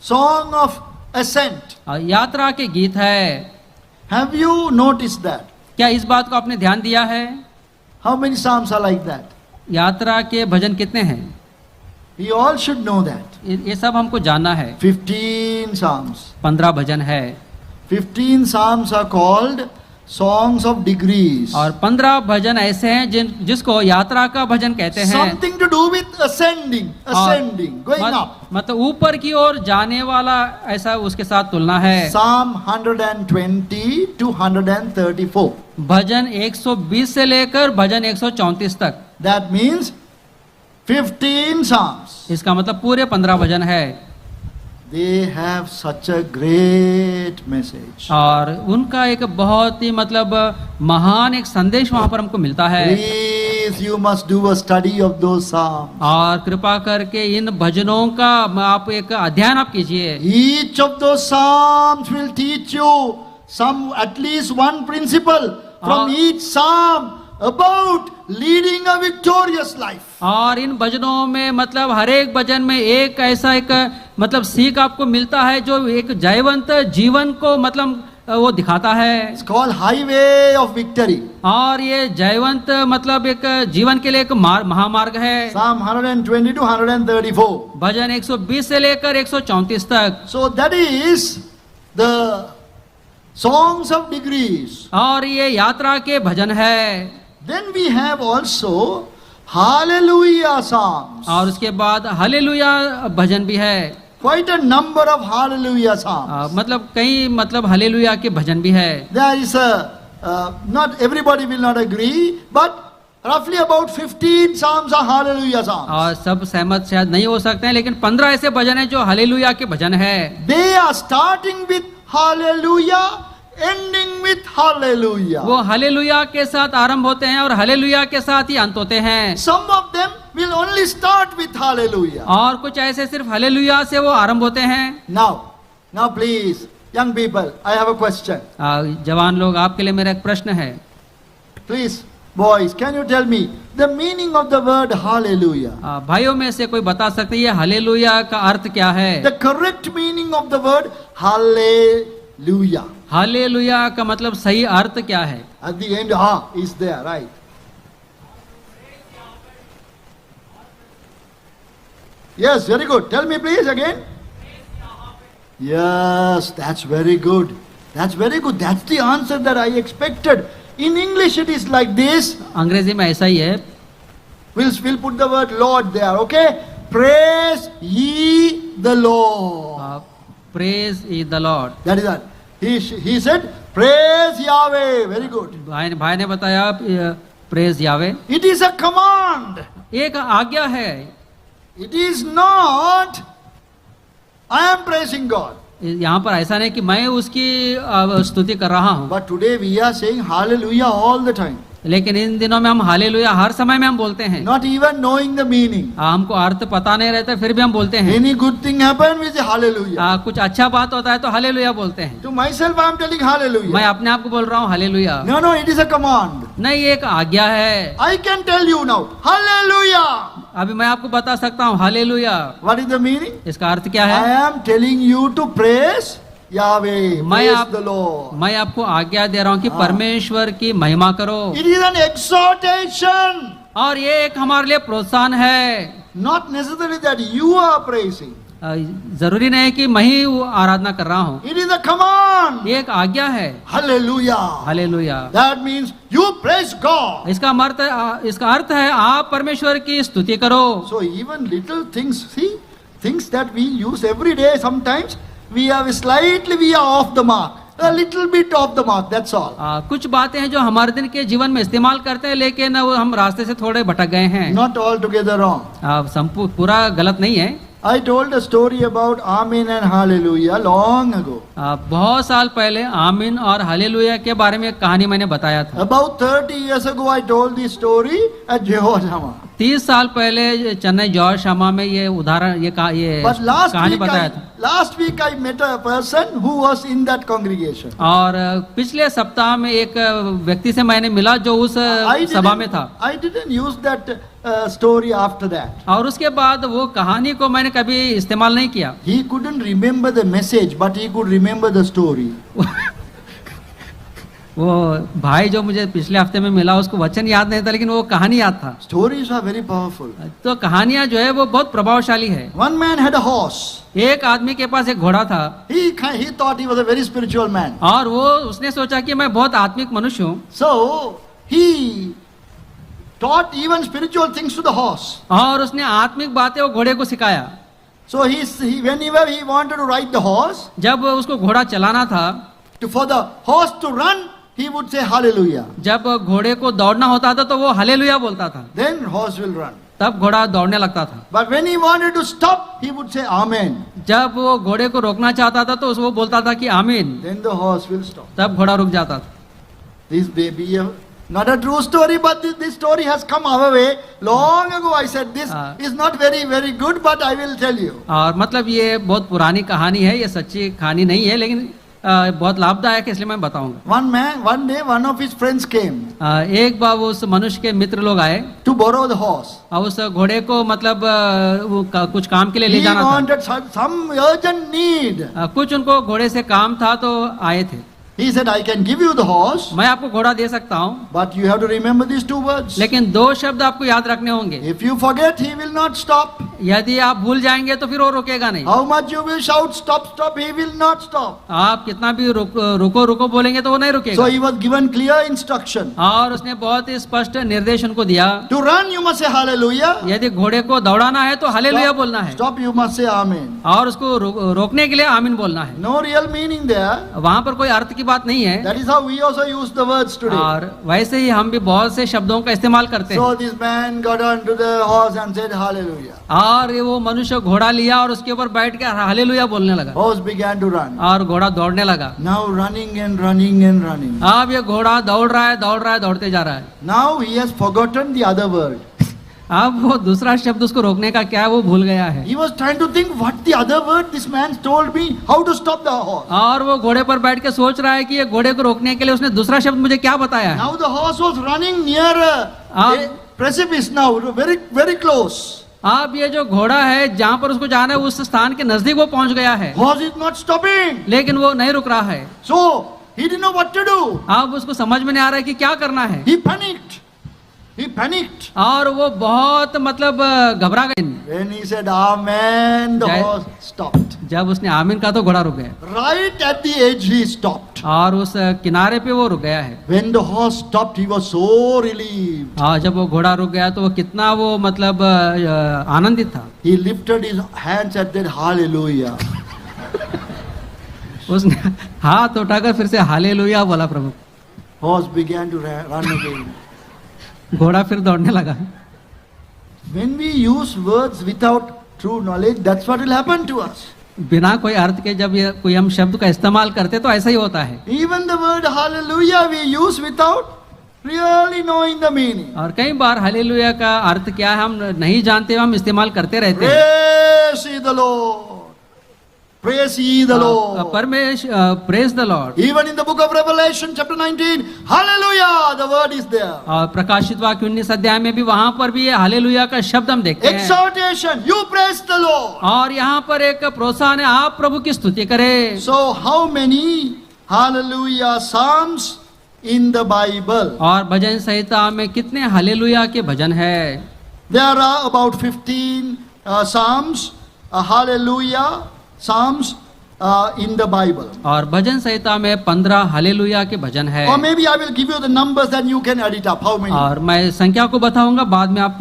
S1: Song of Ascent.
S2: और यात्रा के गीत है।
S1: Have you noticed that?
S2: क्या इस बात को आपने ध्यान दिया है?
S1: How many psalms are like that?
S2: यात्रा के भजन कितने हैं?
S1: We all should know that.
S2: ये सब हमको जानना है।
S1: 15 psalms.
S2: 15 भजन है,
S1: 15 psalms are called songs of degrees.
S2: और 15 भजन ऐसे हैं जिसको यात्रा का भजन कहते हैं।
S1: Something to do with ascending, going up.
S2: मतलब ऊपर की ओर जाने वाला, ऐसा उसके साथ तुलना है।
S1: Psalm 120 to 134.
S2: भजन 120 से लेकर भजन 134 तक।
S1: That means 15 psalms.
S2: इसका मतलब पूरे 15 भजन है।
S1: They have such a great message.
S2: और उनका एक बहुत ही मतलब महान एक संदेश वहां पर हमको मिलता है।
S1: Please, you must do a study of those psalms.
S2: और कृपा करके इन भजनों का आप एक अध्ययन आप कीजिए।
S1: Each of those psalms will teach you some, at least one principle from each psalm about leading a victorious life.
S2: और इन भजनों में मतलब हर एक भजन में एक ऐसा एक मतलब सीख आपको मिलता है जो एक जयवंत जीवन को मतलब वो दिखाता है।
S1: It's called highway of victory.
S2: और ये जयवंत मतलब एक जीवन के लिए एक महामार्ग है।
S1: Psalm 120 to 134.
S2: भजन 120 से लेकर 134 तक।
S1: So that is the songs of degrees.
S2: और ये यात्रा के भजन है।
S1: Then we have also hallelujah psalms.
S2: और उसके बाद हालेलुया भजन भी है।
S1: Quite a number of hallelujah psalms.
S2: मतलब कई मतलब हालेलुया के भजन भी है।
S1: There is not everybody will not agree, but roughly about 15 psalms are hallelujah psalms.
S2: और सब सहमत शायद नहीं हो सकते हैं, लेकिन 15 ऐसे भजन हैं जो हालेलुया के भजन है।
S1: They are starting with hallelujah, ending with hallelujah.
S2: वो हालेलुया के साथ आरंभ होते हैं और हालेलुया के साथ ही अंत होते हैं।
S1: Some of them will only start with hallelujah.
S2: और कुछ ऐसे सिर्फ हालेलुया से वो आरंभ होते हैं।
S1: Now please, young people, I have a question.
S2: जवान लोग, आपके लिए मेरा एक प्रश्न है।
S1: Please, boys, can you tell me the meaning of the word hallelujah?
S2: भाइयों में से कोई बता सकते हैं ये हालेलुया का अर्थ क्या है?
S1: The correct meaning of the word hallelujah.
S2: Hallelujah का मतलब सही अर्थ क्या है?
S1: At the end, is there, right? Yes, very good. Tell me please again. Yes, that's very good. That's very good. That's the answer that I expected. In English it is like this.
S2: अंग्रेजी में ऐसा ही है।
S1: We'll put the word Lord there, okay? Praise ye the Lord.
S2: Praise ye the Lord.
S1: That is that. He said, praise Yahweh. Very good.
S2: भाई ने बताया praise Yahweh.
S1: It is a command.
S2: एक आज्ञा है।
S1: It is not, I am praising God.
S2: यहाँ पर ऐसा नहीं कि मैं उसकी स्तुति कर रहा हूँ।
S1: But today we are saying hallelujah all the time.
S2: लेकिन इन दिनों में हम हालेलुया हर समय में हम बोलते हैं।
S1: Not even knowing the meaning.
S2: हमको अर्थ पता नहीं रहता फिर भी हम बोलते हैं।
S1: Any good thing happen, we say hallelujah.
S2: कुछ अच्छा बात होता है तो हालेलुया बोलते हैं।
S1: To myself I am telling hallelujah.
S2: मैं अपने आप को बोल रहा हूँ hallelujah.
S1: No, it is a command.
S2: नहीं, ये एक आज्ञा है।
S1: I can tell you now, hallelujah.
S2: अभी मैं आपको बता सकता हूँ hallelujah.
S1: What is the meaning?
S2: इसका अर्थ क्या है?
S1: I am telling you to praise Yahweh. Praise the Lord.
S2: मैं आपको आज्ञा दे रहा हूँ कि परमेश्वर की महिमा करो।
S1: It is an exhortation.
S2: और ये एक हमारे लिए प्रोत्साहन है।
S1: Not necessarily that you are praising.
S2: जरूरी नहीं कि मैं ही आराधना कर रहा हूँ।
S1: It is a command.
S2: ये एक आज्ञा है।
S1: Hallelujah.
S2: Hallelujah.
S1: That means you praise God.
S2: इसका अर्थ है आप परमेश्वर की स्तुति करो।
S1: So even little things, see, things that we use every day, sometimes we are off the mark. A little bit off the mark, that's all.
S2: कुछ बातें हैं जो हमारे दिन के जीवन में इस्तेमाल करते हैं, लेकिन वो हम रास्ते से थोड़े भटक गए हैं।
S1: Not altogether wrong.
S2: पूरा गलत नहीं है।
S1: I told a story about Amen and Hallelujah long ago.
S2: बहुत साल पहले आमीन और हालेलुया के बारे में एक कहानी मैंने बताया था।
S1: About 30 years ago, I told this story at Jehoshaphat.
S2: 30 साल पहले चेन्नई जॉर्ज शामा में ये उदाहरण ये
S1: But
S2: कहानी बताया था।
S1: last week I met a person who was in that congregation.
S2: और पिछले सप्ताह में एक व्यक्ति से मैंने मिला जो उस सभा में था।
S1: I didn't use that story after that.
S2: और उसके बाद वो कहानी को मैंने कभी इस्तेमाल नहीं किया।
S1: He couldn't remember the message, but he could remember the story.
S2: वो भाई जो मुझे पिछले हफ्ते में मिला उसको वचन याद नहीं था, लेकिन वो कहानी याद था।
S1: Stories are very powerful.
S2: तो कहानियां जो है वो बहुत प्रभावशाली है।
S1: One man had a horse.
S2: एक आदमी के पास एक घोड़ा था।
S1: He thought he was a very spiritual man.
S2: और वो उसने सोचा कि मैं बहुत आत्मिक मनुष्य हूँ।
S1: So he taught even spiritual things to the horse.
S2: और उसने आत्मिक बातें वो घोड़े को सिखाया।
S1: So whenever he wanted to ride the horse,
S2: जब उसको घोड़ा चलाना था,
S1: for the horse to run, he would say Hallelujah.
S2: जब घोड़े को दौड़ना होता था तो वो हालेलुया बोलता था।
S1: Then horse will run.
S2: तब घोड़ा दौड़ने लगता था।
S1: But when he wanted to stop, he would say Amen.
S2: जब वो घोड़े को रोकना चाहता था तो वो बोलता था कि आमीन।
S1: Then the horse will stop.
S2: तब घोड़ा रुक जाता था।
S1: This may be not a true story, but this story has come our way long ago. I said this is not very good, but I will tell you.
S2: और मतलब ये बहुत पुरानी कहानी है, ये सच्ची कहानी नहीं है, लेकिन बहुत लाभदायक है, इसलिए मैं बताऊंगा।
S1: One day, one of his friends came.
S2: एक बार उस मनुष्य के मित्र लोग आए
S1: to borrow the horse.
S2: और उस घोड़े को मतलब कुछ काम के लिए ले
S1: He
S2: जाना
S1: wanted some urgent need.
S2: था। कुछ उनको घोड़े से काम था तो आए थे।
S1: He said, I can give you the horse,
S2: मैं आपको घोड़ा दे सकता हूँ,
S1: but you have to remember these two words.
S2: लेकिन दो शब्द आपको याद रखने होंगे।
S1: If you forget, he will not stop.
S2: यदि आप भूल जाएंगे तो फिर वो रुकेगा नहीं।
S1: How much you will shout, stop, stop, he will not stop.
S2: आप कितना भी रुको रुको बोलेंगे तो वो नहीं रुकेगा।
S1: So he was given clear instruction.
S2: और उसने बहुत ही स्पष्ट निर्देश उनको दिया।
S1: To run, you must say Hallelujah.
S2: यदि घोड़े को दौड़ाना है तो हालेलुया बोलना है।
S1: Stop, you must say Amen.
S2: और उसको रोकने के लिए आमीन बोलना है।
S1: No real meaning there.
S2: वहाँ पर कोई अर्थ की बात नहीं है।
S1: That is how we also use the words today.
S2: और वैसे ही हम भी बहुत से शब्दों का इस्तेमाल करते हैं।
S1: So this man got onto the horse and said Hallelujah.
S2: और वो मनुष्य घोड़ा लिया और उसके ऊपर बैठ के हालेलुया बोलने लगा।
S1: Horse began to run.
S2: और घोड़ा दौड़ने लगा।
S1: Now running and running and running.
S2: अब ये घोड़ा दौड़ रहा है दौड़ते जा रहा है।
S1: Now he has forgotten the other word.
S2: अब वो दूसरा शब्द उसको रोकने का क्या है वो भूल गया है।
S1: He was trying to think what the other word this man told me, how to stop the horse.
S2: और वो घोड़े पर बैठ के सोच रहा है कि ये घोड़े को रोकने के लिए उसने दूसरा शब्द मुझे क्या बताया है।
S1: Now the horse was running near a precipice now, very close.
S2: अब ये जो घोड़ा है जहाँ पर उसको जाना है उस स्थान के नजदीक वो पहुंच गया है।
S1: Horse is not stopping.
S2: लेकिन वो नहीं रुक रहा है।
S1: So he didn't know what to do.
S2: अब उसको समझ में नहीं आ रहा है कि क्या करना है।
S1: He panicked.
S2: और वो बहुत मतलब घबरा गए।
S1: When he said Amen, the horse stopped.
S2: जब उसने आमीन कहा तो घोड़ा रुक गया।
S1: Right at the edge he stopped.
S2: और उस किनारे पे वो रुक गया है।
S1: When the horse stopped, he was so relieved.
S2: हाँ, जब वो घोड़ा रुक गया तो वो कितना वो मतलब आनंदित था।
S1: He lifted his hands and said Hallelujah.
S2: उसने हाथ उठाकर फिर से हालेलुया बोला प्रभु।
S1: Horse began to run again.
S2: घोड़ा फिर दौड़ने लगा।
S1: When we use words without true knowledge, that's what will happen to us.
S2: बिना कोई अर्थ के जब कोई हम शब्द का इस्तेमाल करते तो ऐसा ही होता है।
S1: Even the word hallelujah we use without really knowing the meaning.
S2: और कई बार हालेलुया का अर्थ क्या है हम नहीं जानते, हम इस्तेमाल करते रहते हैं।
S1: Praise ye the Lord. Praise ye the Lord.
S2: Praise the Lord.
S1: Even in the book of Revelation chapter 19, hallelujah, the word is there.
S2: और प्रकाशित वाक्य 19 अध्याय में भी वहां पर भी ये हालेलुया का शब्द हम देखते हैं।
S1: Exhortation, you praise the Lord.
S2: और यहाँ पर एक प्रोत्साहन है, आप प्रभु की स्तुति करें।
S1: So how many hallelujah psalms in the Bible?
S2: और भजन संहिता में कितने हालेलुया के भजन है?
S1: There are about 15 psalms, hallelujah psalms in the Bible.
S2: और भजन संहिता में 15 हालेलुया के भजन है।
S1: Or maybe I will give you the numbers and you can add it up. How many?
S2: और मैं संख्या को बताऊंगा, बाद में आप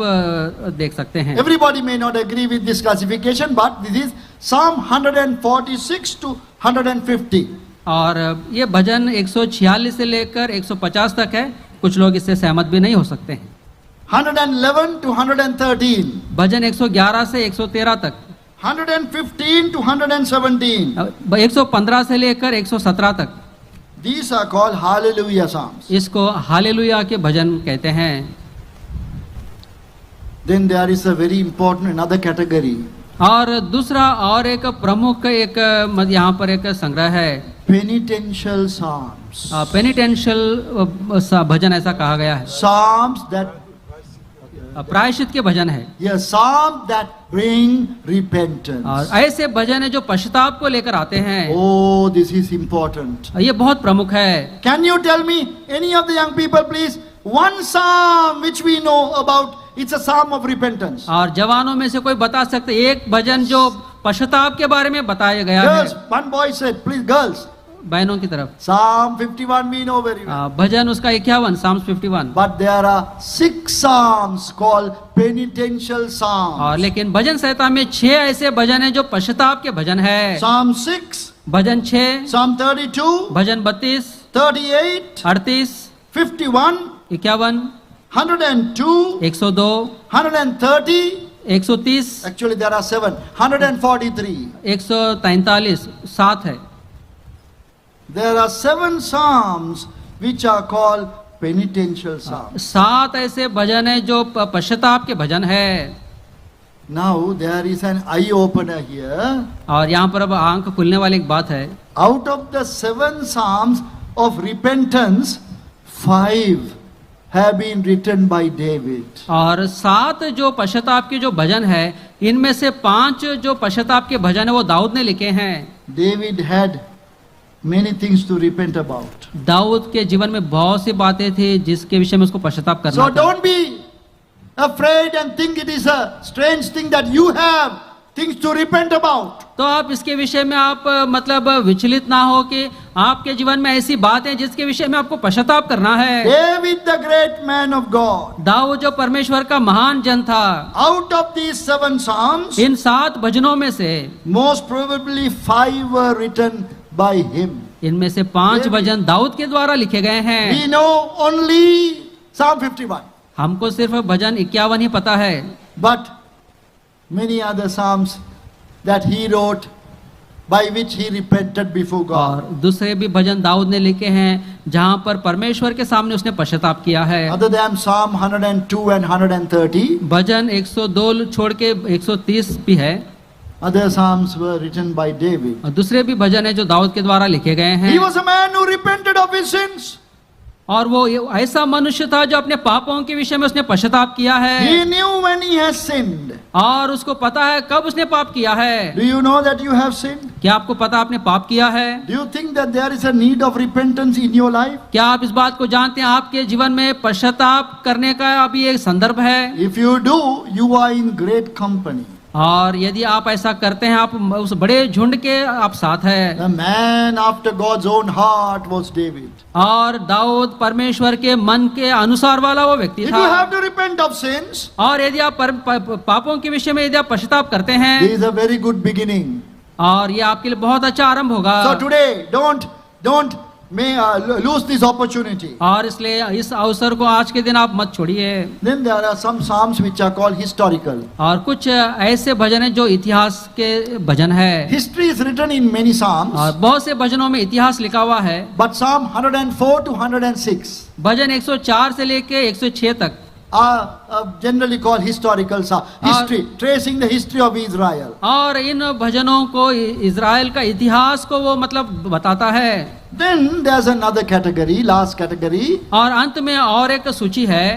S2: देख सकते हैं।
S1: Everybody may not agree with this classification, but this is Psalm 146 to 150.
S2: और ये भजन 146 से लेकर 150 तक है। कुछ लोग इससे सहमत भी नहीं हो सकते हैं।
S1: 111 to 113.
S2: भजन 111 से 113 तक।
S1: 115 to 117.
S2: 115 से लेकर 117 तक
S1: These are called Hallelujah Psalms.
S2: इसको हालेलुया के भजन कहते हैं.
S1: Then there is a very important another category.
S2: और दूसरा और एक प्रमुख एक यहाँ पर एक संग्रह है
S1: Penitential Psalms.
S2: पेनिटेंशियल भजन ऐसा कहा गया है.
S1: Psalms that,
S2: प्रायश्चित के भजन है.
S1: yes, Psalms that bring repentance.
S2: और ऐसे भजन है जो पश्चाताप को लेकर आते हैं.
S1: Oh, this is important.
S2: ये बहुत प्रमुख है.
S1: Can you tell me, any of the young people, please, one psalm which we know about? It's a psalm of repentance.
S2: और जवानों में से कोई बता सकते एक भजन जो पश्चाताप के बारे में बताया गया
S1: Girls,
S2: है.
S1: one boy said, please, girls.
S2: बहनों की तरफ
S1: Psalm 51 we know very well.
S2: भजन उसका 51 Psalms 51.
S1: But there are 6 psalms called penitential psalms.
S2: और लेकिन भजन संहिता में 6 ऐसे भजन है जो पश्चाताप के भजन है.
S1: Psalm 6,
S2: bhajan 6,
S1: Psalm 32,
S2: bhajan 32,
S1: 38,
S2: 38,
S1: 51,
S2: 51,
S1: 102,
S2: 102,
S1: 130.
S2: 130,
S1: Actually, there are 7. 143.
S2: 143, 7 है.
S1: There are 7 psalms which are called penitential psalms.
S2: 7 ऐसे भजन है जो पश्चाताप के भजन है.
S1: Now there is an eye opener here.
S2: और यहाँ पर अब आंख खुलने वाली एक बात है.
S1: Out of the 7 psalms of repentance, 5 have been written by David.
S2: और 7 जो पश्चाताप के जो भजन है इनमें से 5 जो पश्चाताप के भजन है वो दाऊद ने लिखे हैं.
S1: David had many things to repent about.
S2: Dawood के जीवन में बहुत सी बातें थी जिसके विषय में उसको पश्चाताप करना
S1: So
S2: था.
S1: don't be afraid and think it is a strange thing that you have things to repent about.
S2: तो आप इसके विषय में आप मतलब विचलित ना हो कि आपके जीवन में ऐसी बात है जिसके विषय में आपको पश्चाताप करना है.
S1: David, the great man of God,
S2: Dawood जो परमेश्वर का महान जन था,
S1: out of these 7 psalms,
S2: इन 7 भजनों में से
S1: most probably 5 were written by him.
S2: इनमें से 5 भजन दाऊद के द्वारा लिखे गए हैं.
S1: We know only Psalm 51,
S2: हमको सिर्फ भजन 51 ही पता है.
S1: but many other psalms that he wrote by which he repented before
S2: और
S1: God.
S2: दूसरे भी भजन दाऊद ने लिखे हैं जहां पर परमेश्वर के सामने उसने पश्चाताप किया है.
S1: Other than Psalm 102 and 130,
S2: भजन 102 छोड़ के 130 भी है.
S1: other psalms were written by David.
S2: और दूसरे भी भजन है जो दाऊद के द्वारा लिखे गए
S1: He
S2: हैं.
S1: was a man who repented of his sins.
S2: और वो ऐसा मनुष्य था जो अपने पापों के विषय में उसने पश्चाताप किया है.
S1: He knew when he has sinned.
S2: और उसको पता है कब उसने पाप किया है.
S1: Do you know that you have sinned?
S2: क्या आपको पता आपने पाप किया है?
S1: Do you think that there is a need of repentance in your life?
S2: क्या आप इस बात को जानते हैं आपके जीवन में पश्चाताप करने का अभी एक संदर्भ है?
S1: If you do, you are in great company.
S2: और यदि आप ऐसा करते हैं आप उस बड़े झुंड के आप साथ है.
S1: The man after God's own heart was David.
S2: और दाऊद परमेश्वर के मन के अनुसार वाला वो व्यक्ति
S1: If you
S2: था.
S1: have to repent of sins,
S2: और यदि आप पापों के विषय में यदि आप पश्चाताप करते
S1: this
S2: हैं
S1: is a very good beginning.
S2: और ये आपके लिए बहुत अच्छा आरंभ होगा.
S1: So today, don't lose this opportunity.
S2: और इसलिए इस अवसर को आज के दिन आप मत छोड़िए.
S1: Then there are some psalms which are called historical.
S2: और कुछ ऐसे भजन हैं जो इतिहास के भजन है.
S1: History is written in many psalms,
S2: और बहुत से भजनों में इतिहास लिखा हुआ है.
S1: but Psalm 104 to 106
S2: भजन 104 से लेके 106 तक
S1: are generally called historical psalms. History, tracing the history of Israel.
S2: और इन भजनों को इज़राइल का इतिहास को वो मतलब बताता है.
S1: Then there's another category, last category,
S2: और अंत में और एक सूची है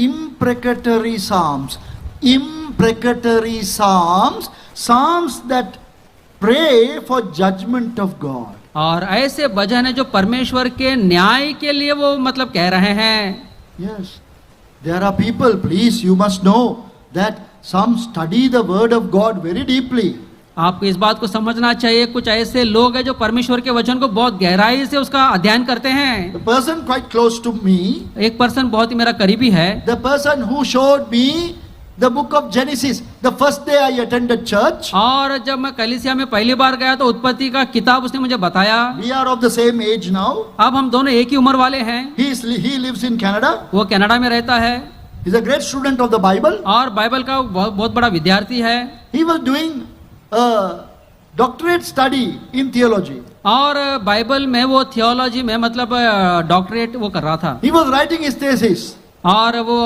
S1: imprecatory psalms. Imprecatory psalms, psalms that pray for judgment of God.
S2: और ऐसे भजन है जो परमेश्वर के न्याय के लिए वो मतलब कह रहे हैं.
S1: Yes, there are people, please, you must know that some study the word of God very deeply.
S2: आपको इस बात को समझना चाहिए कुछ ऐसे लोग हैं जो परमेश्वर के वचन को बहुत गहराई से उसका अध्ययन करते हैं.
S1: The person quite close to me,
S2: एक पर्सन बहुत ही मेरा करीबी है.
S1: the person who showed me the book of Genesis, the first day I attended church.
S2: और जब मैं कलीसिया में पहली बार गया तो उत्पत्ति का किताब उसने मुझे बताया.
S1: We are of the same age now.
S2: अब हम दोनों एक ही उम्र वाले हैं.
S1: He lives in Canada.
S2: वो कनाडा में रहता है.
S1: He's a great student of the Bible.
S2: और बाइबल का बहुत बड़ा विद्यार्थी है.
S1: He was doing a doctorate study in theology.
S2: और बाइबल में वो थियोलॉजी में मतलब डॉक्टरेट वो कर रहा था,
S1: He was writing his thesis.
S2: और वो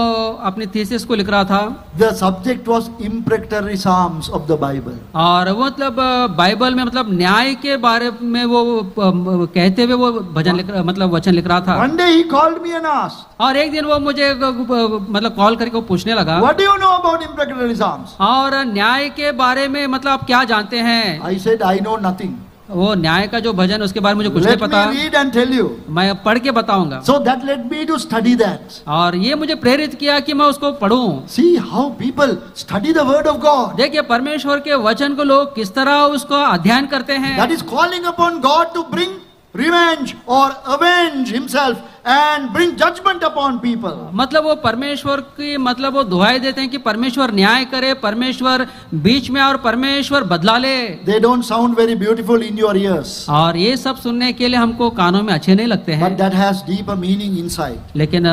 S2: अपनी थीसिस को लिख रहा था,
S1: The subject was imprecatory psalms of the Bible.
S2: और वो मतलब बाइबल में मतलब न्याय के बारे में वो कहते हुए वो भजन लिख मतलब वचन लिख रहा था।
S1: One day he called me and asked,
S2: और एक दिन वो मुझे मतलब कॉल करके वो पूछने लगा,
S1: what do you know about imprecatory psalms?
S2: और न्याय के बारे में मतलब आप क्या जानते हैं?
S1: I said, I know nothing.
S2: वो न्याय का जो भजन उसके बारे में मुझे कुछ नहीं
S1: Let
S2: पता,
S1: me read and tell you.
S2: मैं पढ़ के बताऊंगा।
S1: So that led me to study that.
S2: और ये मुझे प्रेरित किया कि मैं उसको पढ़ूं।
S1: See how people study the word of God.
S2: देखिए परमेश्वर के वचन को लोग किस तरह उसको अध्ययन करते हैं।
S1: That is calling upon God to bring revenge or avenge himself and bring judgment upon people.
S2: मतलब वो परमेश्वर की मतलब वो दुहाई देते हैं कि परमेश्वर न्याय करे, परमेश्वर बीच में और परमेश्वर बदला ले।
S1: They don't sound very beautiful in your ears,
S2: और ये सब सुनने के लिए हमको कानों में अच्छे नहीं लगते हैं,
S1: but that has deeper meaning inside.
S2: लेकिन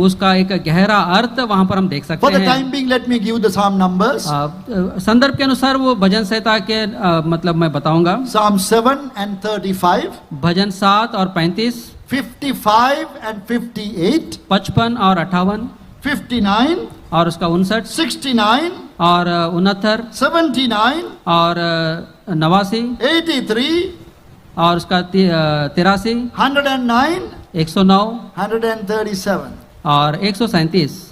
S2: उसका एक गहरा अर्थ वहां पर हम देख
S1: For
S2: सकते
S1: the
S2: हैं।
S1: time being, let me give the psalm numbers.
S2: संदर्भ के अनुसार वो भजन संहिता के मतलब मैं बताऊंगा।
S1: Psalm 7 and 35,
S2: भजन 7 और 35,
S1: 55 and 58,
S2: 55 और 58,
S1: 59,
S2: और उसका 59
S1: 69,
S2: और 69
S1: 79,
S2: और 89
S1: 83,
S2: और उसका 83,
S1: 109,
S2: 109
S1: 137.
S2: और 137।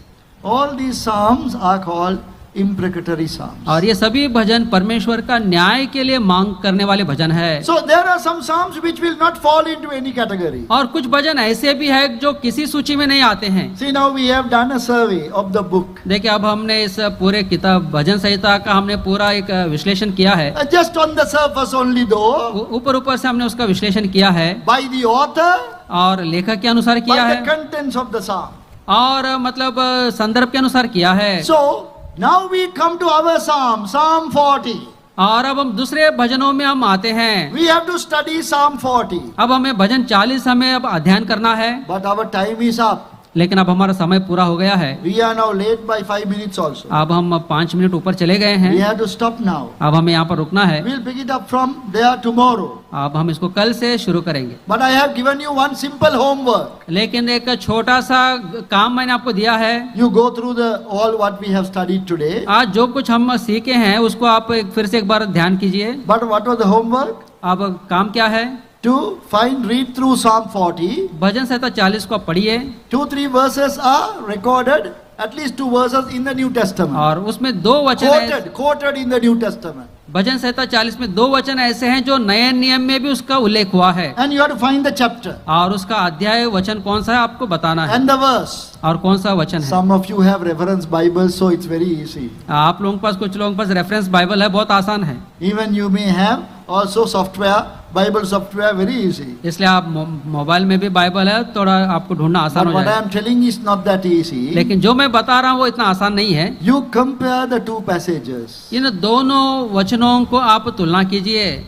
S1: All these psalms are called imprecatory psalms.
S2: और ये सभी भजन परमेश्वर का न्याय के लिए मांग करने वाले भजन है।
S1: So there are some psalms which will not fall into any category.
S2: और कुछ भजन ऐसे भी है जो किसी सूची में नहीं आते हैं।
S1: See, now we have done a survey of the book.
S2: देखिए अब हमने इस पूरे किताब भजन संहिता का हमने पूरा एक विश्लेषण किया है।
S1: Just on the surface only though,
S2: ऊपर ऊपर से हमने उसका विश्लेषण किया है,
S1: by the author,
S2: और लेखक के अनुसार
S1: by
S2: किया
S1: the
S2: है,
S1: contents of the psalm.
S2: और मतलब संदर्भ के अनुसार किया है।
S1: So now we come to our psalm, Psalm 40.
S2: और अब हम दूसरे भजनों में हम आते हैं।
S1: We have to study Psalm 40.
S2: अब हमें भजन 40 हमें अब अध्ययन करना है,
S1: But our time is up.
S2: लेकिन अब हमारा समय पूरा हो गया है।
S1: We are now late by 5 minutes also.
S2: अब हम 5 मिनट ऊपर चले गए
S1: We
S2: हैं।
S1: have to stop now.
S2: अब हमें यहाँ पर रुकना है।
S1: We'll pick it up from there tomorrow.
S2: अब हम इसको कल से शुरू करेंगे।
S1: But I have given you one simple homework.
S2: लेकिन एक छोटा सा काम मैंने आपको दिया है।
S1: You go through the all what we have studied today.
S2: आज जो कुछ हम सीखे हैं उसको आप फिर से एक बार ध्यान कीजिए।
S1: But what was the homework?
S2: अब काम क्या है?
S1: To read through Psalm 40.
S2: भजन संहिता 40 को आप पढ़िए।
S1: 2-3 verses are recorded. At least 2 verses in the New Testament.
S2: और उसमें 2 वचन
S1: Quoted in the New Testament.
S2: भजन संहिता 40 में 2 वचन ऐसे हैं जो नए नियम में भी उसका उल्लेख हुआ है।
S1: And you have to find the chapter.
S2: और उसका अध्याय वचन कौन सा है आपको बताना है,
S1: And the verse.
S2: और कौन सा वचन है।
S1: Some of you have reference Bibles, so it's very easy.
S2: आप लोगों के पास, कुछ लोगों के पास रेफरेंस बाइबल है, बहुत आसान है।
S1: Even you may have also software, Bible software, very easy.
S2: इसलिए आप मोबाइल में भी बाइबल है, थोड़ा आपको ढूंढना आसान
S1: But
S2: हो
S1: what I
S2: जाएगा।
S1: am telling is not that easy.
S2: लेकिन जो मैं बता रहा हूँ वो इतना आसान नहीं है।
S1: You compare the 2 passages.
S2: इन दोनों वचनों को आप तुलना कीजिए,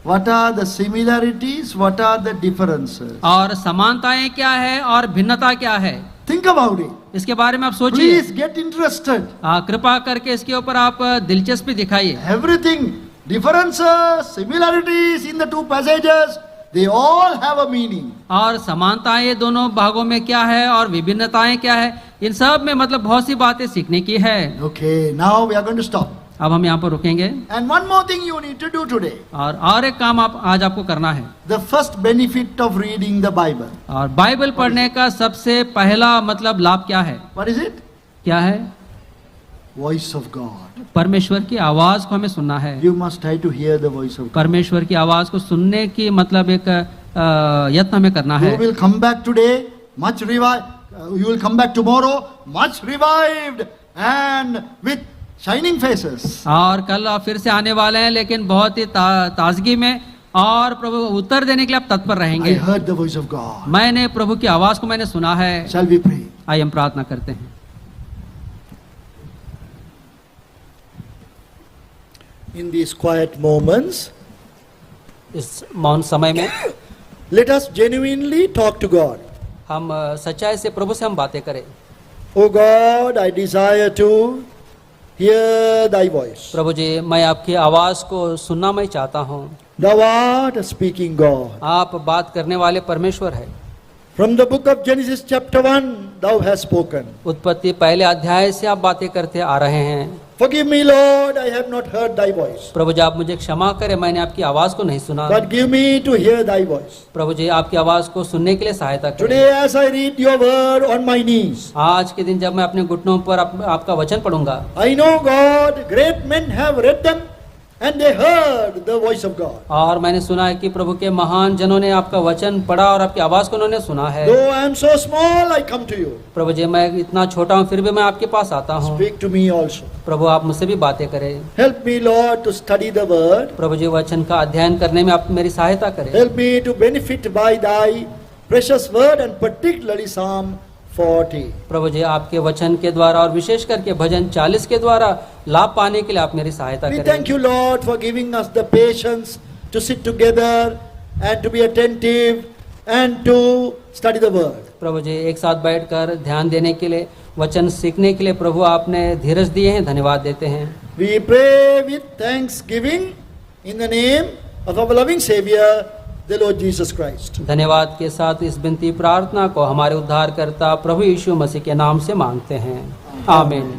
S1: What are the similarities? What are the differences?
S2: और समानताएं क्या है और भिन्नता क्या है,
S1: Think about it.
S2: इसके बारे में आप सोचिए।
S1: Please get interested.
S2: कृपा करके इसके ऊपर आप दिलचस्पी दिखाइए।
S1: Everything, differences, similarities in the 2 passages, they all have a meaning.
S2: और समानताएं ये दोनों भागों में क्या है और विभिन्नताएं क्या है, इन सब में मतलब बहुत सी बातें सीखने की है।
S1: Okay, now we are going to stop.
S2: अब हम यहाँ पर रुकेंगे।
S1: And one more thing you need to do today.
S2: और एक काम आज आपको करना है।
S1: The first benefit of reading the Bible.
S2: और बाइबल पढ़ने का सबसे पहला मतलब लाभ क्या है?
S1: What is it?
S2: क्या है?
S1: Voice of God.
S2: परमेश्वर की आवाज को हमें सुनना है।
S1: You must try to hear the voice of God.
S2: परमेश्वर की आवाज को सुनने की मतलब एक यत्न हमें करना है।
S1: You will come back today much revived. You will come back tomorrow much revived and with shining faces.
S2: और कल आप फिर से आने वाले हैं, लेकिन बहुत ही ताजगी में, और प्रभु उत्तर देने के लिए आप तत्पर रहेंगे।
S1: I heard the voice of God.
S2: मैंने प्रभु की आवाज को मैंने सुना है।
S1: Shall we pray?
S2: आइए हम प्रार्थना करते हैं।
S1: In these quiet moments,
S2: इस मौन समय में
S1: let us genuinely talk to God.
S2: हम सच्चाई से प्रभु से हम बातें करें।
S1: Oh God, I desire to hear thy voice.
S2: प्रभु जी, मैं आपकी आवाज को सुनना मैं चाहता हूँ।
S1: Thou art a speaking God.
S2: आप बात करने वाले परमेश्वर है।
S1: From the book of Genesis chapter 1, thou hast spoken.
S2: उत्पत्ति पहले अध्याय से आप बातें करते आ रहे हैं।
S1: Forgive me, Lord, I have not heard thy voice.
S2: प्रभु जी, आप मुझे क्षमा करें, मैंने आपकी आवाज को नहीं सुना।
S1: But give me to hear thy voice.
S2: प्रभु जी, आपकी आवाज को सुनने के लिए सहायता करें।
S1: Today as I read your word on my knees,
S2: आज के दिन जब मैं अपने घुटनों पर आपका वचन पढ़ूंगा,
S1: I know, God, great men have read them and they heard the voice of God.
S2: और मैंने सुना है कि प्रभु के महान जनों ने आपका वचन पढ़ा और आपकी आवाज को उन्होंने सुना है।
S1: Though I am so small, I come to you.
S2: प्रभु जी, मैं इतना छोटा हूँ फिर भी मैं आपके पास आता हूँ।
S1: Speak to me also.
S2: प्रभु, आप मुझसे भी बातें करें।
S1: Help me, Lord, to study the word.
S2: प्रभु जी, वचन का अध्ययन करने में आप मेरी सहायता करें।
S1: Help me to benefit by thy precious word and particularly Psalm 40.
S2: प्रभु जी, आपके वचन के द्वारा और विशेष करके भजन 40 के द्वारा लाभ पाने के लिए आप मेरी सहायता
S1: We
S2: करें।
S1: thank you, Lord, for giving us the patience to sit together and to be attentive and to study the word.
S2: प्रभु जी, एक साथ बैठकर ध्यान देने के लिए, वचन सीखने के लिए प्रभु आपने धीरज दिए हैं, धन्यवाद देते हैं।
S1: We pray with thanksgiving in the name of our loving Savior, the Lord Jesus Christ.
S2: धन्यवाद के साथ इस विनती प्रार्थना को हमारे उद्धारकर्ता प्रभु यीशु मसीह के नाम से मांगते हैं। आमीन।